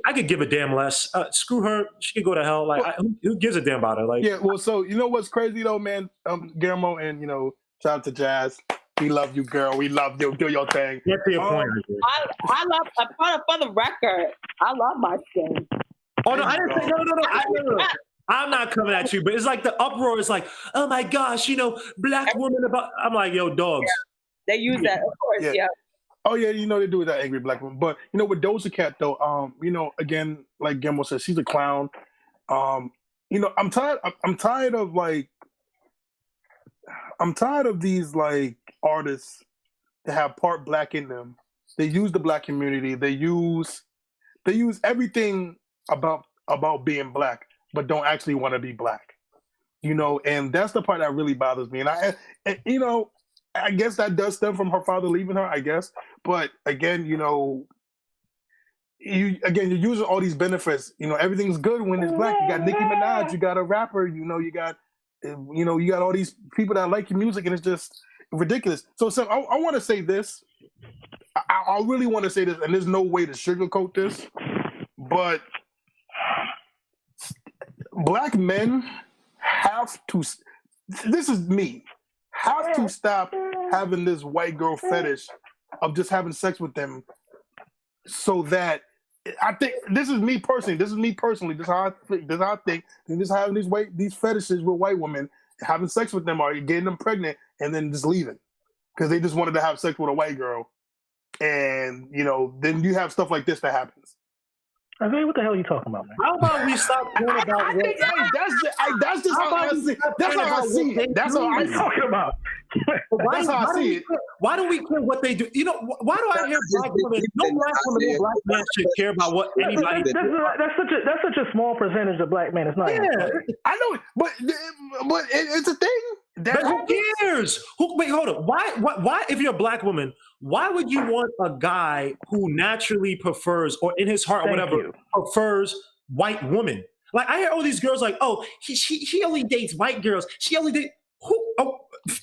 I could give a damn less. Screw her. She could go to hell. Like, who gives a damn about her? Like, yeah. Well, so you know what's crazy though, man, Guillermo, and you know, shout out to Jazz. We love you, girl. We love you. Do your thing. Get to your point. I love, for the record, I love my skin. Oh, no, I didn't say, no. I'm not coming at you, but it's like the uproar is like, oh my gosh, you know, black woman about. I'm like, yo, dogs. Yeah. They use that, of course, yeah. Oh yeah, you know they do with that angry black woman. But you know, with Doja Cat though, you know, again, like Guillermo said, she's a clown. You know, I'm tired of these like artists that have part black in them. They use the black community. They use everything about being black, but don't actually want to be black. And that's the part that really bothers me. And I guess that does stem from her father leaving her, I guess. But again, you're using all these benefits. Everything's good when it's black. You got Nicki Minaj, you got a rapper, you got all these people that like your music, and it's just ridiculous. So I want to say this. I really want to say this, and there's no way to sugarcoat this, but black men have to, this is me, have to stop having this white girl fetish of just having sex with them, so that I think this is me personally. This is how I think. And just having these fetishes with white women, having sex with them, or getting them pregnant, and then just leaving because they just wanted to have sex with a white girl, and then you have stuff like this that happens. I mean, what the hell are you talking about, man? How about we stop talking about I think that's just how I see it. That's how I see it. That's how I'm talking about. That's how I see it. Why do we care what they do? Why do I hear black women? No black woman, no black man should care about what anybody. That's such a small percentage of black men. It's not. Yeah, I know, but it's a thing. But who cares? Wait, hold up. Why? If you're a black woman, why would you want a guy who naturally prefers, or in his heart, or whatever, prefers white women? Like, I hear all these girls like, oh, he only dates white girls. She only dates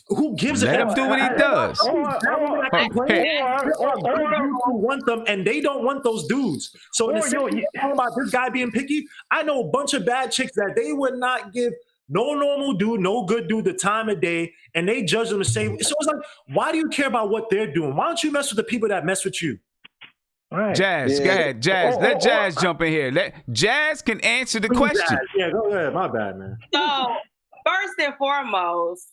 who gives a Let damn? him do what he does. Who want them, and they don't want those dudes. So in the same talking about this guy being picky, I know a bunch of bad chicks that they would not give no normal dude, no good dude the time of day, and they judge them the same. So it's like, why do you care about what they're doing? Why don't you mess with the people that mess with you? Right. Jazz, go ahead. Jazz, let Jazz jump in here. Jazz can answer the question. Jazz. Yeah, go ahead. My bad, man. So, first and foremost,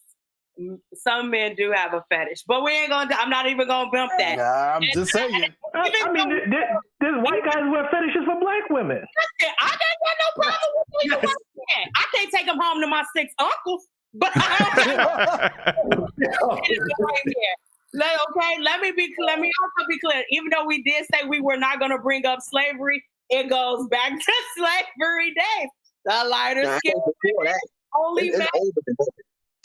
some men do have a fetish, but I'm not even gonna bump that. Nah, I'm just saying. I mean, there's white guys who have fetishes for black women. Listen, I ain't got no problem with you. Yes. I can't take them home to my 6 uncles, but I don't right here. Let me also be clear. Even though we did say we were not going to bring up slavery, it goes back to slavery days. The lighter skin only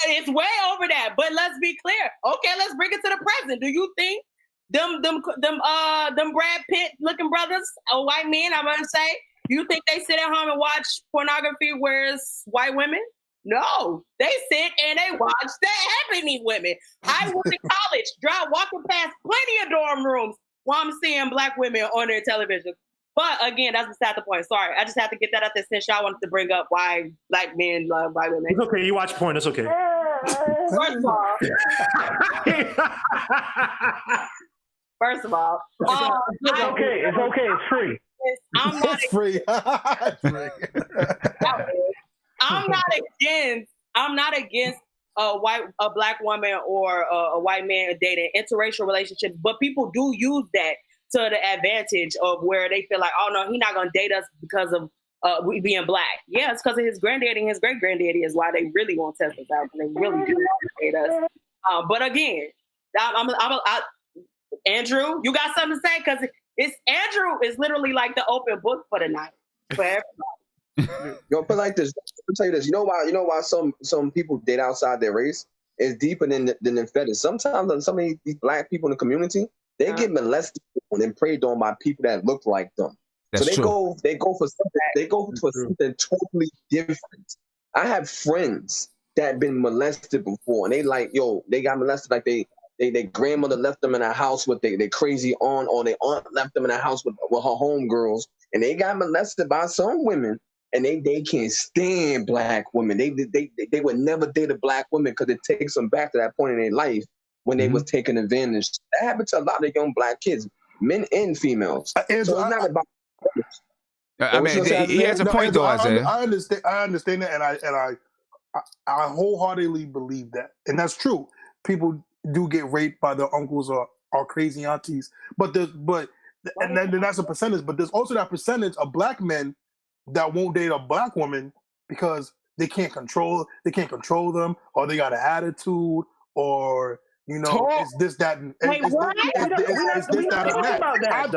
it's way over that. But let's be clear. Okay, let's bring it to the present. Do you think them Brad Pitt looking brothers, white men, I'm gonna say, you think they sit at home and watch pornography whereas white women? No, they sit and they watch the ebony women. I went to college, walking past plenty of dorm rooms while I'm seeing black women on their television. But again, that's beside the point. Sorry, I just have to get that out there since y'all wanted to bring up why black men love white women. It's okay, you watch porn, it's okay. First of all, it's okay. It's free. I'm not it's free. I'm not against a black woman or a white man dating interracial relationships, but people do use that to the advantage of where they feel like, oh no, he's not gonna date us because of we being black. Yeah, it's because of his granddaddy and his great granddaddy is why they really want to test us out, and they really do want to date us. But again, Andrew, you got something to say? Because Andrew is literally like the open book for the night for everybody. Yo, but like this, I'll tell you this. You know why some people date outside their race? It's deeper than the fetish. Sometimes some of these black people in the community, they get molested and preyed on by people that look like them. That's so they go for something totally different. I have friends that have been molested before, and they got molested like their grandmother left them in a house with their crazy aunt, or their aunt left them in a house with her homegirls, and they got molested by some women, and they can't stand black women. They would never date a black woman because it takes them back to that point in their life when they was taken advantage. That happened to a lot of young black kids, men and females. So it's not about. I mean, he has a point, though, Isaiah. I understand that, and I wholeheartedly believe that, and that's true. People do get raped by their uncles or crazy aunties, but that's a percentage. But there's also that percentage of black men that won't date a black woman because they can't control them, or they got an attitude, or You know, it's this, that, and Wait, what? it's this, that, and that.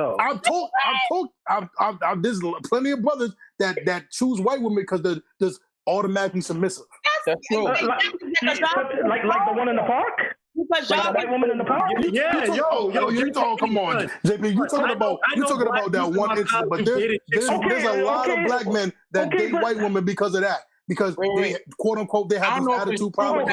There's plenty of brothers that choose white women because they're just automatically submissive. That's true. Like the one in the park? Because Like the white woman in the park? Yeah, you talking? Come on, JP. You talking about that one incident? But there's a lot of black men that date white women because of that. Because they, quote unquote, they have this attitude problem.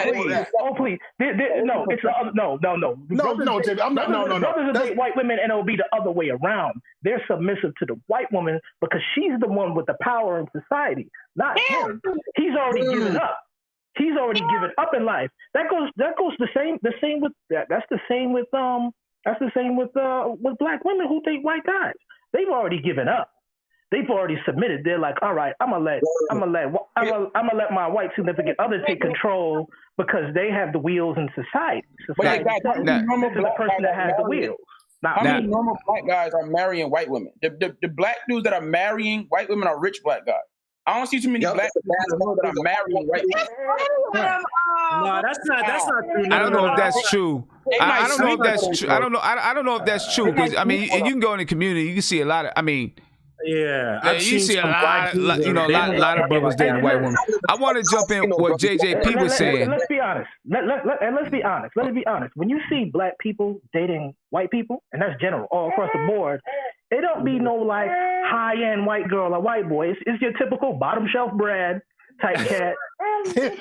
Oh, please. No, it's no. JP, I'm not. No. Brothers that date white women, and it'll be the other way around. They're submissive to the white woman because she's the one with the power in society, not him. He's already given up. He's already given up in life. That goes the same with that. That's the same with black women who date white guys. They've already given up. They've already submitted. They're like, all right, I'm gonna let my white significant other take control because they have the wheels in society. This is the person that has the wheels. How many normal black guys are marrying white women? The black dudes that are marrying white women are rich black guys. I don't see too many black guys that are marrying white women. No, that's not true. I don't know if that's true. I don't know if that's true. I don't know if that's true because I mean, you can go in the community, you can see a lot of. I mean. Yeah, you see a lot of brothers dating white women. I want to jump in what JJP was saying. Let's be honest. Let's be honest. When you see black people dating white people, and that's general all across the board, it don't be no like high end white girl or white boy. It's your typical bottom shelf Brad type cat. That's the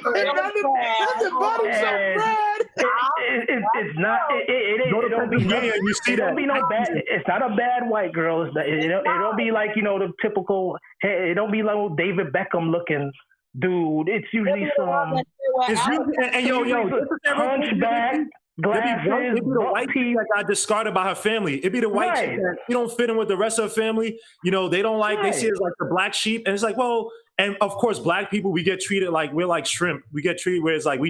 bottom shelf Brad. It's not. It don't be no. It don't be no bad. It's not a bad white girl. It don't be like the typical. It don't be like old David Beckham looking dude. It's usually some. Hunchback. Glasses, it'd be the white chick that got discarded by her family. It'd be the white chick that you don't fit in with the rest of the family. They don't like. They see it as like the black sheep, and it's like, well, and of course, black people we get treated like we're like shrimp. We get treated where it's like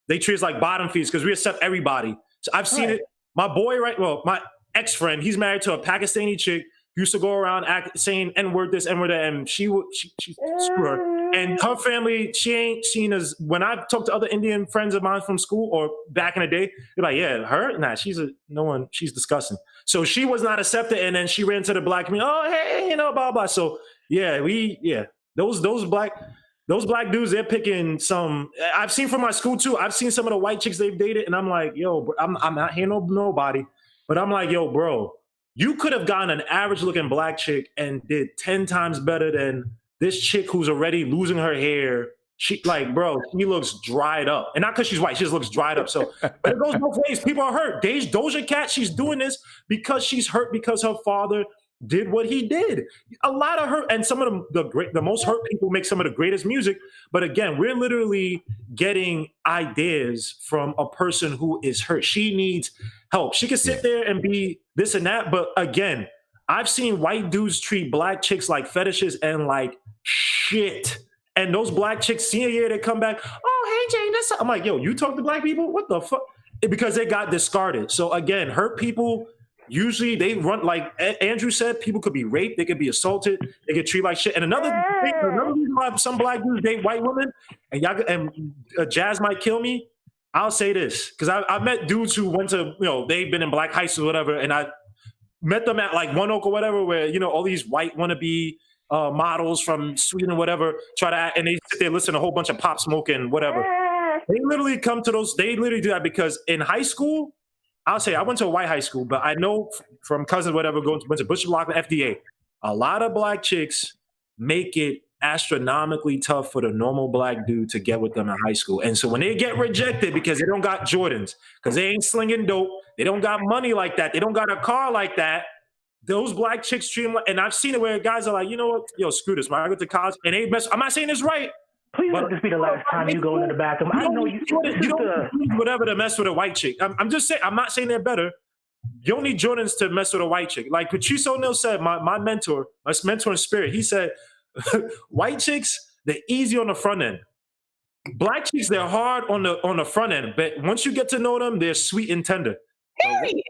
they treat us like bottom feeders because we accept everybody. So I've seen it. My boy, my ex-friend, he's married to a Pakistani chick. Used to go around saying N-word this, N-word that, and she screw her. And her family, she ain't seen as, when I talk to other Indian friends of mine from school or back in the day, they're like, yeah, her? Nah, she's disgusting. So she was not accepted, and then she ran to the black community, oh, hey, blah, blah. So yeah, those black dudes, they're picking some, I've seen from my school too, I've seen some of the white chicks they've dated, and I'm like, yo, I'm not here nobody, but I'm like, yo, bro, you could have gotten an average looking black chick and did 10 times better than this chick who's already losing her hair. She looks dried up. And not because she's white, she just looks dried up. So, but it goes both ways. People are hurt. Doja Cat, she's doing this because she's hurt because her father did what he did. A lot of her, and some of the most hurt people make some of the greatest music. But again, we're literally getting ideas from a person who is hurt. She needs help. She can sit there and be this and that. But again, I've seen white dudes treat black chicks like fetishes and like shit. And those black chicks, senior year, they come back, oh, hey, Jane, I'm like, yo, you talk to black people? What the fuck? Because they got discarded. So again, hurt people, usually they run, like Andrew said, people could be raped, they could be assaulted, they get treated like shit. And another reason why some black dudes date white women, and Jazz might kill me, I'll say this, because I met dudes who went to, they've been in black high school or whatever, and I met them at like One Oak or whatever, where, all these white wannabe models from Sweden or whatever try to act, and they sit there, listen to a whole bunch of Pop Smoke and whatever. They literally do that because in high school, I'll say I went to a white high school, but I know from cousins, whatever, went to Bishop Lockman, FDA, a lot of black chicks make it astronomically tough for the normal black dude to get with them in high school. And so when they get rejected because they don't got Jordans, because they ain't slinging dope, they don't got money like that, they don't got a car like that, those black chicks treat them like, and I've seen it where guys are like, you know what, yo, screw this, man, I go to college, and they mess, I'm not saying this right. Please let this be the last time you go into the bathroom. I know you don't need whatever to mess with a white chick. I'm just saying, I'm not saying they're better. You don't need Jordans to mess with a white chick. Like Patrice O'Neal said, my mentor in spirit, he said, white chicks, they're easy on the front end. Black chicks, they're hard on the front end, but once you get to know them, they're sweet and tender. He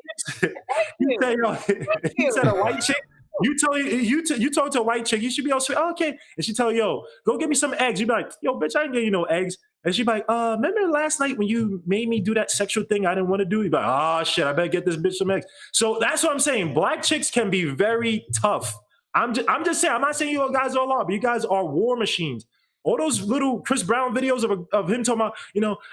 said a white chick, you talk to a white chick, you should be all sweet. Oh, okay. And she tell you, yo, go get me some eggs. You be like, yo, bitch, I ain't getting you no eggs. And she'd be like, remember last night when you made me do that sexual thing I didn't want to do? You'd be like, oh shit, I better get this bitch some X. So that's what I'm saying. Black chicks can be very tough. I'm just saying, I'm not saying you guys all are, but you guys are war machines. All those little Chris Brown videos of him talking about,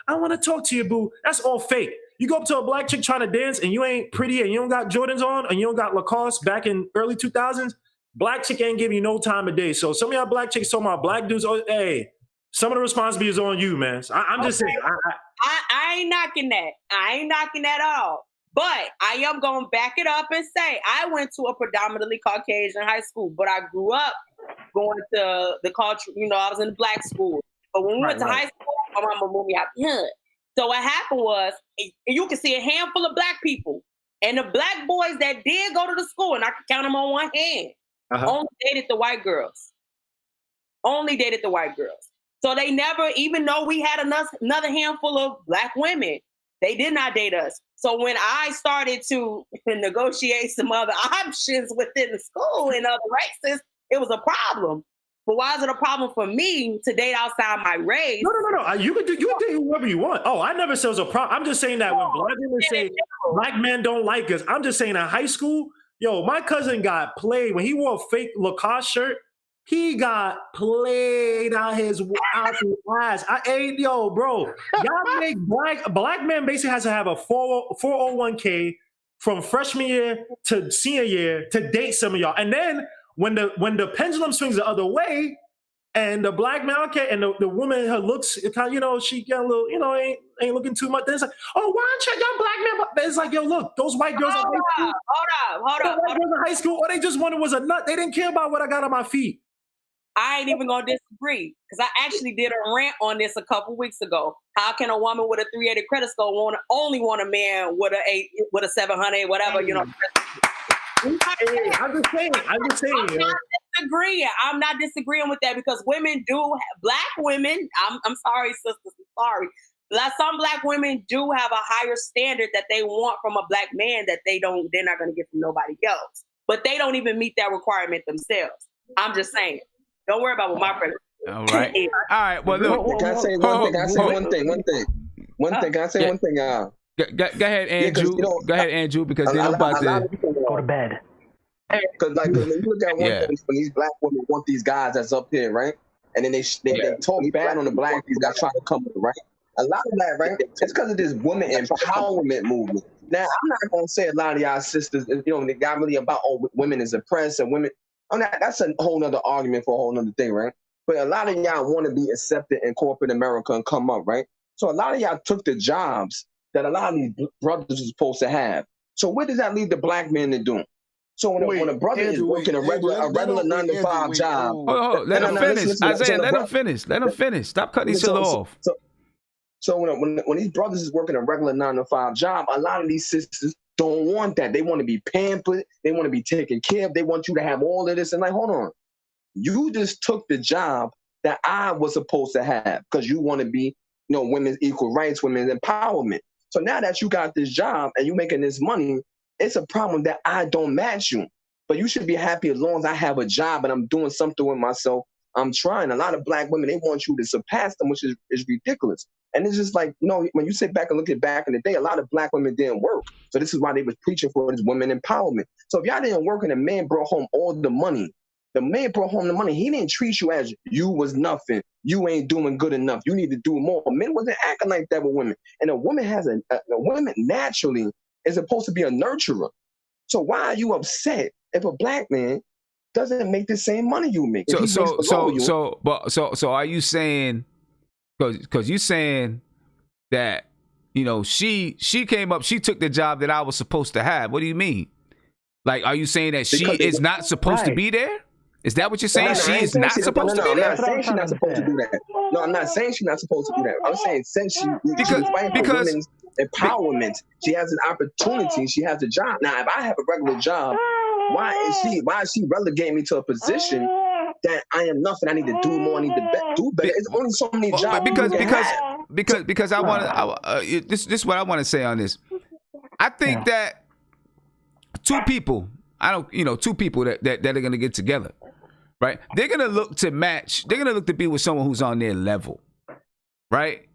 I want to talk to you, boo. That's all fake. You go up to a black chick trying to dance and you ain't pretty and you don't got Jordans on and you don't got Lacoste back in early 2000s, black chick ain't giving you no time of day. So some of y'all black chicks talking about black dudes, hey, some of the responsibility is on you, man. So I'm just saying. I ain't knocking that. I ain't knocking that at all. But I am going to back it up and say I went to a predominantly Caucasian high school, but I grew up going to the culture. I was in the black school. But when we went to high school, my mama moved me out the hood. So what happened was, you can see a handful of black people. And the black boys that did go to the school, and I can count them on one hand, only dated the white girls. Only dated the white girls. So they never, even though we had another handful of black women, they did not date us. So when I started to negotiate some other options within the school and other races, it was a problem. But why is it a problem for me to date outside my race? No. You can date whoever you want. Oh, I never said it was a problem. I'm just saying that when black women say black men don't like us, I'm just saying in high school, my cousin got played when he wore a fake Lacoste shirt. He got played out his ass. Bro. Y'all make black men basically has to have a 401k from freshman year to senior year to date some of y'all. And then when the pendulum swings the other way, and the black man, and the woman, her looks, she got a little, ain't looking too much. Then it's like, oh, why don't you young black man? It's like, look, those white girls in high school. Hold up. White girls in high school, all they just wanted was a nut. They didn't care about what I got on my feet. I ain't even gonna disagree, because I actually did a rant on this a couple weeks ago. How can a woman with a 380 credit score only want a man with a 700, whatever, I'm just saying. I'm not disagreeing with that, because women do, black women, I'm sorry, sisters, I'm sorry. Some black women do have a higher standard that they want from a black man that they're not going to get from nobody else. But they don't even meet that requirement themselves. I'm just saying. Don't worry about what my friend. All right. All right. Well, look. Can I say one thing? Can I say one thing? Can I say one thing, y'all? Go ahead, Andrew. Go ahead, Andrew, because then I'm about to go to bed. Because when you look at one thing, when these black women want these guys that's up here, right? And then they talk bad on the black these guys trying to come up, right? A lot of that, right? It's because of this woman empowerment movement. Now, I'm not gonna say a lot of y'all sisters, they got really about women is oppressed and women. That's a whole nother argument for a whole nother thing, right? But a lot of y'all want to be accepted in corporate America and come up, right? So a lot of y'all took the jobs that a lot of these brothers are supposed to have. So what does that leave the black men to do? So when a brother is working a regular 9-to-5 job, let him finish. Isaiah, let him finish. Let him finish. Stop cutting each other off. So when these brothers is working a regular 9-to-5 job, a lot of these sisters don't want that. They want to be pampered. They want to be taken care of. They want you to have all of this. And hold on. You just took the job that I was supposed to have because you want to be, women's equal rights, women's empowerment. So now that you got this job and you making this money, it's a problem that I don't match you. But you should be happy as long as I have a job and I'm doing something with myself. I'm trying. A lot of black women, they want you to surpass them, which is ridiculous. And it's just like, when you sit back and look at back in the day, a lot of black women didn't work. So this is why they was preaching for this women empowerment. So if y'all didn't work and the man brought home all the money, he didn't treat you as you was nothing. You ain't doing good enough. You need to do more. Men wasn't acting like that with women. And a woman a woman naturally is supposed to be a nurturer. So why are you upset if a black man doesn't make the same money you make? So are you saying, because you saying that she came up, she took the job that I was supposed to have? What do you mean? Like, are you saying that she is not supposed to be there? Is that what you're saying? She is not supposed to be there? I'm not saying she's not supposed to do that. No, I'm not saying she's not supposed to do that. I'm saying since she's fighting for women's empowerment, she has an opportunity, she has a job. Now, if I have a regular job, why is she relegating me to a position that I am nothing? I need to do more, I need to do better. It's only so many jobs. Because I want this is what I want to say on this. I think that two people that are gonna get together, right? They're gonna look to match. They're gonna look to be with someone who's on their level, right?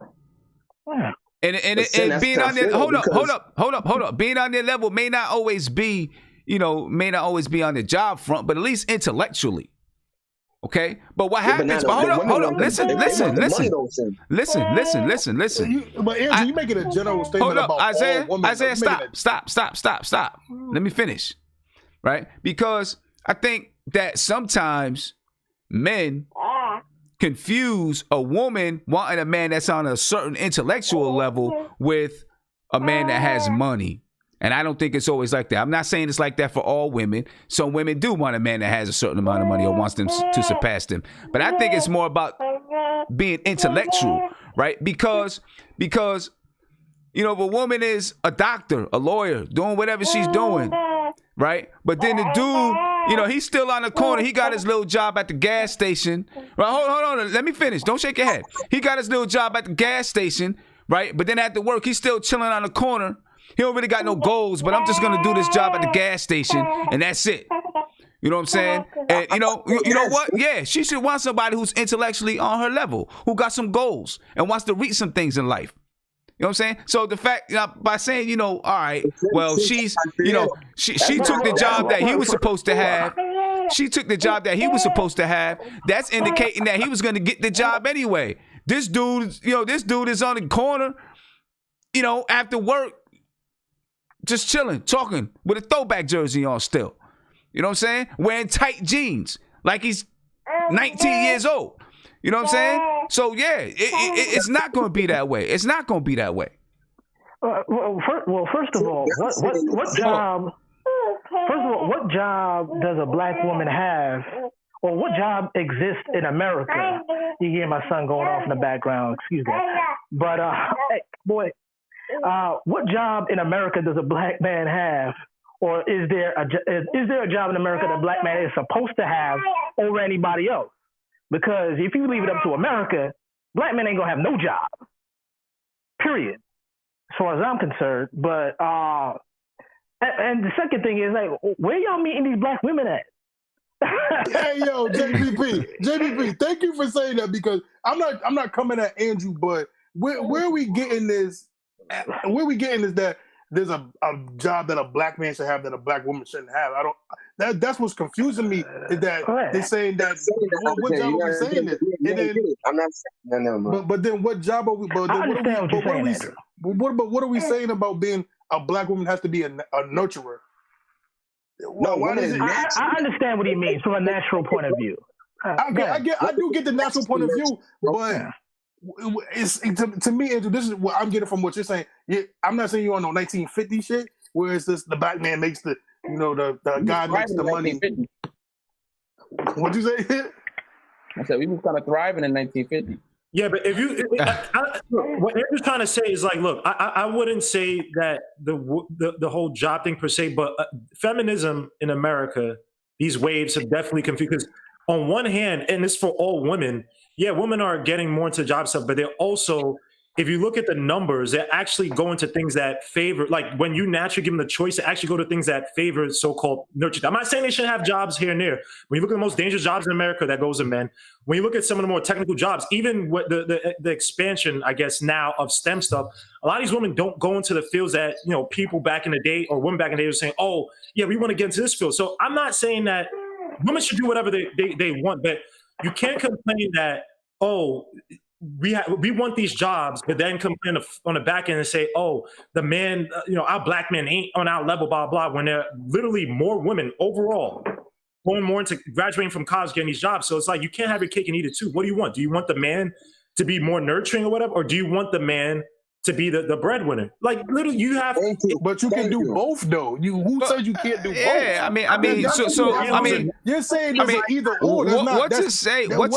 Yeah. And being on their hold up. Being on their level may not always be, may not always be on the job front, but at least intellectually. Okay, but what happens? But hold up. Listen. But Andrew, you making a general statement hold up, about Isaiah. all women. Isaiah, stop. Let me finish. Right, because I think that sometimes men confuse a woman wanting a man that's on a certain intellectual level with a man that has money. And I don't think it's always like that. I'm not saying it's like that for all women. Some women do want a man that has a certain amount of money or wants them to surpass them. But I think it's more about being intellectual, right? Because if a woman is a doctor, a lawyer, doing whatever she's doing, right? But then the dude, he's still on the corner. He got his little job at the gas station. Right? Hold on. Let me finish. Don't shake your head. He got his little job at the gas station, right? But then after work, he's still chilling on the corner. He don't really got no goals, but I'm just going to do this job at the gas station, and that's it. You know what I'm saying? And you know what? Yeah, she should want somebody who's intellectually on her level, who got some goals and wants to reach some things in life. You know what I'm saying? So the fact, by saying, all right, well, she took the job that he was supposed to have. She took the job that he was supposed to have. That's indicating that he was going to get the job anyway. This dude is on the corner, after work, just chilling, talking with a throwback jersey on still. You know what I'm saying? Wearing tight jeans like he's 19 years old. You know what I'm saying? So, yeah, it's not going to be that way. It's not going to be that way. First of all, what job? First of all, what job does a black woman have, or what job exists in America? You hear my son going off in the background. Excuse me. But hey, boy, what job in America does a black man have, or is there a job in America that a black man is supposed to have over anybody else? Because if you leave it up to America, black men ain't gonna have no job. Period. As far as I'm concerned. But and the second thing is, like, where y'all meeting these black women at? Hey yo, JBP, thank you for saying that, because I'm not coming at Andrew, but where are we getting this? Where we getting is that there's a job that a black man should have that a black woman shouldn't have. That's what's confusing me, is that they're saying that. What job are we saying this? And then, I'm not saying no. But then what job are we? But what are we saying about being a black woman has to be a nurturer? No, why does it? I understand what he means from a natural point of view. I do get the natural point of view, but it's to me, Andrew, this is what I'm getting from what you're saying. I'm not saying you're on no 1950 shit, where it's just the black man makes the guy makes the money. What'd you say? I said we was kind of thriving in 1950. Yeah, but what Andrew's trying to say is, like, look, I wouldn't say that the whole job thing per se, but feminism in America, these waves have definitely confused. Because on one hand, and it's for all women, yeah, women are getting more into job stuff, but they're also, if you look at the numbers, they're actually going to things that favor, like when you naturally give them the choice, they actually go to things that favor so-called nurture. I'm not saying they shouldn't have jobs here and there. When you look at the most dangerous jobs in America, that goes to men. When you look at some of the more technical jobs, even with the expansion, I guess, now of STEM stuff, a lot of these women don't go into the fields that, people back in the day, or women back in the day were saying, oh, yeah, we want to get into this field. So I'm not saying that women should do whatever they want, but you can't complain that, oh, we want these jobs, but then complain on the back end and say, oh, the man, our black men ain't on our level, blah, blah, when there are literally more women overall going more into graduating from college, getting these jobs. So it's like, you can't have your cake and eat it too. What do you want? Do you want the man to be more nurturing or whatever? Or do you want the man to be the breadwinner? Like, literally, you have. But you can do both, though. Who says you can't do both? Yeah, I mean, you're saying it's either or. What's to say? What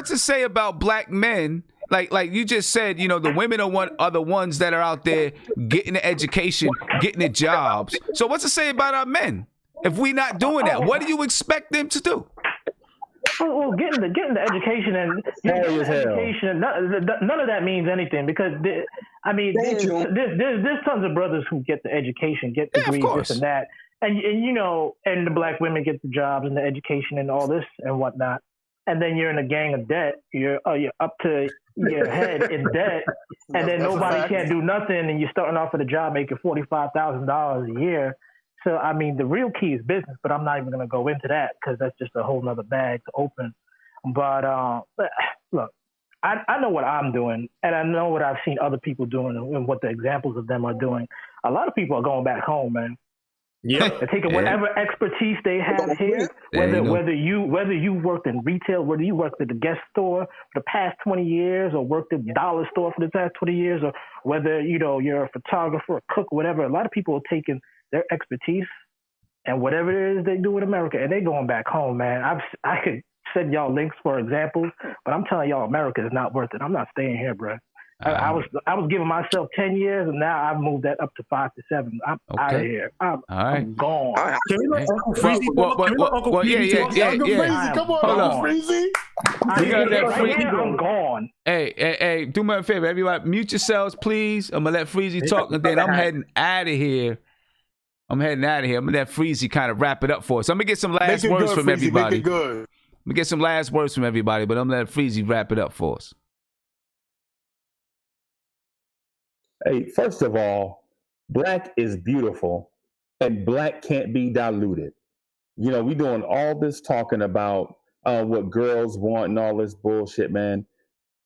to say about black men? Like you just said, the women are the ones that are out there getting the education, getting the jobs. So what's to say about our men if we not doing that? What do you expect them to do? Well, getting the education and education, none of that means anything, because there's tons of brothers who get the education, get degrees, this and that, and the black women get the jobs and the education and all this and whatnot. and then you're in a gang of debt. You're up to your head in debt, and then nobody can't do nothing, and you're starting off at a job making $45,000 a year. So, I mean, the real key is business, but I'm not even going to go into that because that's just a whole nother bag to open. But look, I know what I'm doing, and I know what I've seen other people doing and what the examples of them are doing. A lot of people are going back home, man. Yeah, they're taking whatever expertise they have here, whether you worked in retail, whether you worked at the guest store for the past 20 years, or worked at the dollar store for the past 20 years, or whether you're a photographer, a cook, whatever. A lot of people are taking their expertise and whatever it is they do in America, and they're going back home, man. I could send y'all links for examples, but I'm telling y'all, America is not worth it. I'm not staying here, bro. I was giving myself 10 years, and now I've moved that up to 5 to 7. I'm out of here. I'm gone. Can we let Uncle Freezy talk? Can we let Uncle Freezy talk? Uncle Freezy, come on, Uncle Freezy. I'm gone. Hey, do me a favor, everybody. Mute yourselves, please. I'm gonna let Freezy talk, and then I'm heading out of here. I'm gonna let Freezy kind of wrap it up for us. I'm gonna get some last words from everybody. Make it good. I'm gonna get some last words from everybody, but I'm gonna let Freezy wrap it up for us. Hey, first of all, black is beautiful, and black can't be diluted. You know, we doing all this talking about what girls want and all this bullshit, man.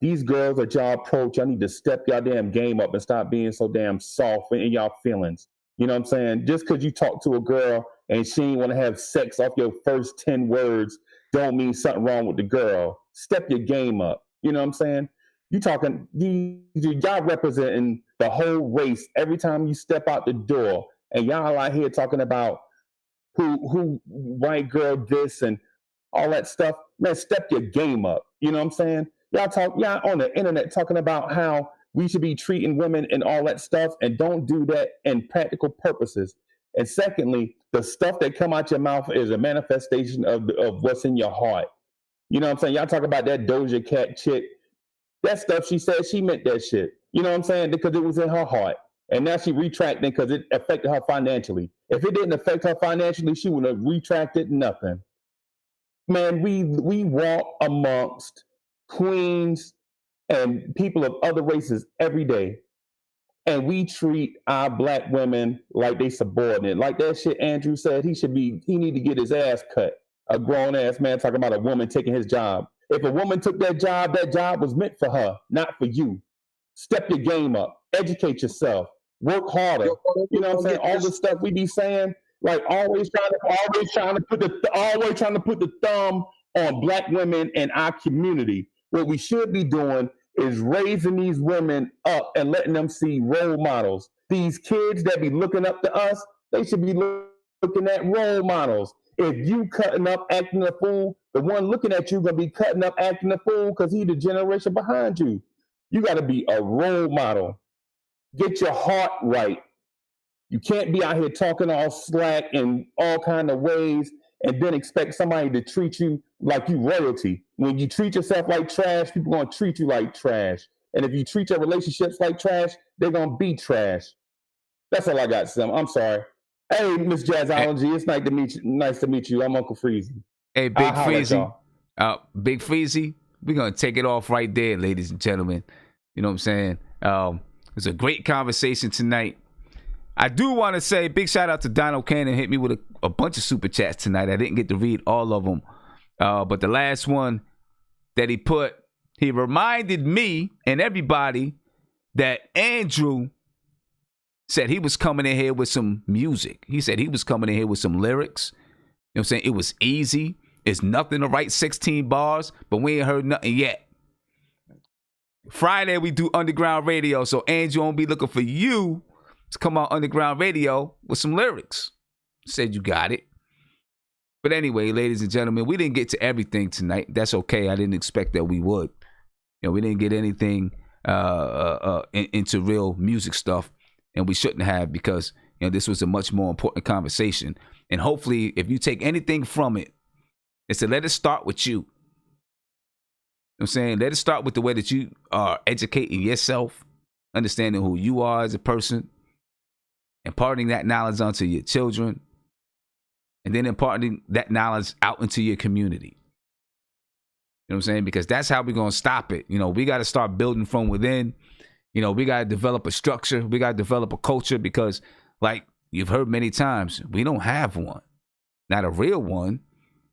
These girls that y'all approach, y'all need to step y'all damn game up and stop being so damn soft in y'all feelings. You know what I'm saying? Just because you talk to a girl and she ain't want to have sex off your first 10 words don't mean something wrong with the girl. Step your game up. You know what I'm saying? You talking, y'all representing the whole race every time you step out the door, and y'all out here talking about who white girl this and all that stuff. Man, step your game up. You know what I'm saying? Y'all on the internet talking about how we should be treating women and all that stuff, and don't do that in practical purposes. And secondly, the stuff that come out your mouth is a manifestation of what's in your heart. You know what I'm saying? Y'all talk about that Doja Cat chick. That stuff she said, she meant that shit. You know what I'm saying? Because it was in her heart. And now she retracting because it affected her financially. If it didn't affect her financially, she would have retracted nothing. Man, we walk amongst queens and people of other races every day. And we treat our black women like they subordinate. Like that shit Andrew said, he need to get his ass cut. A grown ass man talking about a woman taking his job. If a woman took that job was meant for her, not for you. Step your game up. Educate yourself. Work harder. You know what I'm saying? All the stuff we be saying, like always trying to put the thumb on black women in our community. What we should be doing is raising these women up and letting them see role models. These kids that be looking up to us, they should be looking at role models. If you cutting up acting a fool, the one looking at you gonna be cutting up acting a fool because he the generation behind you. You got to be a role model. Get your heart right. You can't be out here talking all slack in all kind of ways and then expect somebody to treat you like you royalty. When you treat yourself like trash, people going to treat you like trash. And if you treat your relationships like trash, they're going to be trash. That's all I got, Sam. I'm sorry. Hey, Miss Jazzology, it's nice to meet you. I'm Uncle Freezy. Hey, Big Freezy. Big Freezy, we're going to take it off right there, ladies and gentlemen. You know what I'm saying? It was a great conversation tonight. I do want to say big shout out to Donald Cannon. Hit me with a bunch of super chats tonight. I didn't get to read all of them. But the last one that he reminded me and everybody that Andrew said he was coming in here with some music. He said he was coming in here with some lyrics. You know what I'm saying? It was easy. It's nothing to write 16 bars, but we ain't heard nothing yet. Friday, we do Underground Radio, so Andrew won't be looking for you to come on Underground Radio with some lyrics. Said you got it. But anyway, ladies and gentlemen, we didn't get to everything tonight. That's okay. I didn't expect that we would. You know, we didn't get anything into real music stuff, and we shouldn't have, because you know this was a much more important conversation. And hopefully, if you take anything from it, it's to let it start with you. You know what I'm saying? Let it start with the way that you are educating yourself, understanding who you are as a person, imparting that knowledge onto your children, and then imparting that knowledge out into your community. You know what I'm saying? Because that's how we're going to stop it. You know, we got to start building from within. You know, we got to develop a structure. We got to develop a culture because, like you've heard many times, we don't have one. Not a real one.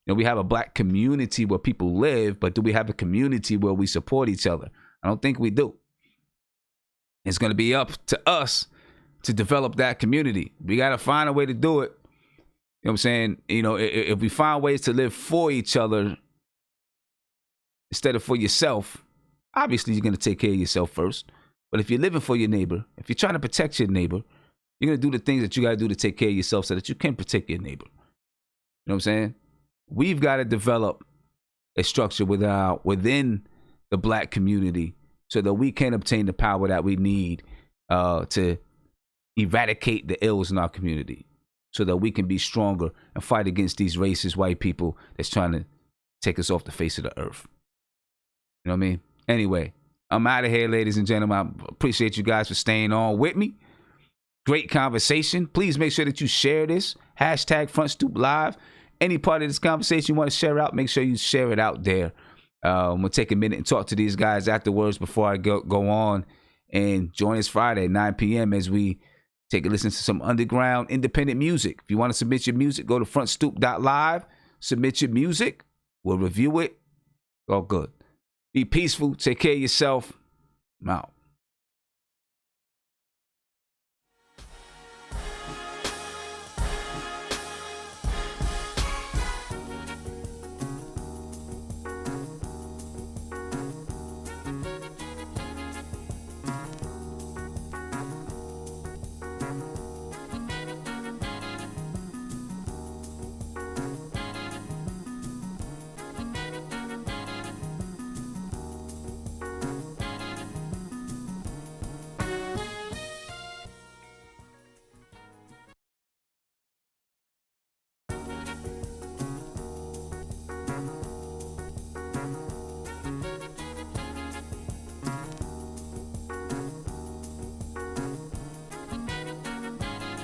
You know, we have a black community where people live, but do we have a community where we support each other? I don't think we do. It's going to be up to us to develop that community. We got to find a way to do it. You know what I'm saying? You know, if we find ways to live for each other instead of for yourself, obviously you're going to take care of yourself first. But if you're living for your neighbor, if you're trying to protect your neighbor, you're going to do the things that you got to do to take care of yourself so that you can protect your neighbor. You know what I'm saying? We've got to develop a structure within the black community so that we can obtain the power that we need to eradicate the ills in our community so that we can be stronger and fight against these racist white people that's trying to take us off the face of the earth. You know what I mean? Anyway, I'm out of here, ladies and gentlemen. I appreciate you guys for staying on with me. Great conversation. Please make sure that you share this. Hashtag Front Stoop Live. Any part of this conversation you want to share out, make sure you share it out there. We'll take a minute and talk to these guys afterwards before I go on. And join us Friday at 9 p.m. as we take a listen to some underground independent music. If you want to submit your music, go to frontstoop.live. Submit your music. We'll review it. All good. Be peaceful. Take care of yourself. I'm out.